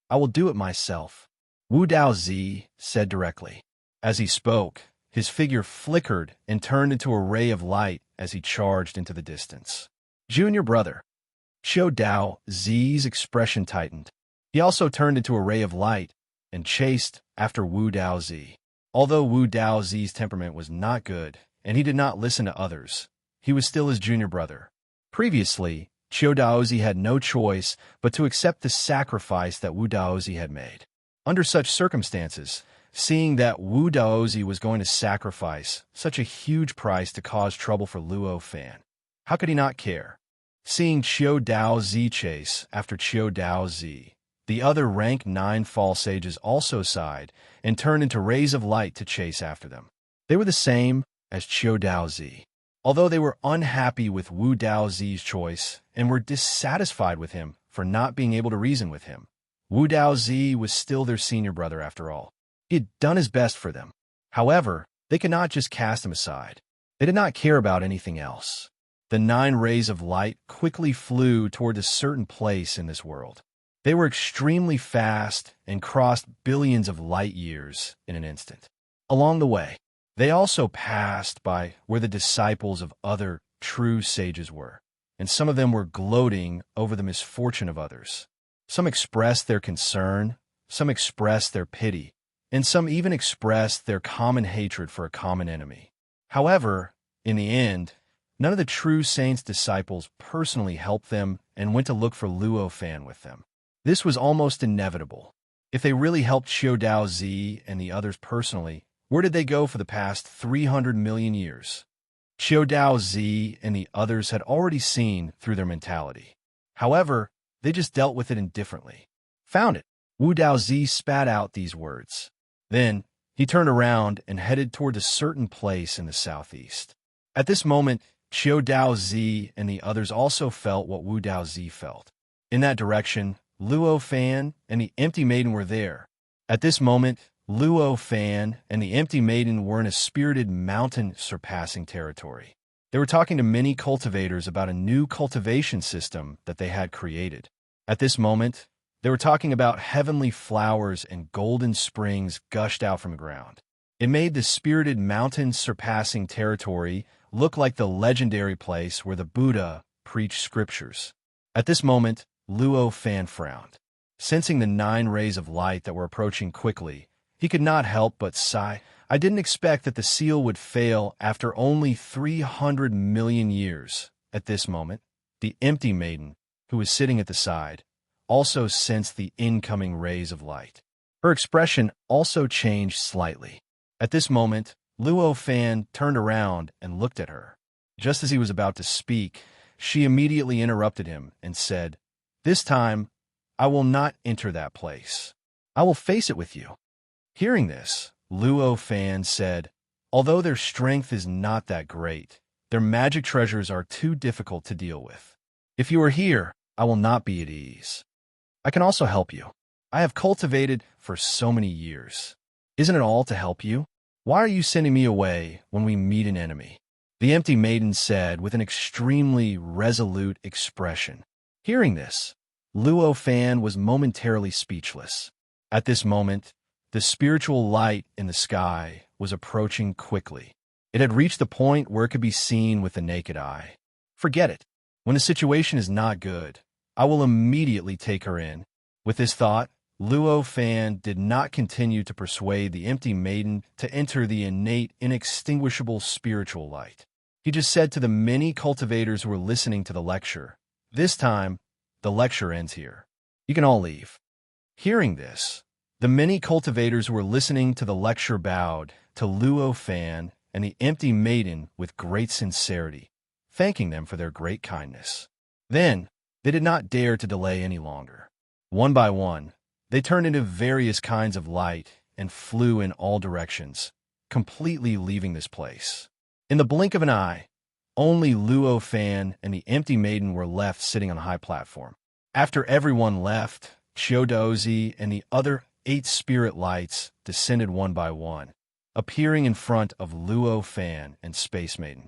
I will do it myself, Wu Daozi said directly. As he spoke, his figure flickered and turned into a ray of light as he charged into the distance. Junior brother. Qiu Daozi's expression tightened. He also turned into a ray of light and chased after Wu Daozi. Although Wu Daozi's temperament was not good, and he did not listen to others, he was still his junior brother. Previously, Qiu Daozi had no choice but to accept the sacrifice that Wu Daozi had made. Under such circumstances, seeing that Wu Daozi was going to sacrifice such a huge price to cause trouble for Luo Fan, how could he not care? Seeing Qiu Daozi chase after Qiu Daozi, the other rank 9 false sages also sighed and turned into rays of light to chase after them. They were the same as Qiu Daozi. Although they were unhappy with Wu Daozi's choice and were dissatisfied with him for not being able to reason with him, Wu Daozi was still their senior brother after all. He had done his best for them. However, they could not just cast him aside. They did not care about anything else. The 9 rays of light quickly flew toward a certain place in this world. They were extremely fast and crossed billions of light years in an instant. Along the way, they also passed by where the disciples of other true sages were, and some of them were gloating over the misfortune of others. Some expressed their concern, some expressed their pity, and some even expressed their common hatred for a common enemy. However, in the end, none of the true saints' disciples personally helped them and went to look for Luo Fan with them. This was almost inevitable. If they really helped Qiu Daozi and the others personally, where did they go for the past 300 million years? Qiu Daozi and the others had already seen through their mentality. However, they just dealt with it indifferently. Found it. Wu Daozi spat out these words. Then, he turned around and headed toward a certain place in the southeast. At this moment, Qiu Daozi and the others also felt what Wu Daozi felt. In that direction, Luo Fan and the Empty Maiden were there. At this moment, Luo Fan and the Empty Maiden were in a spirited mountain-surpassing territory. They were talking to many cultivators about a new cultivation system that they had created. At this moment, they were talking about heavenly flowers and golden springs gushed out from the ground. It made the spirited mountain-surpassing territory look like the legendary place where the Buddha preached scriptures. At this moment, Luo Fan frowned. Sensing the 9 rays of light that were approaching quickly, he could not help but sigh. I didn't expect that the seal would fail after only 300 million years. At this moment, the Empty Maiden, who was sitting at the side, also sensed the incoming rays of light. Her expression also changed slightly. At this moment, Luo Fan turned around and looked at her. Just as he was about to speak, she immediately interrupted him and said, "This time, I will not enter that place. I will face it with you." Hearing this, Luo Fan said, "Although their strength is not that great, their magic treasures are too difficult to deal with. If you are here, I will not be at ease. I can also help you. I have cultivated for so many years. Isn't it all to help you? Why are you sending me away when we meet an enemy?" The Empty Maiden said with an extremely resolute expression. Hearing this, Luo Fan was momentarily speechless. At this moment, the spiritual light in the sky was approaching quickly. It had reached the point where it could be seen with the naked eye. Forget it. When the situation is not good, I will immediately take her in. With this thought, Luo Fan did not continue to persuade the Empty Maiden to enter the innate, inextinguishable spiritual light. He just said to the many cultivators who were listening to the lecture, "This time, the lecture ends here. You can all leave." Hearing this, the many cultivators who were listening to the lecture bowed to Luo Fan and the empty maiden with great sincerity, thanking them for their great kindness. Then, they did not dare to delay any longer. One by one, they turned into various kinds of light and flew in all directions, completely leaving this place. In the blink of an eye, only Luo Fan and the empty maiden were left sitting on a high platform. After everyone left, Chiodaozi and the other 8 spirit lights descended one by one, appearing in front of Luo Fan and Space Maiden.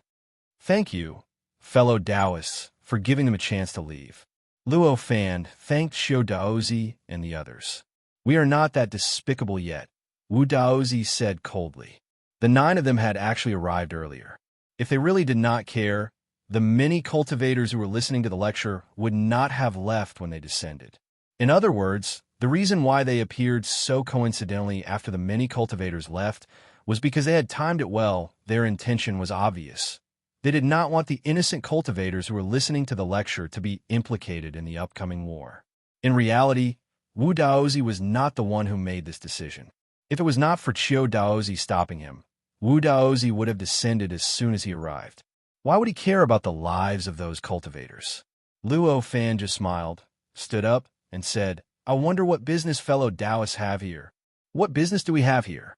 "Thank you, fellow Taoists, for giving them a chance to leave." Luo Fan thanked Chiodaozi and the others. "We are not that despicable yet," Wu Daozi said coldly. The 9 of them had actually arrived earlier. If they really did not care, the many cultivators who were listening to the lecture would not have left when they descended. In other words, the reason why they appeared so coincidentally after the many cultivators left was because they had timed it well. Their intention was obvious. They did not want the innocent cultivators who were listening to the lecture to be implicated in the upcoming war. In reality, Wu Daozi was not the one who made this decision. If it was not for Chiu Daozi stopping him, Wu Daozi would have descended as soon as he arrived. Why would he care about the lives of those cultivators? Luo Fan just smiled, stood up, and said, "I wonder what business fellow Taoists have here. What business do we have here?"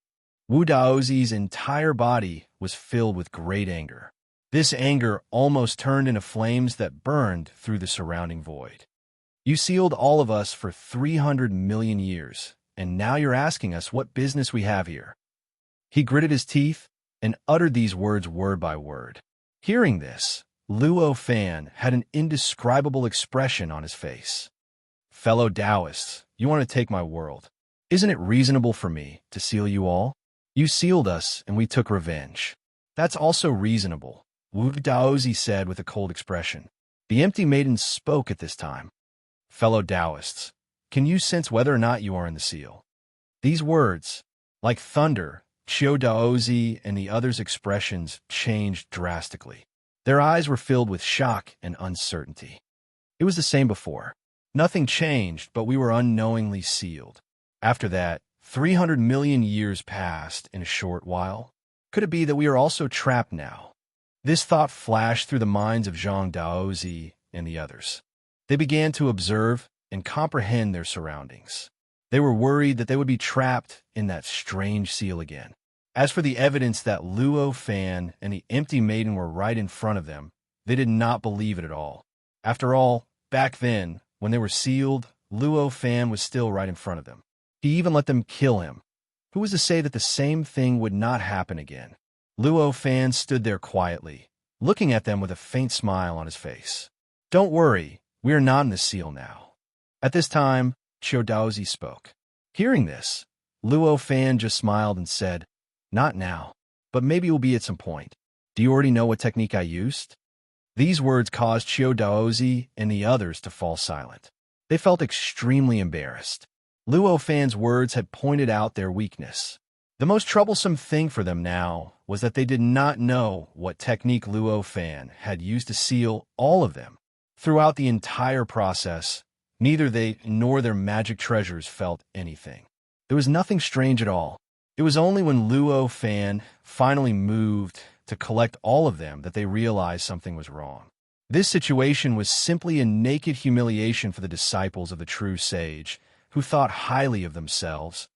Wu Daozi's entire body was filled with great anger. This anger almost turned into flames that burned through the surrounding void. "You sealed all of us for 300 million years, and now you're asking us what business we have here." He gritted his teeth and uttered these words word by word. Hearing this, Luo Fan had an indescribable expression on his face. "Fellow Taoists, you want to take my world. Isn't it reasonable for me to seal you all? You sealed us and we took revenge. That's also reasonable," Wu Daozi said with a cold expression. The empty maiden spoke at this time. "Fellow Taoists, can you sense whether or not you are in the seal?" These words, like thunder, Chiu Daozi and the others' expressions changed drastically. Their eyes were filled with shock and uncertainty. It was the same before. Nothing changed, but we were unknowingly sealed. After that, 300 million years passed in a short while. Could it be that we are also trapped now? This thought flashed through the minds of Zhang Daozi and the others. They began to observe and comprehend their surroundings. They were worried that they would be trapped in that strange seal again. As for the evidence that Luo Fan and the empty maiden were right in front of them, they did not believe it at all. After all, back then, when they were sealed, Luo Fan was still right in front of them. He even let them kill him. Who was to say that the same thing would not happen again? Luo Fan stood there quietly, looking at them with a faint smile on his face. "Don't worry, we are not in the seal now." At this time, Chiu Daozi spoke. Hearing this, Luo Fan just smiled and said, "Not now, but maybe it will be at some point. Do you already know what technique I used?" These words caused Chiu Daozi and the others to fall silent. They felt extremely embarrassed. Luo Fan's words had pointed out their weakness. The most troublesome thing for them now was that they did not know what technique Luo Fan had used to seal all of them. Throughout the entire process, neither they nor their magic treasures felt anything. There was nothing strange at all. It was only when Luo Fan finally moved to collect all of them that they realized something was wrong. This situation was simply a naked humiliation for the disciples of the true sage, who thought highly of themselves.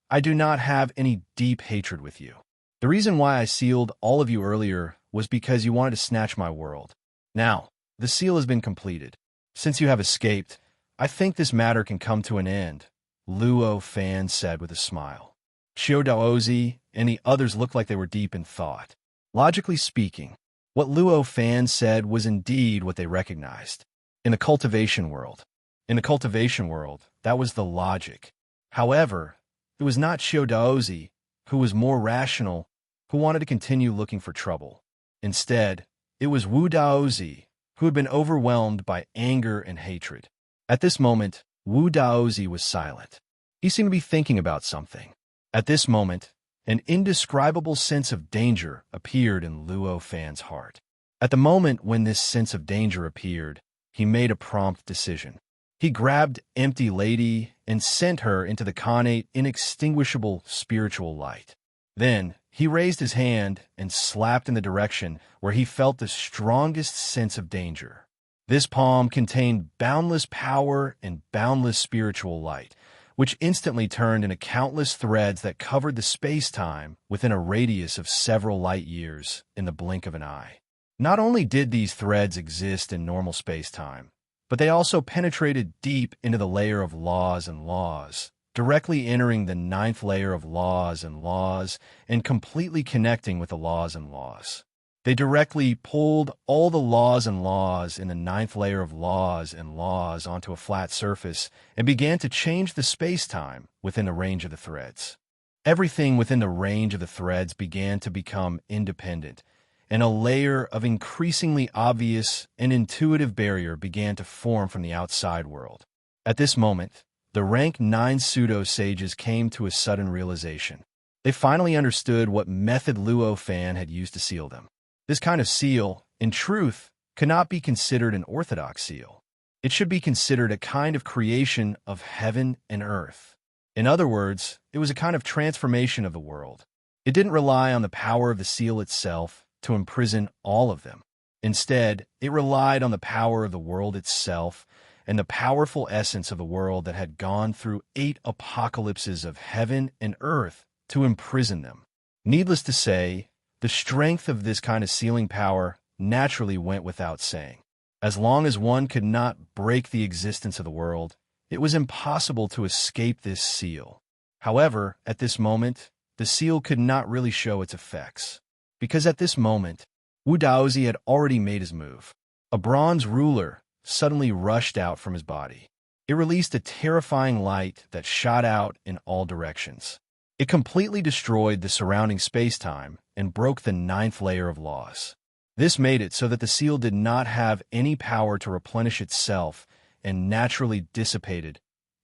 "I do not have any deep hatred with you. The reason why I sealed all of you earlier was because you wanted to snatch my world. Now, the seal has been completed. Since you have escaped, I think this matter can come to an end," Luo Fan said with a smile. Chiu Daozi and the others looked like they were deep in thought. Logically speaking, what Luo Fan said was indeed what they recognized. In the cultivation world, that was the logic. However, it was not Chiu Daozi, who was more rational, who wanted to continue looking for trouble. Instead, it was Wu Daozi, who had been overwhelmed by anger and hatred. At this moment, Wu Daozi was silent. He seemed to be thinking about something. At this moment, an indescribable sense of danger appeared in Luo Fan's heart. At the moment when this sense of danger appeared, he made a prompt decision. He grabbed Empty Lady and sent her into the connate, inextinguishable spiritual light. Then, he raised his hand and slapped in the direction where he felt the strongest sense of danger. This palm contained boundless power and boundless spiritual light, which instantly turned into countless threads that covered the space-time within a radius of several light years in the blink of an eye. Not only did these threads exist in normal space-time, but they also penetrated deep into the layer of laws and laws, directly entering the ninth layer of laws and completely connecting with the laws and laws. They directly pulled all the laws and laws in the ninth layer of laws and laws onto a flat surface and began to change the space-time within the range of the threads. Everything within the range of the threads began to become independent, and a layer of increasingly obvious and intuitive barrier began to form from the outside world. At this moment, the rank 9 pseudo-sages came to a sudden realization. They finally understood what method Luo Fan had used to seal them. This kind of seal, in truth, cannot be considered an orthodox seal. It should be considered a kind of creation of heaven and earth. In other words, it was a kind of transformation of the world. It didn't rely on the power of the seal itself to imprison all of them. Instead, it relied on the power of the world itself and the powerful essence of the world that had gone through 8 apocalypses of heaven and earth to imprison them. Needless to say, the strength of this kind of sealing power naturally went without saying. As long as one could not break the existence of the world, it was impossible to escape this seal. However, at this moment, the seal could not really show its effects. Because at this moment, Wu Daozi had already made his move. A bronze ruler suddenly rushed out from his body. It released a terrifying light that shot out in all directions. It completely destroyed the surrounding space-time and broke the 9th layer of laws. This made it so that the seal did not have any power to replenish itself and naturally dissipated.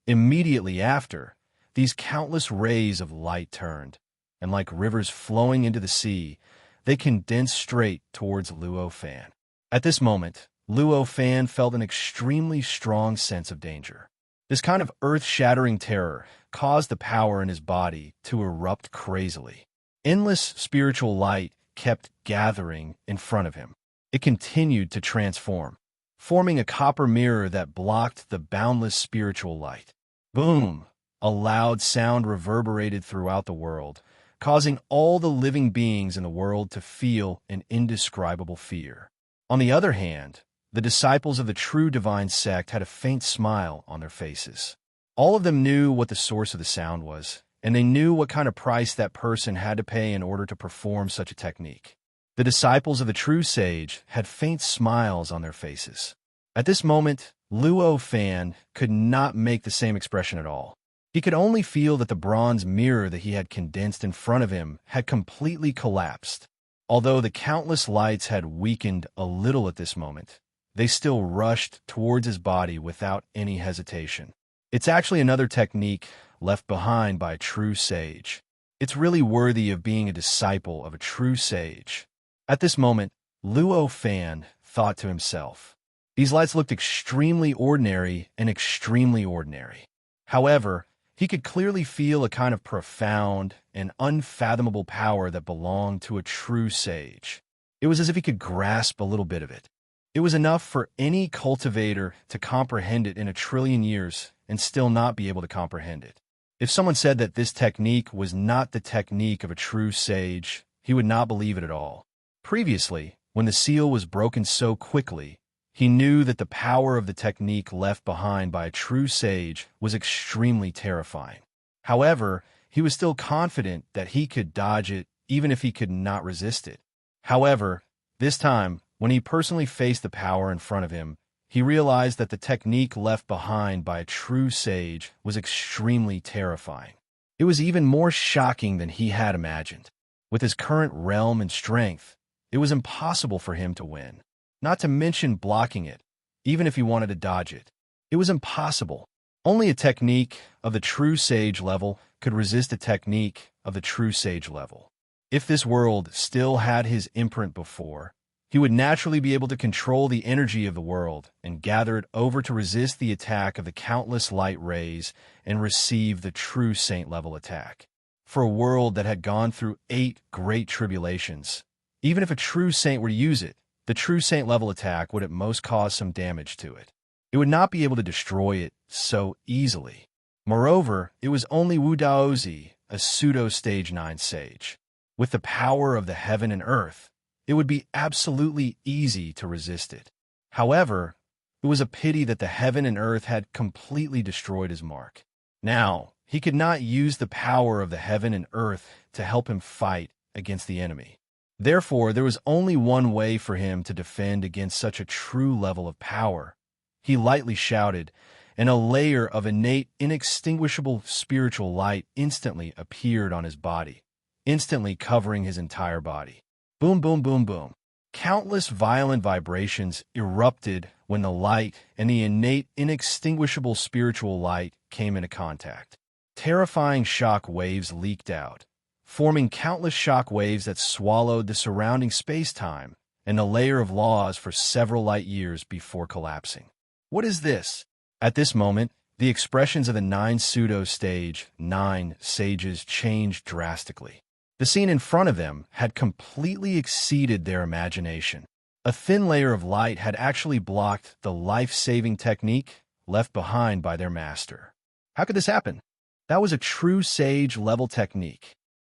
Immediately after, these countless rays of light turned, and like rivers flowing into the sea, they condensed straight towards Luo Fan. At this moment, Luo Fan felt an extremely strong sense of danger. This kind of earth-shattering terror caused the power in his body to erupt crazily. Endless spiritual light kept gathering in front of him. It continued to transform, forming a copper mirror that blocked the boundless spiritual light. Boom! A loud sound reverberated throughout the world, causing all the living beings in the world to feel an indescribable fear. On the other hand, the disciples of the true divine sect had a faint smile on their faces. All of them knew what the source of the sound was, and they knew what kind of price that person had to pay in order to perform such a technique. The disciples of the true sage had faint smiles on their faces. At this moment, Luo Fan could not make the same expression at all. He could only feel that the bronze mirror that he had condensed in front of him had completely collapsed. Although the countless lights had weakened a little at this moment, they still rushed towards his body without any hesitation. It's actually another technique left behind by a true sage. It's really worthy of being a disciple of a true sage. At this moment, Luo Fan thought to himself, these lights looked extremely ordinary and extremely ordinary. However, he could clearly feel a kind of profound and unfathomable power that belonged to a true sage. It was as if he could grasp a little bit of it. It was enough for any cultivator to comprehend it in 1,000,000,000 years and still not be able to comprehend it. If someone said that this technique was not the technique of a true sage, he would not believe it at all. Previously, when the seal was broken so quickly, he knew that the power of the technique left behind by a true sage was extremely terrifying. However, he was still confident that he could dodge it even if he could not resist it. However, this time, when he personally faced the power in front of him, he realized that the technique left behind by a true sage was extremely terrifying. It was even more shocking than he had imagined. With his current realm and strength, it was impossible for him to win. Not to mention blocking it, even if he wanted to dodge it. It was impossible. Only a technique of the true sage level could resist a technique of the true sage level. If this world still had his imprint before, He would naturally be able to control the energy of the world and gather it over to resist the attack of the countless light rays and receive the true saint-level attack. For a world that had gone through 8 great tribulations, even if a true saint were to use it, the true saint-level attack would at most cause some damage to it. It would not be able to destroy it so easily. Moreover, it was only Wu Daozi, a pseudo-stage 9 sage. With the power of the heaven and earth, it would be absolutely easy to resist it. However, it was a pity that the heaven and earth had completely destroyed his mark. Now, he could not use the power of the heaven and earth to help him fight against the enemy. Therefore, there was only one way for him to defend against such a true level of power. He lightly shouted, and a layer of innate, inextinguishable spiritual light instantly appeared on his body, instantly covering his entire body. Boom, boom, boom, boom. Countless violent vibrations erupted when the light and the innate, inextinguishable spiritual light came into contact. Terrifying shock waves leaked out, forming countless shock waves that swallowed the surrounding space-time and the layer of laws for several light years before collapsing. What is this? At this moment, the expressions of the 9 pseudo-stage 9 sages changed drastically. The scene in front of them had completely exceeded their imagination. A thin layer of light had actually blocked the life-saving technique left behind by their master. How could this happen? That was a true sage-level technique.